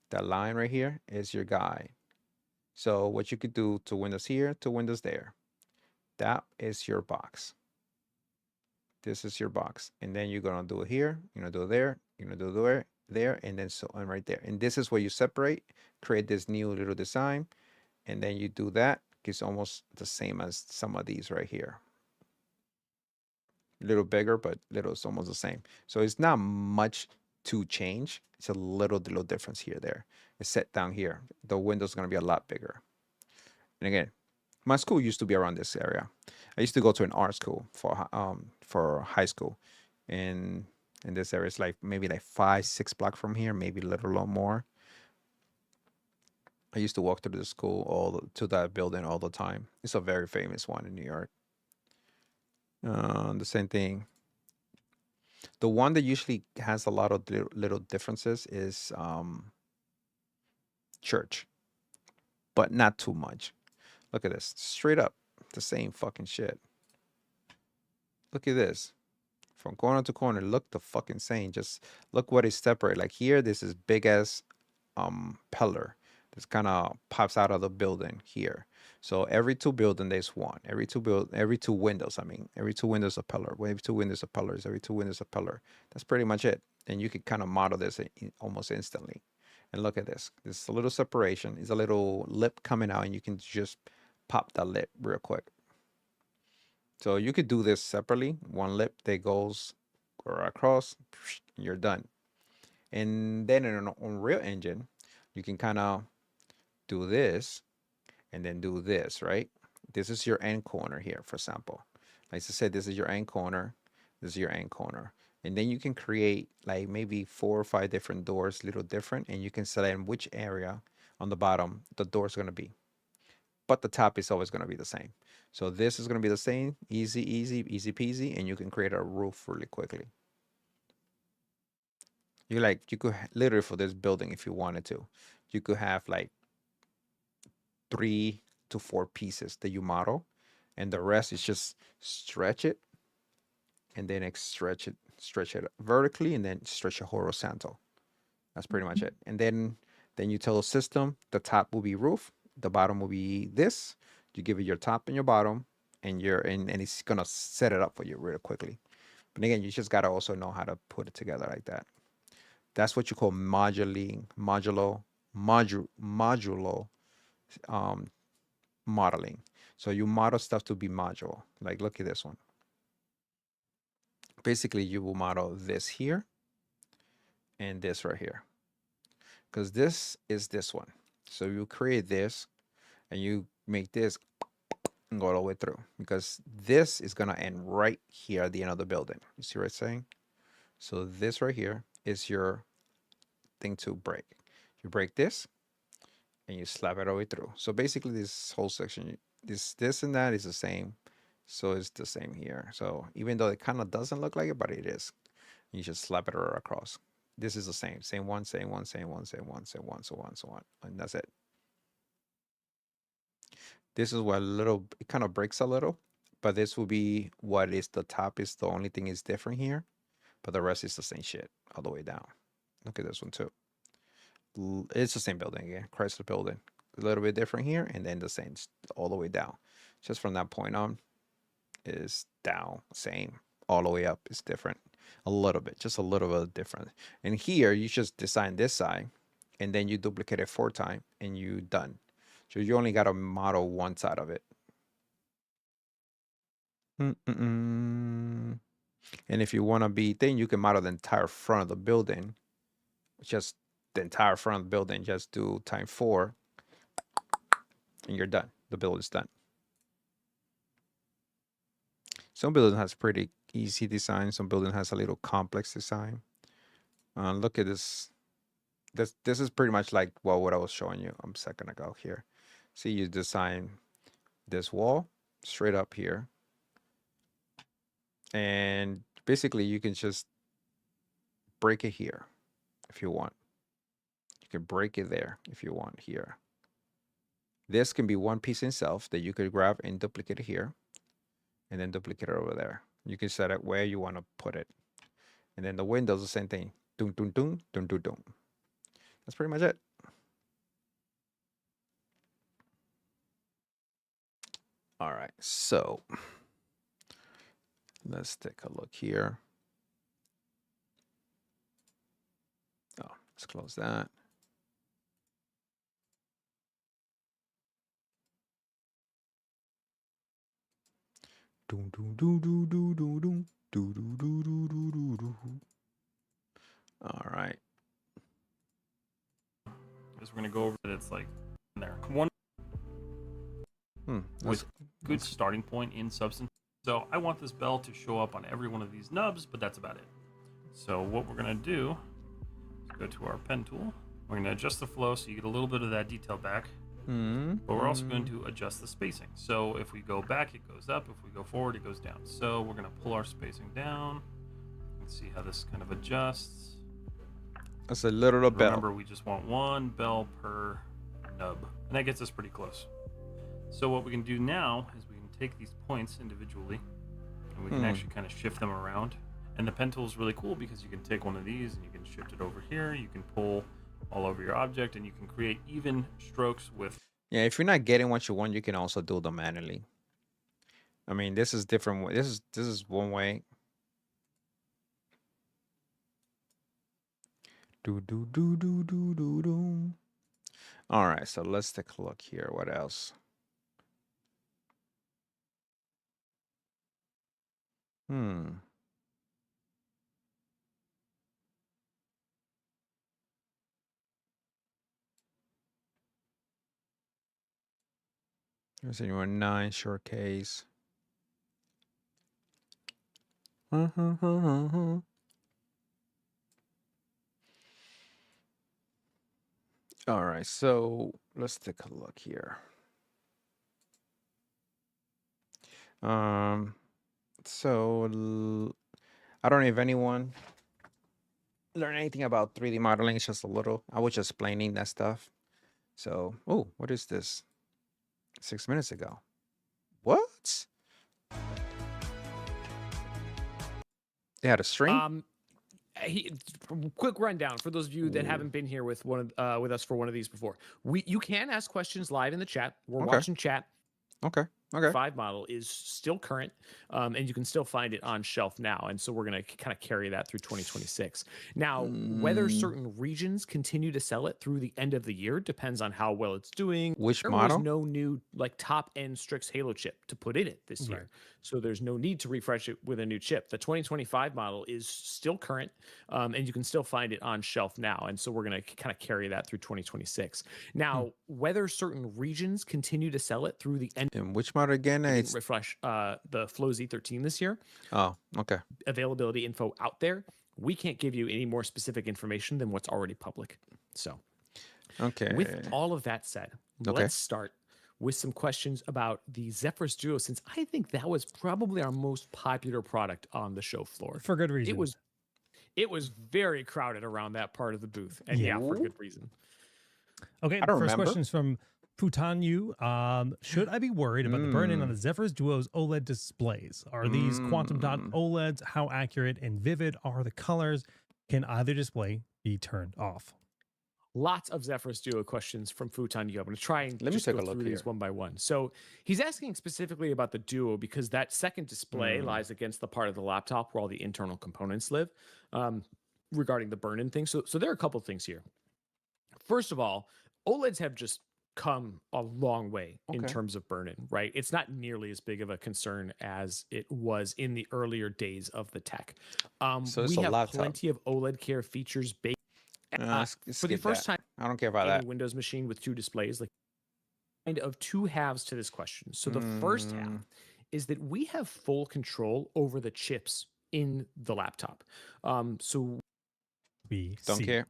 that line right here is your guide. So what you could do, two windows here, two windows there. That is your box. This is your box. And then you're gonna do it here, you're gonna do it there, you're gonna do it there, and then so on right there. And this is where you separate, create this new little design, and then you do that. It's almost the same as some of these right here. A little bigger, but it's almost the same. So it's not much to change. It's a little difference here, there. It's set down here. The window's gonna be a lot bigger. And again, my school used to be around this area. I used to go to an art school for high school, and in this area, it's like maybe like 5-6 blocks from here, maybe a little more. I used to walk through the school to that building all the time. It's a very famous one in New York. The same thing. The one that usually has a lot of little differences is church, but not too much. Look at this, straight up, the same fucking shit. Look at this, from corner to corner. Look the fucking same. Just look what is separate. Like here, this is big as pillar. This kind of pops out of the building here. So every two building there's one. Every two windows. I mean, every two windows a pillar. Every two windows a pillars. Every two windows a pillar. That's pretty much it. And you can kind of model this almost instantly. And look at this. There's a little separation. It's a little lip coming out, and you can just pop that lip real quick. So you could do this separately. One lip that goes across, you're done. And then in an Unreal Engine, you can kind of do this and then do this, right? This is your end corner here, for example. Like I said, this is your end corner. This is your end corner. And then you can create like maybe 4 or 5 different doors, little different, and you can select in which area on the bottom the door is going to be. But the top is always going to be the same. So this is going to be the same, easy peasy, and you can create a roof really quickly. You could literally for this building, if you wanted to, you could have like 3 to 4 pieces that you model, and the rest is just stretch it, and then stretch it vertically, and then stretch it horizontal. That's pretty much it. And then you tell the system the top will be roof, the bottom will be this. You give it your top and your bottom, and it's gonna set it up for you real quickly. But again, you just gotta also know how to put it together like that. That's what you call modulo modeling. So you model stuff to be modular. Like look at this one. Basically, you will model this here and this right here, because this is this one. So you create this and you make this and go all the way through, because this is gonna end right here at the end of the building. You see what I'm saying? So this right here is your thing to break. You break this and you slap it all the way through. So basically this whole section, this and that is the same. So it's the same here. So even though it kind of doesn't look like it, but it is. You just slap it right across. This is the same. Same one, same one, same one, same one, same one, so on, so on. And that's it. This is what it kind of breaks a little, but this will be what is the top is the only thing is different here, but the rest is the same shit all the way down. Look at this one too. It's the same building again, Chrysler building. A little bit different here, and then the same all the way down. Just from that point on, is down, same. All the way up is different. A little bit, just a little bit different. And here, you just design this side, and then you duplicate it 4 times, and you done. So you only got to model one side of it. And if you want to be then you can model the entire front of the building. Just the entire front of the building, just do times 4, and you're done. The build is done. Some building has pretty easy design. Some building has a little complex design. Look at this. This is pretty much like what I was showing you a second ago here. See, you design this wall straight up here. And basically you can just break it here if you want. You can break it there if you want here. This can be one piece itself that you could grab and duplicate it here, and then duplicate it over there. You can set it where you want to put it. And then the windows, the same thing. Dun, dun, dun, dun, dun, dun. That's pretty much it. All right, so let's take a look here. Oh, let's close that. All right. Because we're gonna go over that. It's like in there. One with good starting point in substance. So I want this bell to show up on every one of these nubs, but that's about it. So what we're gonna do is go to our pen tool. We're gonna adjust the flow so you get a little bit of that detail back. But we're also going to adjust the spacing. So if we go back, it goes up. If we go forward, it goes down. So we're going to pull our spacing down and see how this kind of adjusts. That's a little bell. Remember, we just want one bell per nub, and that gets us pretty close. So what we can do now is we can take these points individually, and we can actually kind of shift them around. And the pen tool is really cool because you can take one of these and you can shift it over here. You can pull all over your object, and you can create even strokes with. Yeah, if you're not getting what you want, you can also do them manually. I mean, this is different. This is one way. Do do do do do do do. All right, so let's take a look here. What else? Hmm. There's anyone 9 short case. All right, so let's take a look here. So I don't know if anyone learned anything about 3D modeling. It's just a little. I was just explaining that stuff. So, oh, what is this? 6 minutes ago. What? They had a stream? Quick rundown for those of you that haven't been here with with us for one of these before. You can ask questions live in the chat. We're Okay. watching chat. Okay. Okay. 5 model is still current, and you can still find it on shelf now. And so we're going to kind of carry that through 2026. Now, whether certain regions continue to sell it through the end of the year depends on how well it's doing. Which There model? was no new like top end Strix Halo chip to put in it this year, so there's no need to refresh it with a new chip. The 2025 model is still current, and you can still find it on shelf now. And so we're going to kind of carry that through 2026. Now, whether certain regions continue to sell it through the end. And which model again? Didn't It's refresh the Flow Z13 this year. oh, okay. Availability info out there. We can't give you any more specific information than what's already public. So, Okay. with all of that said, let's start with some questions about the Zephyrus Duo, since I think that was probably our most popular product on the show floor. For good reason. It was very crowded around that part of the booth, and yeah, for good reason. Okay, I don't first remember. question is from Futan Yu. Should I be worried about the burn-in on the Zephyrus Duo's OLED displays? Are these quantum dot OLEDs? How accurate and vivid are the colors? Can either display be turned off? Lots of Zephyrus Duo questions from Futan Yu. I'm going to try and Let me just take go a look through these here. one by one. So he's asking specifically about the Duo because that second display lies against the part of the laptop where all the internal components live, regarding the burn-in thing. So there are a couple things here. First of all, OLEDs have just come a long way in terms of burn-in, right? It's not nearly as big of a concern as it was in the earlier days of the tech. So it's we a have laptop. plenty of OLED care features baked. For the first time, I don't care about any that. Windows machine with 2 displays, like kind of 2 halves to this question. So the first half is that we have full control over the chips in the laptop. So We Don't see. care.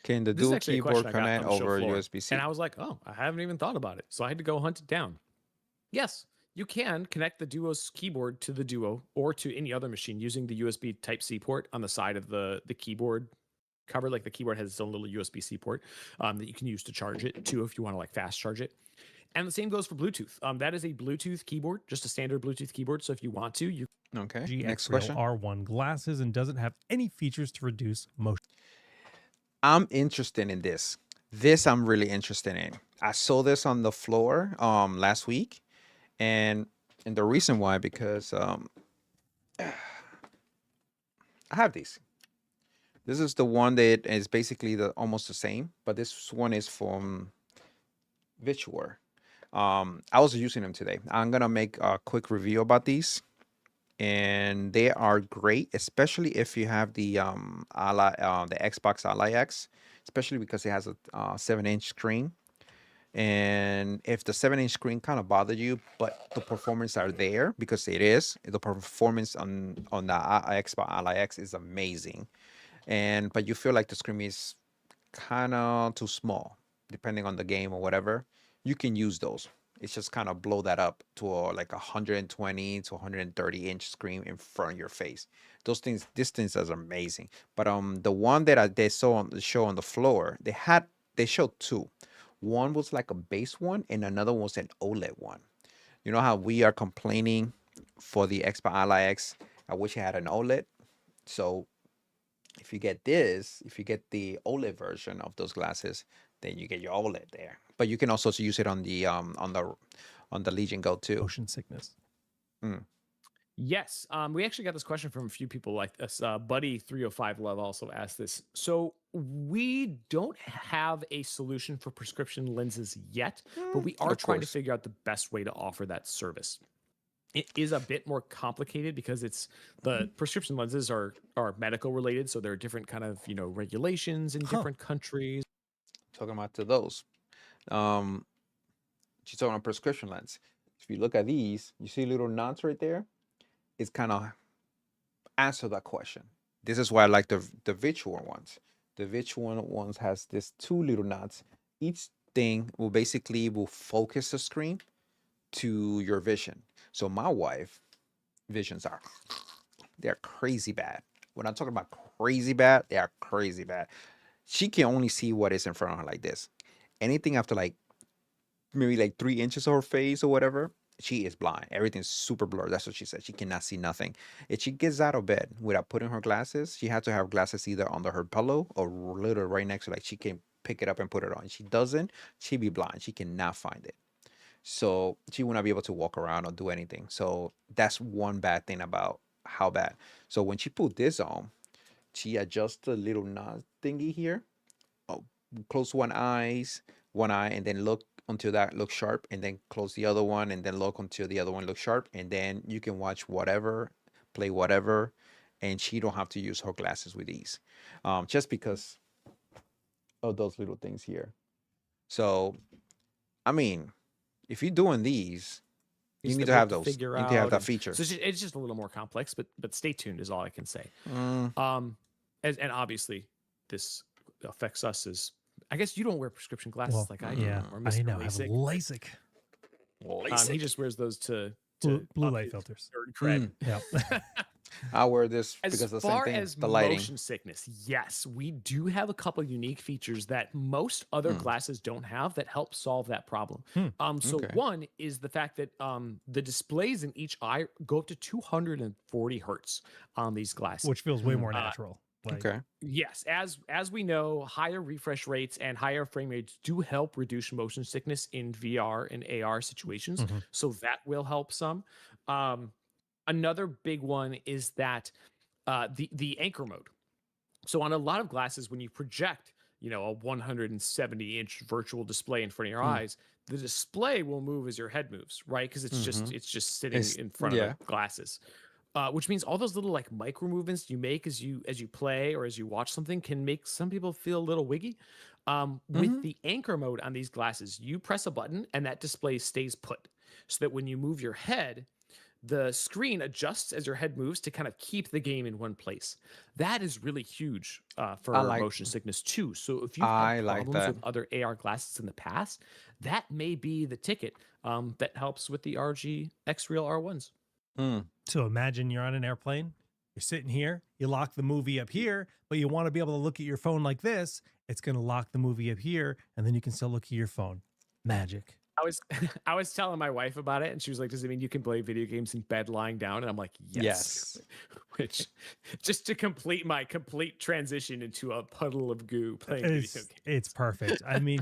Can the this is dual actually a keyboard question I got connect on the show over floor, USB-C? and I was like, oh, I haven't even thought about it. So I had to go hunt it down. Yes, you can connect the Duo's keyboard to the Duo or to any other machine using the USB Type-C port on the side of the keyboard cover. Like the keyboard has its own little USB-C port that you can use to charge it too if you want to like fast charge it. And the same goes for Bluetooth. That is a Bluetooth keyboard, just a standard Bluetooth keyboard. So if you want to, you Okay. GX Next Real question. R1 glasses and doesn't have any features to reduce motion. I'm interested in this. This I'm really interested in. I saw this on the floor last week, and the reason why, because I have these. This is the one that is basically almost the same, but this one is from Vituor. I was using them today. I'm gonna make a quick review about these, and they are great, especially if you have the the Xbox Ally X, especially because it has a 7-inch screen. And if the 7-inch screen kind of bothered you, but the performance are there, because it is, the performance on the Xbox Ally X is amazing. But you feel like the screen is kind of too small, depending on the game or whatever, you can use those. It's just kind of blow that up to like 120 to 130 inch screen in front of your face. These things are amazing. But the one that they saw on the show on the floor, they showed 2. One was like a base one, and another was an OLED one. You know how we are complaining for the Xbox Ally X? I wish it had an OLED. So if you get this, if you get the OLED version of those glasses, then you get your OLED there. But you can also use it on the Legion Go too. Motion sickness. Mm. Yes, we actually got this question from a few people like this. Buddy 305 Love also asked this. So we don't have a solution for prescription lenses yet, but we are Of trying to course. figure out the best way to offer that service. It is a bit more complicated because it's the prescription lenses are medical related, so there are different kind of regulations in Huh. different countries. Talking about to those. Um, she's talking about prescription lens. If you look at these, you see little knots right there. It's kind of answer that question. This is why I like the virtual ones. The virtual ones has this two little knots. Each thing will focus the screen to your vision. So my wife visions they're crazy bad. When I'm talking about crazy bad, they are crazy bad. She can only see what is in front of her like this. Anything after like maybe like 3 inches of her face or whatever, she is blind. Everything's super blurred. That's what she said. She cannot see nothing. If she gets out of bed without putting her glasses, she had to have glasses either under her pillow or literally right next to, like, she can pick it up and put it on. She doesn't, she be blind. She cannot find it. So she will not be able to walk around or do anything. So that's one bad thing about how bad. So when she put this on, she adjusts the little knot thingy here. Oh, close one eye, and then look until that looks sharp, and then close the other one, and then look until the other one looks sharp, and then you can watch whatever, play whatever, and she don't have to use her glasses with these, just because of those little things here. So, I mean, if you're doing these, you Piece need that to we have to those. figure You need to have out, that and feature. so it's just a little more complex. But stay tuned is all I can say. Mm, And obviously this affects us as I guess you don't wear prescription glasses Well, like I do, yeah, or I Mr. now have LASIK. LASIK. He just wears those to Blue up light his filters. nerd cred. Yep. I wear this As because of the same far thing, as the lighting. motion sickness, yes, we do have a couple unique features that most other Hmm. glasses don't have that help solve that problem. Hmm. So Okay. one is the fact that the displays in each eye go up to 240 hertz on these glasses. Which feels way Mm. more natural. Like, Okay. Yes, as we know, higher refresh rates and higher frame rates do help reduce motion sickness in VR and AR situations. Mhm. So that will help some. Another big one is that the anchor mode. So on a lot of glasses, when you project, a 170-inch virtual display in front of your Hmm. eyes, the display will move as your head moves, right? Because Mhm. it's just sitting It's in front of yeah. the glasses. Which means all those little like micro movements you make as you play or as you watch something can make some people feel a little wiggy. With Mhm. the anchor mode on these glasses, you press a button and that display stays put, so that when you move your head, the screen adjusts as your head moves to kind of keep the game in one place. That is really huge I for like motion sickness too. So if you've had I like problems that. with other AR glasses in the past, that may be the ticket that helps with the RG X Real R1s. Mm. So imagine you're on an airplane, you're sitting here, you lock the movie up here, but you want to be able to look at your phone like this. It's going to lock the movie up here, and then you can still look at your phone. Magic. I was I was telling my wife about it, and she was like, "Does it mean you can play video games in bed lying down?" And I'm like, "Yes." Yes. Which, just to complete my complete transition into a puddle of goo playing video games. It's perfect. I mean,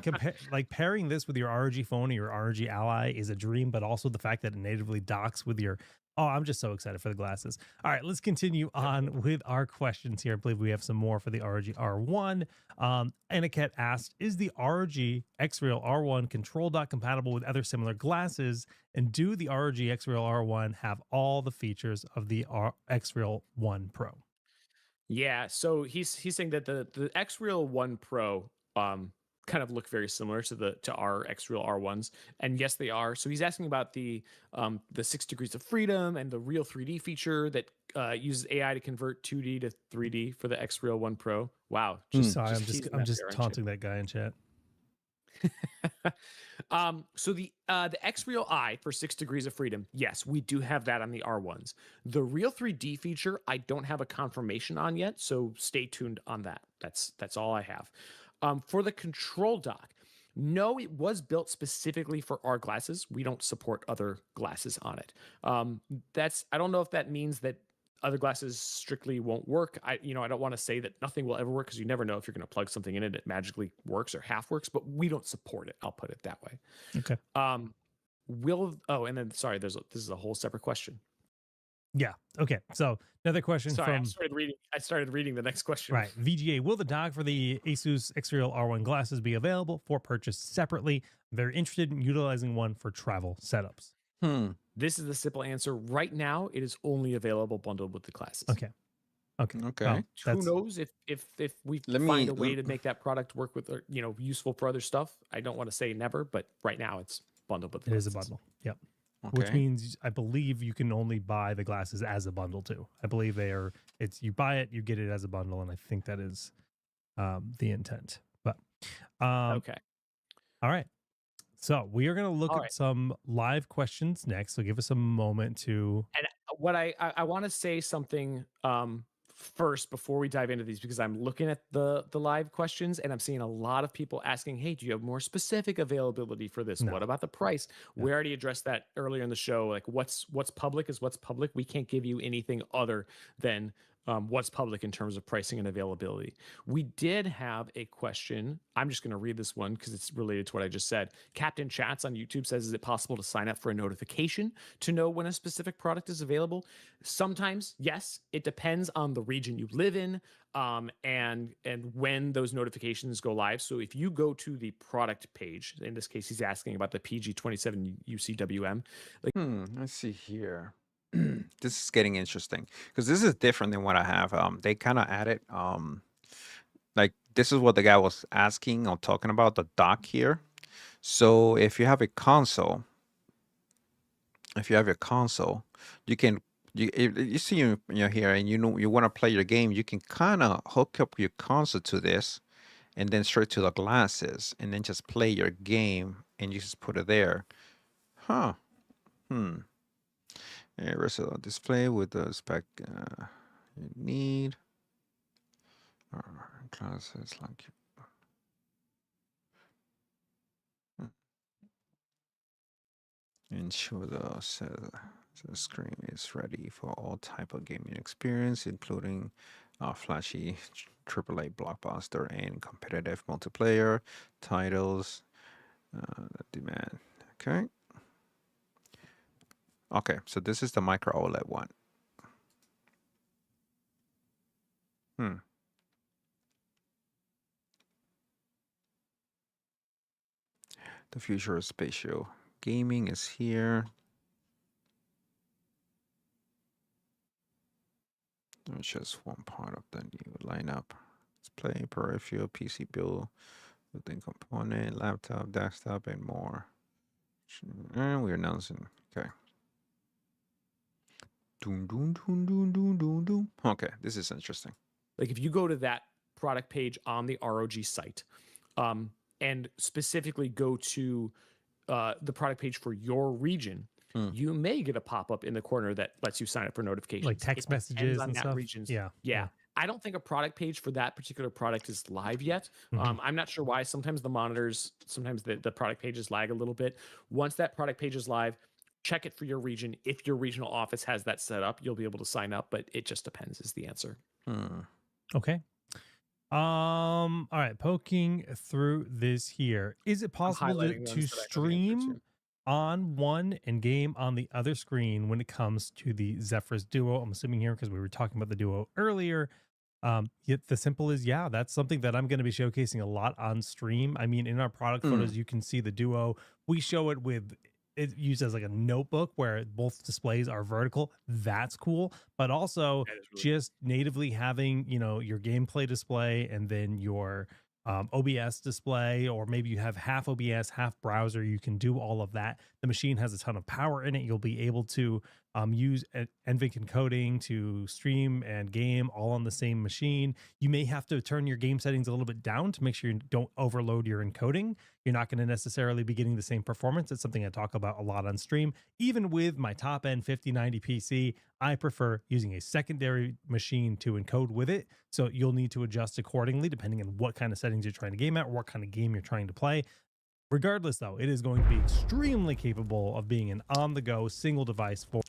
like pairing this with your ROG phone or your ROG Ally is a dream, but also the fact that it natively docks with your. Oh, I'm just so excited for the glasses. All right, let's continue on with our questions here. I believe we have some more for the ROG R1. Aniket asked, is the ROG X-Real R1 control dock compatible with other similar glasses? And do the ROG X-Real R1 have all the features of the X-Real 1 Pro? Yeah, so he's saying that the X Real 1 Pro kind of look very similar to our X Real R1s, and yes, they are. So he's asking about the 6 degrees of freedom and the Real 3D feature that uses AI to convert 2D to 3D for the X Real 1 Pro. Wow, Sorry, teasing I'm that just there, aren't you? taunting that guy in chat. So the X Real I for 6 degrees of freedom, yes, we do have that on the R1s. The Real 3D feature, I don't have a confirmation on yet, so stay tuned on that. That's all I have. For the control dock, no, it was built specifically for our glasses. We don't support other glasses on it. I don't know if that means that other glasses strictly won't work. I don't want to say that nothing will ever work because you never know if you're going to plug something in and it magically works or half works, but we don't support it. I'll put it that way. Okay. And then sorry, this is a whole separate question. Yeah. Okay. So another question Sorry, from I started reading the next question. right VGA. Will the dock for the Asus X-Real R1 glasses be available for purchase separately? I'm very interested in utilizing one for travel setups. This is the simple answer. Right now, it is only available bundled with the glasses. Okay. Okay. Well, Who knows if we find a way to make that product work with, useful for other stuff. I don't want to say never, but right now it's bundled with the It glasses. is a bundle. Yep. Okay. Which means I believe you can only buy the glasses as a bundle too. I believe it's you buy it, you get it as a bundle, and I think that is the intent. But Okay. All right. So we are going to look All at right. some live questions next. So give us a moment to. And what I want to say something first before we dive into these, because I'm looking at the live questions and I'm seeing a lot of people asking, hey, do you have more specific availability for this? No. What about the price? No. We already addressed that earlier in the show. Like what's public is what's public. We can't give you anything other than what's public in terms of pricing and availability. We did have a question. I'm just going to read this one because it's related to what I just said. Captain Chats on YouTube says, is it possible to sign up for a notification to know when a specific product is available? Sometimes, yes. It depends on the region you live in and when those notifications go live. So if you go to the product page, in this case, he's asking about the PG27 UCWM. Let's see here. This is getting interesting because this is different than what I have. They kind of added like this is what the guy was asking or talking about, the dock here. So if you have a console, you can you see you're here and you want to play your game, you can kind of hook up your console to this and then straight to the glasses and then just play your game and you just put it there. Huh. A versatile display with the spec you need. Classes like ensure the screen is ready for all type of gaming experience, including flashy AAA blockbuster and competitive multiplayer titles that demand. Okay, so this is the micro OLED one. The future of spatial gaming is here. It's just one part of the new lineup. Display, peripheral, PC build, within component, laptop, desktop, and more. And we're announcing. Okay. Okay, this is interesting. Like if you go to that product page on the ROG site and specifically go to the product page for your region, you may get a pop-up in the corner that lets you sign up for notifications. Like text messages and stuff. Yeah. I don't think a product page for that particular product is live yet. I'm not sure why. Sometimes the monitors, sometimes the product pages lag a little bit. Once that product page is live, check it for your region. If your regional office has that set up, you'll be able to sign up, but it just depends is the answer. Okay. All right. Poking through this here. Is it possible to stream on one and game on the other screen when it comes to the Zephyrus Duo? I'm assuming here because we were talking about the Duo earlier. Yet the simple is, yeah, that's something that I'm going to be showcasing a lot on stream. I mean, in our product photos, you can see the Duo. We show it with it used as like a notebook where both displays are vertical. That's cool. But also just natively having, your gameplay display and then your OBS display, or maybe you have half OBS, half browser. You can do all of that. The machine has a ton of power in it. You'll be able to use NVENC encoding to stream and game all on the same machine. You may have to turn your game settings a little bit down to make sure you don't overload your encoding. You're not going to necessarily be getting the same performance. It's something I talk about a lot on stream. Even with my top end 5090 PC, I prefer using a secondary machine to encode with it. So you'll need to adjust accordingly depending on what kind of settings you're trying to game at or what kind of game you're trying to play. Regardless, though, it is going to be extremely capable of being an on-the-go single device for.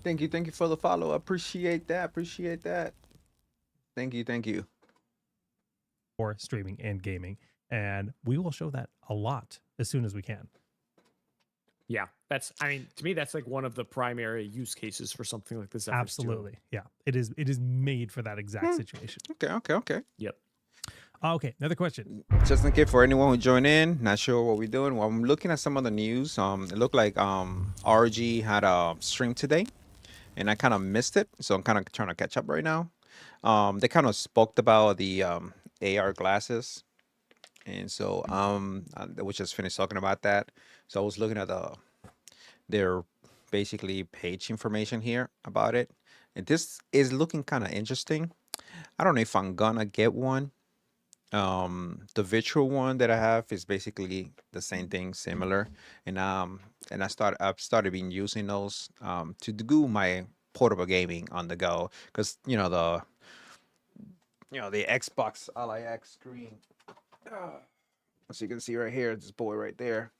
Thank you for the follow. Appreciate that. Appreciate that. Thank you. for streaming and gaming. And we will show that a lot as soon as we can. Yeah, that's. I mean, to me, that's like one of the primary use cases for something like this. Zephyrus Duo. Absolutely. Yeah. It is made for that exact situation. Okay. Yep. Okay, another question. Just in case for anyone who joined in, not sure what we're doing. Well, I'm looking at some of the news. It looked like RG had a stream today, and I kind of missed it, so I'm kind of trying to catch up right now. They kind of spoke about the AR glasses, and so we just finished talking about that. So I was looking at their basically page information here about it, and this is looking kind of interesting. I don't know if I'm gonna get one. The virtual one that I have is basically the same thing, similar, and I've started been using those to do my portable gaming on the go, because the Xbox Ally X screen, as you can see right here, this boy right there,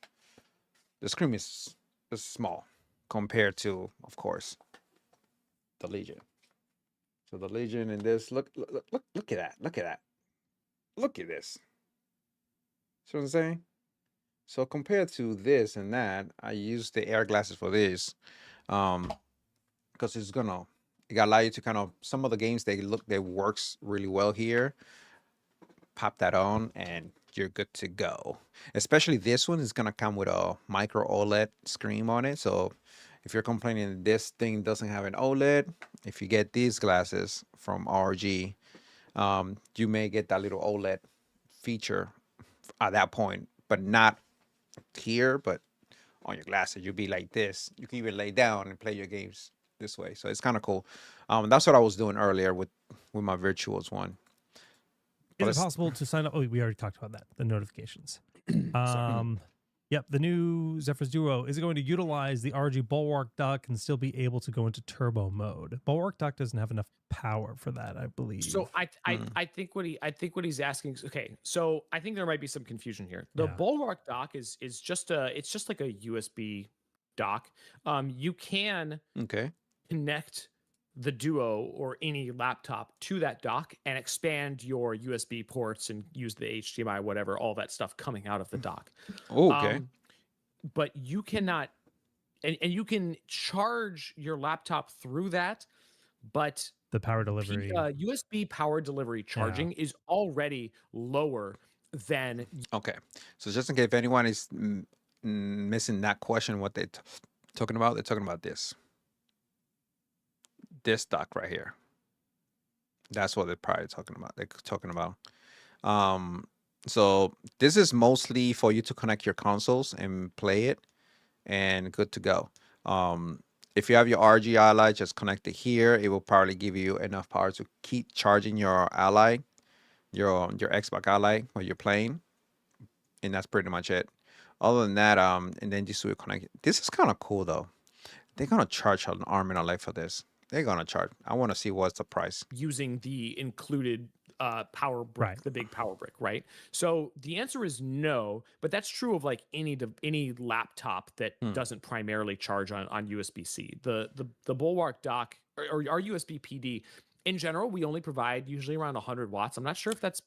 the screen is small compared to, of course, the Legion. So the Legion and this, look at that, look at that. Look at this. See what I'm saying? So compared to this and that, I use the air glasses for this, because it gonna allow you to kind of, some of the games they works really well here. Pop that on and you're good to go. Especially this one is gonna come with a micro OLED screen on it. So if you're complaining this thing doesn't have an OLED, if you get these glasses from RG, you may get that little OLED feature at that point, but not here, but on your glasses. You'll be like this. You can even lay down and play your games this way. So it's kind of cool. That's what I was doing earlier with my virtuals one. Is it possible to sign up? Oh, we already talked about that. The notifications. Yep, the new Zephyrus Duo is going to utilize the RG Bulwark dock and still be able to go into turbo mode. Bulwark dock doesn't have enough power for that, I believe. So I think what he's asking is, okay, so I think there might be some confusion here. The Bulwark dock is just like a USB dock. You can connect the Duo or any laptop to that dock and expand your USB ports and use the HDMI, whatever, all that stuff coming out of the dock. Okay. But you cannot, and you can charge your laptop through that, but the power delivery, USB power delivery charging is already lower than. Okay. So just in case if anyone is missing that question, what they're talking about, they're talking about this dock right here. That's what they're probably talking about. They're talking about. So this is mostly for you to connect your consoles and play it, and good to go. If you have your RG Ally, just connect it here. It will probably give you enough power to keep charging your Ally, your Xbox Ally while you're playing, and that's pretty much it. Other than that, and then just will connect it. This is kind of cool though. They're gonna charge an arm and a leg for this. They're gonna charge. I want to see what's the price. Using the included power brick, the big power brick, right? So the answer is no, but that's true of like any laptop that doesn't primarily charge on USB-C. The Bulwark dock or our USB PD. In general, we only provide usually around 100 watts. I'm not sure if that's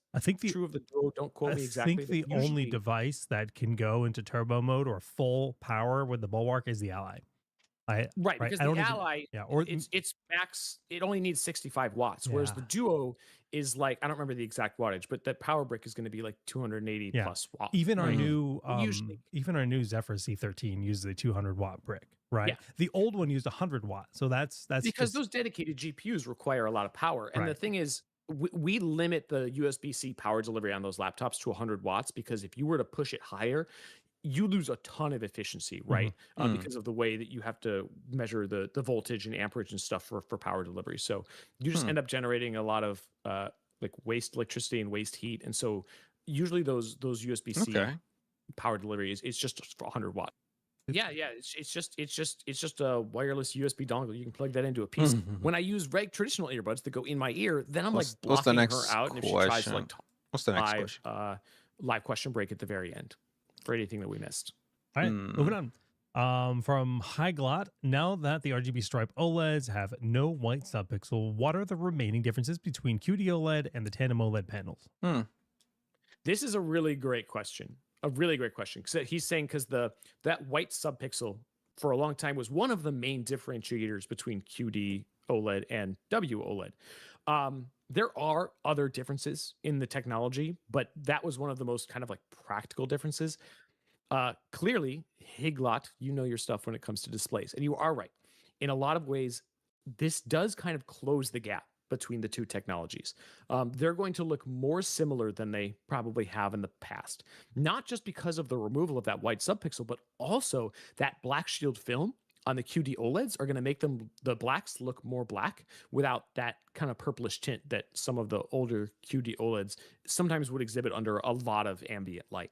true of the Duo. Don't quote me exactly. I think the only device that can go into turbo mode or full power with the Bulwark is the Ally. Because the Ally, it's max. It only needs 65 watts, whereas the Duo is like, I don't remember the exact wattage, but that power brick is going to be like 280 plus watts. Even our new, even our new Zephyrus C13 uses a 200 watt brick, right? Yeah. The old one used 100 watts, so that's because those dedicated GPUs require a lot of power, and the thing is, we limit the USB-C power delivery on those laptops to 100 watts because if you were to push it higher, you lose a ton of efficiency, right? Because of the way that you have to measure the voltage and amperage and stuff for power delivery. So you just end up generating a lot of like waste electricity and waste heat. And so usually those USB-C power delivery is just for 100 watts. Yeah. It's just a wireless USB dongle. You can plug that into a piece. When I use traditional earbuds that go in my ear, then I'm like blocking her out. And if she tries to like what's the next question? Live question break at the very end for anything that we missed. All right, moving on. From Higlot, now that the RGB stripe OLEDs have no white subpixel, what are the remaining differences between QD OLED and the tandem OLED panels? This is a really great question. A really great question. Because he's saying because that white subpixel for a long time was one of the main differentiators between QD OLED and W OLED. There are other differences in the technology, but that was one of the most kind of like practical differences. Clearly, Higlot, you know your stuff when it comes to displays, and you are right. In a lot of ways, this does kind of close the gap between the two technologies. They're going to look more similar than they probably have in the past, not just because of the removal of that white subpixel, but also that black shield film on the QD OLEDs are going to make the blacks look more black without that kind of purplish tint that some of the older QD OLEDs sometimes would exhibit under a lot of ambient light.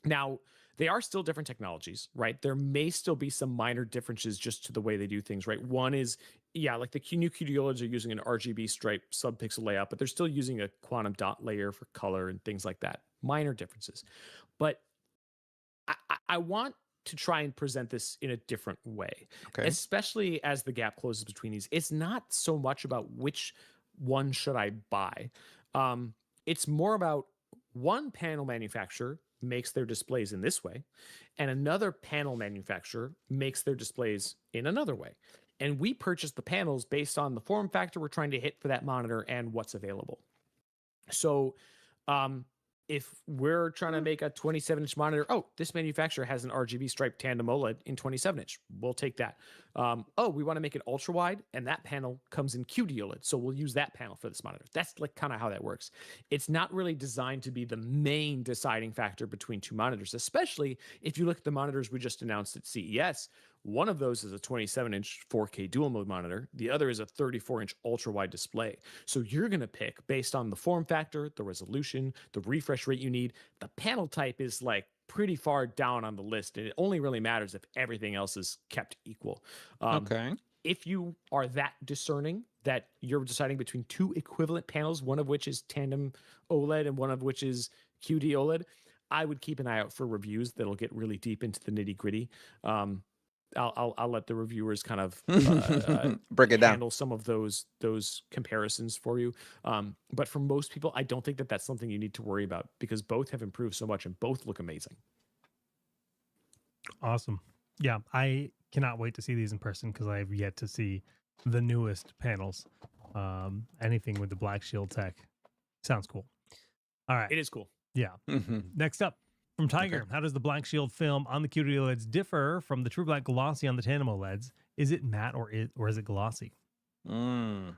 Now, they are still different technologies, right? There may still be some minor differences just to the way they do things, right? One is, yeah, like the new QD OLEDs are using an RGB stripe subpixel layout, but they're still using a quantum dot layer for color and things like that. Minor differences. But I want to try and present this in a different way, Okay. especially as the gap closes between these. It's not so much about which one should I buy. It's more about one panel manufacturer makes their displays in this way, and another panel manufacturer makes their displays in another way. And we purchase the panels based on the form factor we're trying to hit for that monitor and what's available. So, if we're trying to make a 27-inch monitor, oh, this manufacturer has an RGB striped tandem OLED in 27-inch. We'll take that. Oh, we want to make it ultra wide, and that panel comes in QD OLED, so we'll use that panel for this monitor. That's like kind of how that works. It's not really designed to be the main deciding factor between two monitors, especially if you look at the monitors we just announced at CES. One of those is a 27-inch 4K dual mode monitor. The other is a 34-inch ultra wide display. So you're going to pick based on the form factor, the resolution, the refresh rate you need. The panel type is like pretty far down on the list, and it only really matters if everything else is kept equal. Okay. If you are that discerning that you're deciding between two equivalent panels, one of which is tandem OLED and one of which is QD OLED, I would keep an eye out for reviews that'll get really deep into the nitty gritty. I'll let the reviewers kind of Break it down. handle some of those comparisons for you. But for most people, I don't think that that's something you need to worry about because both have improved so much and both look amazing. Awesome. Yeah, I cannot wait to see these in person because I have yet to see the newest panels. Anything with the Black Shield tech sounds cool. All right. It is cool. Yeah. Next up from Tiger, Okay. how does the Black Shield film on the QD OLEDs differ from the True Black Glossy on the tandem OLEDs? Is it matte or is it glossy?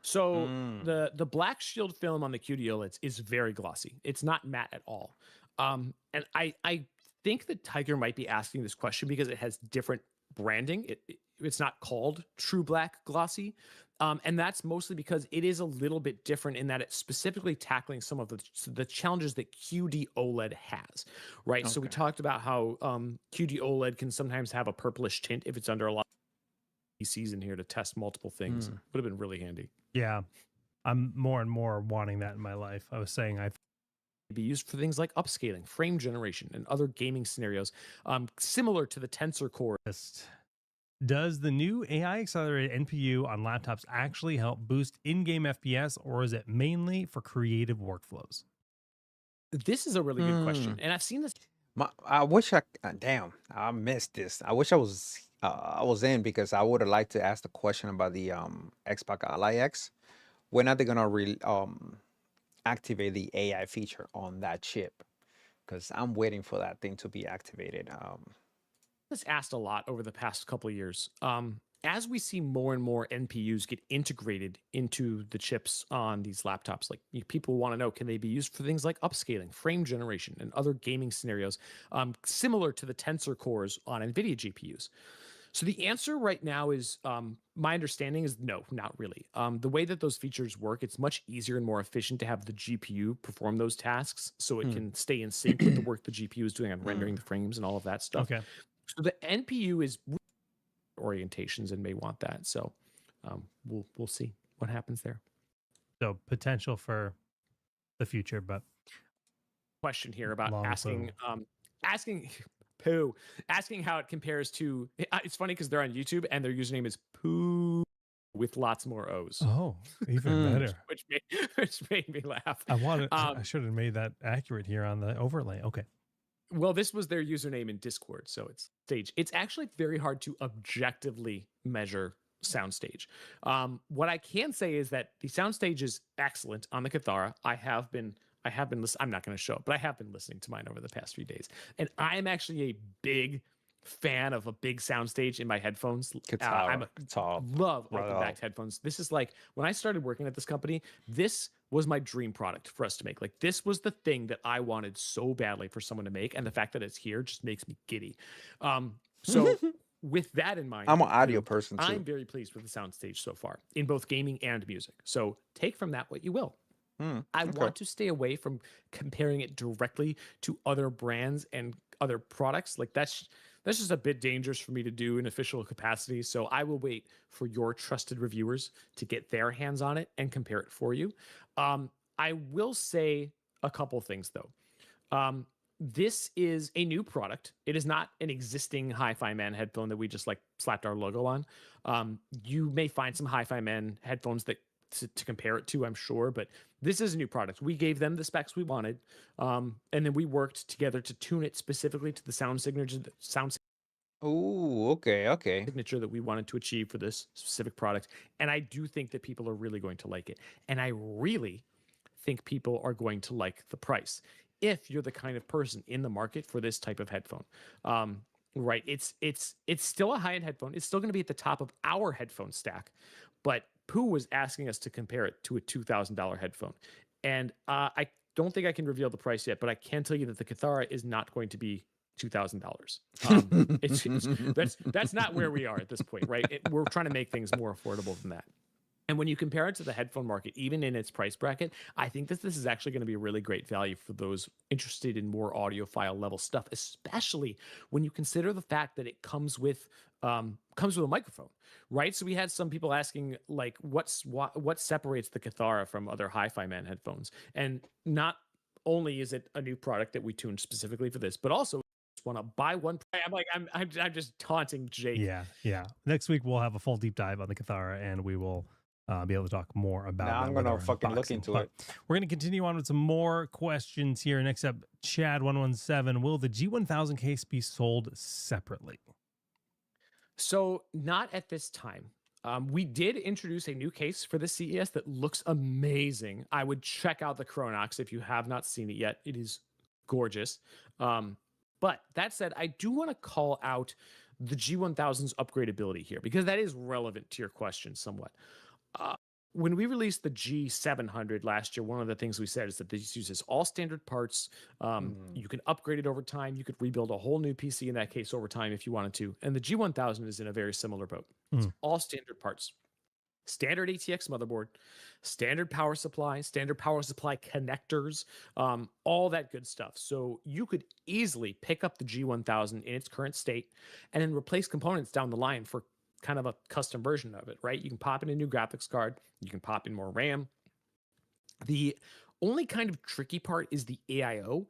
So the Black Shield film on the QD OLEDs is very glossy. It's not matte at all. And I think that Tiger might be asking this question because it has different branding. It's not called True Black Glossy. And that's mostly because it is a little bit different in that it's specifically tackling some of the challenges that QD OLED has, right? So we Okay. talked about how QD OLED can sometimes have a purplish tint if it's under a lot of PCs in here to test multiple things. Would have been really handy. Yeah. I'm more and more wanting that in my life. I was saying Be used for things like upscaling, frame generation, and other gaming scenarios, similar to the Tensor Core. Does the new AI accelerated NPU on laptops actually help boost in-game FPS, or is it mainly for creative workflows? This is a really good question, and I've seen this. I wish damn, I missed this. I wish I was in because I would have liked to ask the question about the Xbox Ally X. When are they gonna activate the AI feature on that chip? Because I'm waiting for that thing to be activated. This asked a lot over the past couple of years. As we see more and more NPUs get integrated into the chips on these laptops, like people want to know, can they be used for things like upscaling, frame generation, and other gaming scenarios, similar to the Tensor cores on NVIDIA GPUs? So the answer right now is, my understanding is no, not really. The way that those features work, it's much easier and more efficient to have the GPU perform those tasks so it can stay in sync with the work the GPU is doing on rendering the frames and all of that stuff. Okay. So the NPU is orientations and may want that. So we'll see what happens there. So potential for the future, but Question here about Long asking Poo. Asking how it compares to. It's funny because they're on YouTube and their username is Poo with lots more O's. Oh, even better. which made me laugh. I should have made that accurate here on the overlay. Okay. Well, this was their username in Discord, so it's stage. It's actually very hard to objectively measure soundstage. What I can say is that the soundstage is excellent on the Cathara. I have been listening. I'm not going to show it, but I have been listening to mine over the past few days, and I am actually a big fan of a big soundstage in my headphones. I'm a love open backed headphones. This is like when I started working at this company, this was my dream product for us to make. Like this was the thing that I wanted so badly for someone to make, and the fact that it's here just makes me giddy. So with that in mind, I'm an audio person too. I'm very pleased with the soundstage so far in both gaming and music. So take from that what you will. I want to stay away from comparing it directly to other brands and other products. Like that's just a bit dangerous for me to do in official capacity. So I will wait for your trusted reviewers to get their hands on it and compare it for you. I will say a couple things though. This is a new product. It is not an existing Hi-Fi Man headphone that we just like slapped our logo on. You may find some Hi-Fi Man headphones that to compare it to, I'm sure, but this is a new product. We gave them the specs we wanted, and then we worked together to tune it specifically to the sound signature that we wanted to achieve for this specific product. And I do think that people are really going to like it. And I really think people are going to like the price if you're the kind of person in the market for this type of headphone. Right. It's still a high-end headphone. It's still going to be at the top of our headphone stack, but Pooh was asking us to compare it to a $2,000 headphone. And I don't think I can reveal the price yet, but I can tell you that the Cathara is not going to be $2,000. That's not where we are at this point, right? We're trying to make things more affordable than that. And when you compare it to the headphone market, even in its price bracket, I think that this is actually going to be a really great value for those interested in more audiophile level stuff, especially when you consider the fact that it comes with a microphone, right? So we had some people asking like, what separates the Cathara from other Hi-Fi Man headphones? And not only is it a new product that we tuned specifically for this, but also want to buy one. I'm just taunting Jake. Yeah. Next week we'll have a full deep dive on the Cathara, and we will be able to talk more about now that. I'm gonna fucking look into it. We're gonna continue on with some more questions here. Next up, Chad117. Will the G1000 case be sold separately? So not at this time. We did introduce a new case for the CES that looks amazing. I would check out the Chronox if you have not seen it yet. It is gorgeous. But that said, I do want to call out the G1000's upgradability here because that is relevant to your question somewhat. When we released the G700 last year, one of the things we said is that this uses all standard parts. You can upgrade it over time. You could rebuild a whole new PC in that case over time if you wanted to. And the G1000 is in a very similar boat. It's all standard parts. Standard ATX motherboard, standard power supply connectors, all that good stuff. So you could easily pick up the G1000 in its current state and then replace components down the line for kind of a custom version of it, right? You can pop in a new graphics card, you can pop in more RAM. The only kind of tricky part is the AIO.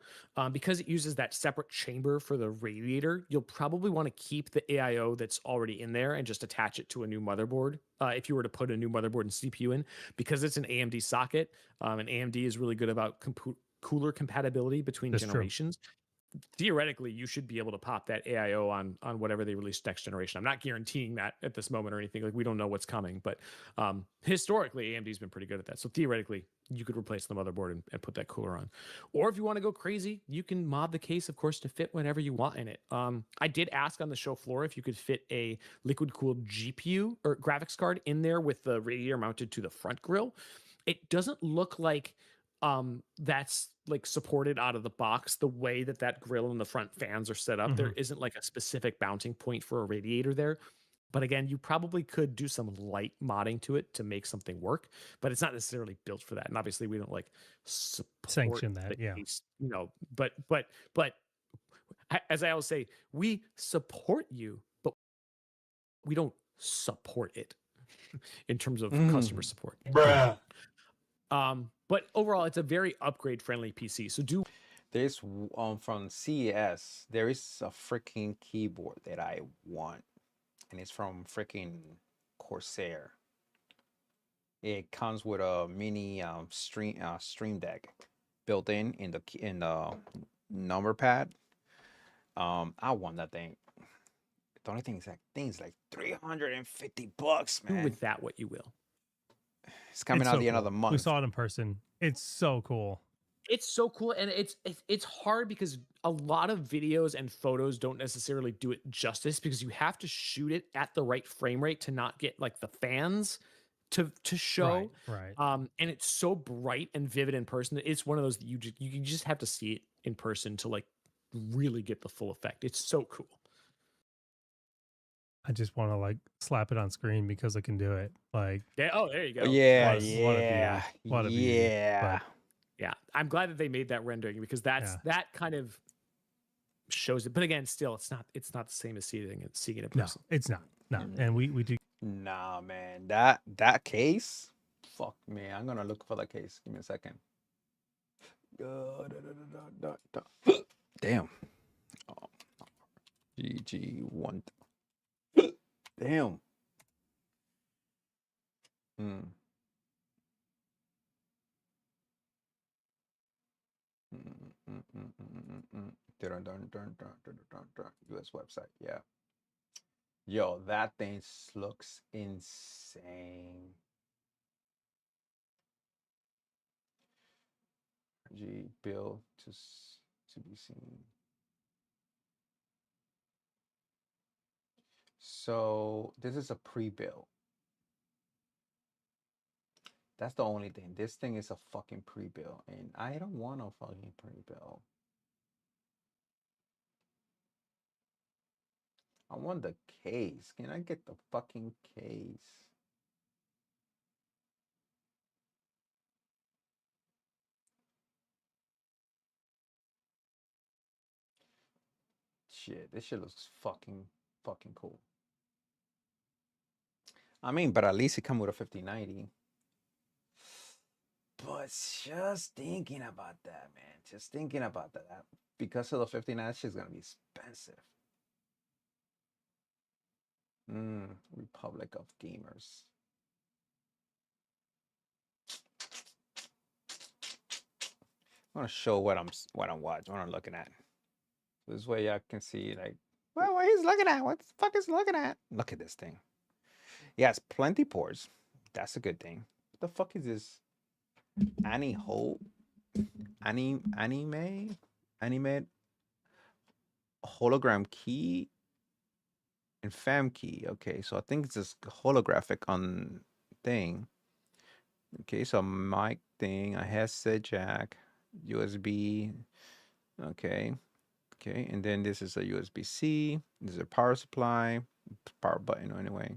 Because it uses that separate chamber for the radiator, you'll probably want to keep the AIO that's already in there and just attach it to a new motherboard. If you were to put a new motherboard and CPU in, because it's an AMD socket, and AMD is really good about cooler compatibility between generations. True. Theoretically, you should be able to pop that AIO on whatever they release next generation. I'm not guaranteeing that at this moment or anything. Like, we don't know what's coming, but historically, AMD's been pretty good at that. So theoretically, you could replace the motherboard and put that cooler on. Or if you want to go crazy, you can mod the case, of course, to fit whatever you want in it. I did ask on the show floor if you could fit a liquid-cooled GPU or graphics card in there with the radiator mounted to the front grille. It doesn't look like that's like supported out of the box the way that grill and the front fans are set up. There isn't like a specific mounting point for a radiator there, but again, you probably could do some light modding to it to make something work, but it's not necessarily built for that. And obviously we don't like sanction that, case, but as I always say, we support you, but we don't support it in terms of customer support. Bruh. But overall, it's a very upgrade-friendly PC. So There's from CES. There is a freaking keyboard that I want, and it's from freaking Corsair. It comes with a mini stream deck built in the number pad. I want that thing. The only thing is that thing's like $350, Do man. with that what you will. It's coming It's out so the end of cool. the month. We saw it in person. It's so cool. It's so cool, and it's hard because a lot of videos and photos don't necessarily do it justice because you have to shoot it at the right frame rate to not get like the fans to show. Right. And it's so bright and vivid in person. It's one of those that you just have to see it in person to like really get the full effect. It's so cool. I just want to like slap it on screen because I can do it. Like, Yeah, oh, there you go. Yeah, What a beauty. yeah, What a beauty. yeah. But Yeah, I'm glad that they made that rendering because that kind of shows it. But again, still, it's not the same as seeing it in no, person. it's not. No, and we do. Nah, man. That case. Fuck me. I'm gonna look for the case. Give me a second. Damn. Oh, GG1. Damn. Mm. US website. Yeah. Yo, that thing looks insane. G bill to be seen. So this is a pre-bill. That's the only thing. This thing is a fucking pre-bill, and I don't want a fucking pre-bill. I want the case. Can I get the fucking case? Shit, this shit looks fucking cool. I mean, but at least it come with a 5090. But just thinking about that, man. Just thinking about that. Because of the 59, shit's gonna be expensive. Republic of Gamers. I want to show what I'm watching, what I'm looking at. This way y'all can see like what he's looking at. What the fuck is he looking at? Look at this thing. Yeah, it's plenty ports. That's a good thing. What the fuck is this? Anime hologram key and fam key. Okay, so I think it's this holographic on thing. Okay, so mic thing, a headset jack, USB. Okay. Okay, and then this is a USB-C. This is a power supply, power button anyway.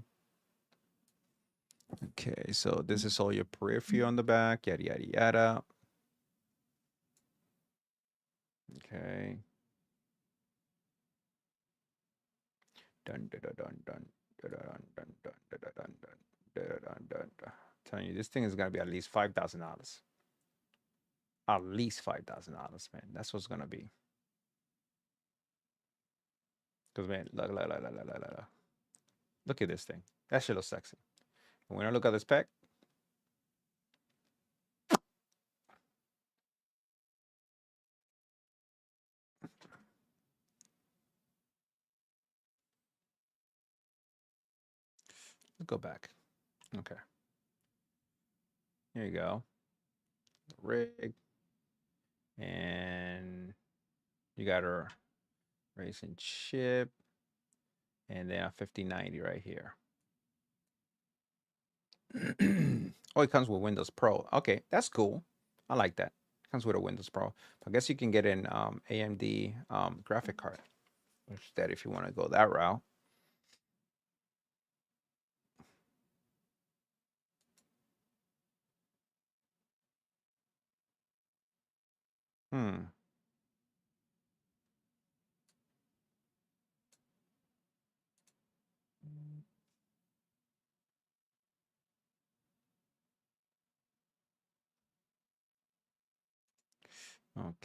Okay, so this is all your periphery on the back, yada, yada, yada. Okay. Dun, dun, dun, dun, dun, dun, dun, dun, dun, dun, dun, dun, dun, dun, dun, dun. Telling you, this thing is gonna be at least $5,000. At least $5,000, man. That's what's gonna be. Because man, look at this thing. That shit looks sexy. And when I look at the spec, go back. Okay. Here you go. Rig. And you got a racing chip. And then a 5090 right here. Oh, it comes with Windows Pro. Okay, that's cool. I like that. It comes with a Windows Pro. I guess you can get an AMD graphic card instead if you want to go that route.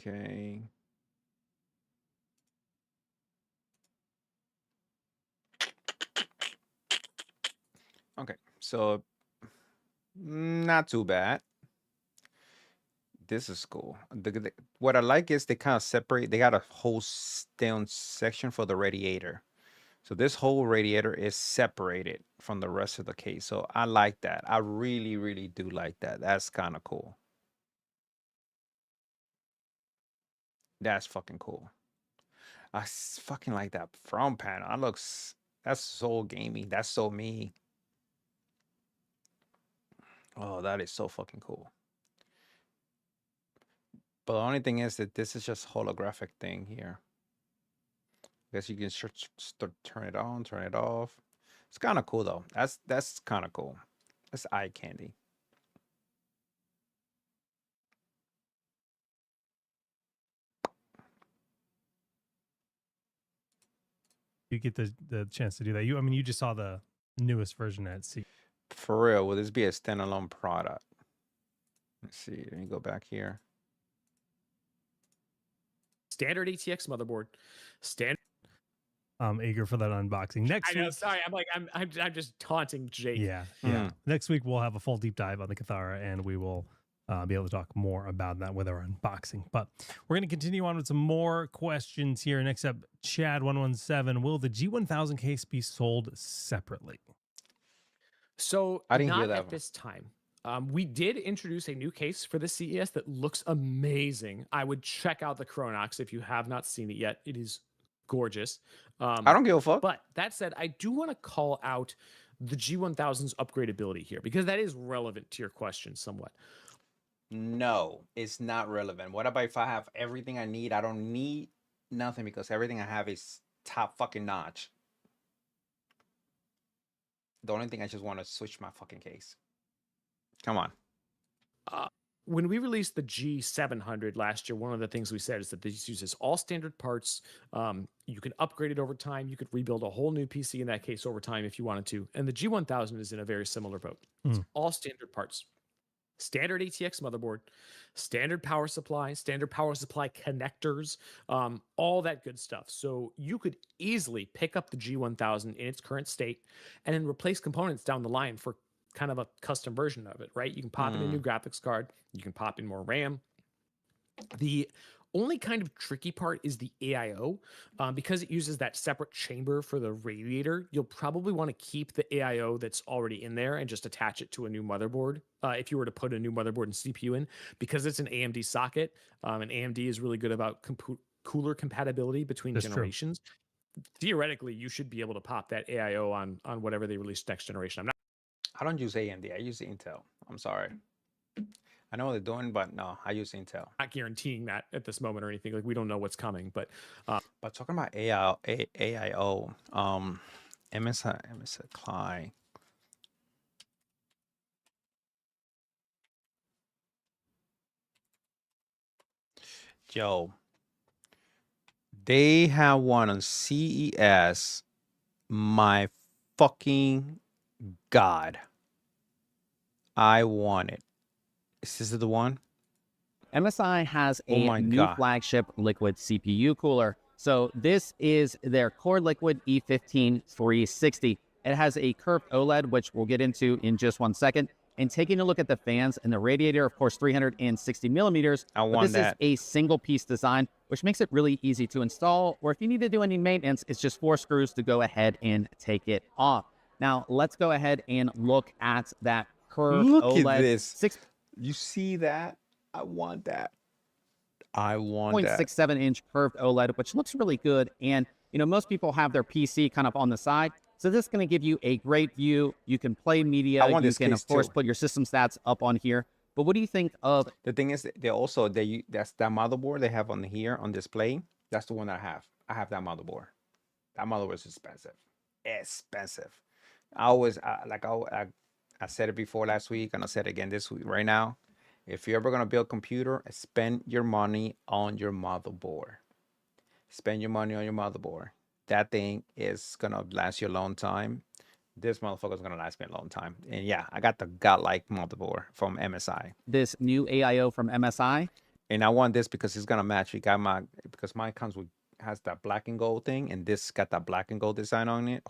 Okay. Okay, so not too bad. This is cool. What I like is they kind of separate. They got a whole down section for the radiator. So this whole radiator is separated from the rest of the case. So I like that. I really, really do like that. That's kind of cool. That's fucking cool. Fucking like that front panel. That's so gamey. That's so me. Oh, that is so fucking cool. But the only thing is that this is just holographic thing here. I guess you can start turn it on, turn it off. It's kind of cool though. That's kind of cool. That's eye candy. You get the chance to do that. I mean, you just saw the newest version at CES. For real, will this be a standalone product? Let's see. Let me go back here. Standard ATX motherboard. Standard. Eager for that unboxing next I know. week. Sorry, I'm just taunting Jake. Yeah. Next week we'll have a full deep dive on the Cathara, and we will be able to talk more about that with our unboxing. But we're going to continue on with some more questions here. Next up, Chad117. Will the G1000 case be sold separately? So I didn't not hear that at one. this time. We did introduce a new case for the CES that looks amazing. I would check out the Chronox if you have not seen it yet. It is gorgeous. I don't give a fuck. But that said, I do want to call out the G1000's upgradability here because that is relevant to your question somewhat. No, it's not relevant. What about if I have everything I need? I don't need nothing because everything I have is top fucking notch. The only thing I just want to switch my fucking case. Come on. When we released the G700 last year, one of the things we said is that this uses all standard parts. You can upgrade it over time. You could rebuild a whole new PC in that case over time if you wanted to. And the G1000 is in a very similar boat. It's all standard parts. Standard ATX motherboard, standard power supply connectors, all that good stuff. So you could easily pick up the G1000 in its current state and then replace components down the line for kind of a custom version of it, right? You can pop in a new graphics card, you can pop in more RAM. The only kind of tricky part is the AIO. Because it uses that separate chamber for the radiator, you'll probably want to keep the AIO that's already in there and just attach it to a new motherboard. If you were to put a new motherboard and CPU in, because it's an AMD socket, and AMD is really good about cooler compatibility between That's generations. Theoretically, you should be able to pop that AIO on whatever they release next generation. I don't use AMD. I use Intel. I'm sorry. I know what they're doing, but no, I use Intel. Not guaranteeing that at this moment or anything. Like, we don't know what's coming, but talking about AIO, MSI Klein. Yo, they have one on CES. My fucking God. I want it. Is this the one? MSI has Oh a my new God. flagship liquid CPU cooler. So this is their Core Liquid E15 360. It has a curved OLED, which we'll get into in just 1 second. And taking a look at the fans and the radiator, of course, 360 millimeters. I But want this that. is a single piece design, which makes it really easy to install. Or if you need to do any maintenance, it's just 4 screws to go ahead and take it off. Now, let's go ahead and look at that curved Look OLED. at this. You see that? I want that. I want that. 6.67-inch curved OLED, which looks really good. And, you know, most people have their PC kind of on the side. So this is going to give you a great view. You can play media. I want You this can, case of course, too. put your system stats up on here. But what do you think of... The thing is, that's that motherboard they have on here on display. That's the one that I have. I have that motherboard. That motherboard is expensive. Expensive. I said it before last week, and I said it again this week. Right now, if you're ever gonna build a computer, spend your money on your motherboard. Spend your money on your motherboard. That thing is gonna last you a long time. This motherfucker's gonna last me a long time. And yeah, I got the godlike motherboard from MSI. this new AIO from MSI? And I want this because it's gonna match. Because mine has that black and gold thing, and this got that black and gold design on it.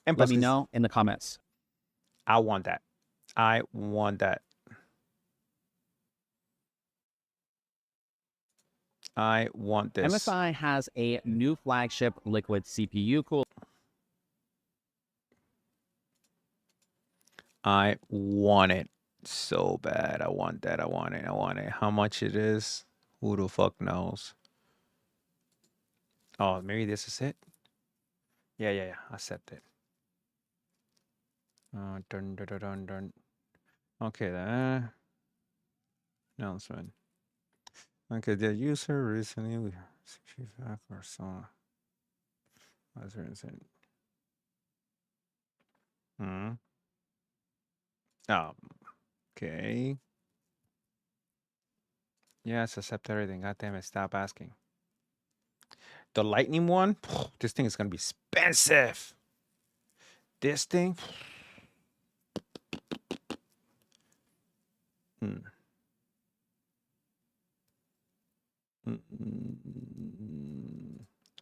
And Let me know in the comments. I want that. I want that. I want this. MSI has a new flagship liquid CPU cooler. I want it so bad. I want that. I want it. I want it. How much it is? Who the fuck knows? Oh, maybe this is it. Yeah. Accept it. Dun, dun, dun, dun, dun. Okay, then. Announcement. Okay, the user recently we feedback or so. What's it? Hmm. Okay. Yes, accept everything. God damn it, stop asking. The lightning one, this thing is gonna be expensive. This thing. Hmm.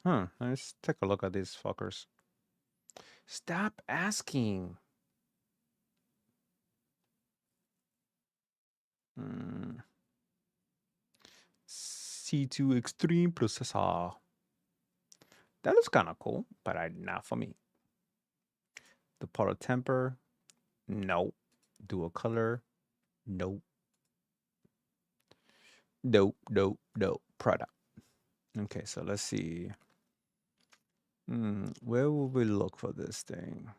Huh. Let's take a look at these fuckers. Stop asking. C2 Extreme processor. That looks kind of cool, but not for me. The polar temper, nope. Dual color, nope. Nope. Product. Okay, so let's see. Where will we look for this thing?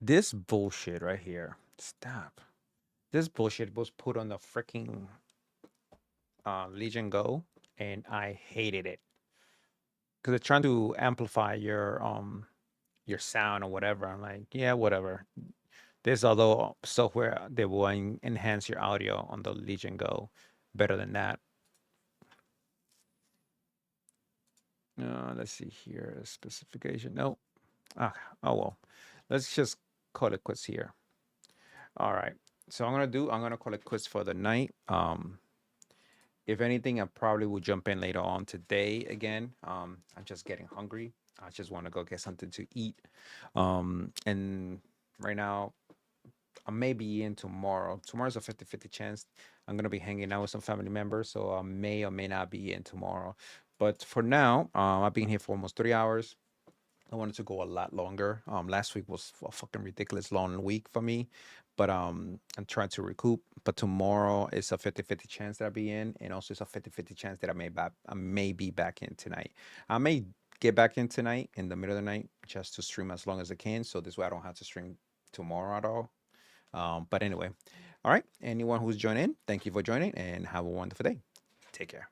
This bullshit right here. Stop. This bullshit was put on the freaking Legion Go, and I hated it because they're trying to amplify your sound or whatever. I'm like, yeah, whatever. There's other software that will enhance your audio on the Legion Go better than that. Let's see here. Specification. No. Oh well. Let's just call it quits here. All right. So I'm gonna call it quits for the night. If anything, I probably will jump in later on today again. I'm just getting hungry. I just want to go get something to eat. And right now, I may be in tomorrow. Tomorrow's a 50-50 chance. I'm going to be hanging out with some family members, so I may or may not be in tomorrow. But for now, I've been here for almost 3 hours. I wanted to go a lot longer. Last week was a fucking ridiculous long week for me, but I'm trying to recoup. But tomorrow is a 50-50 chance that I'll be in, and also it's a 50-50 chance that I may be back in tonight. I may get back in tonight in the middle of the night just to stream as long as I can, so this way I don't have to stream tomorrow at all. But anyway, all right. Anyone who's joined in, thank you for joining, and have a wonderful day. Take care.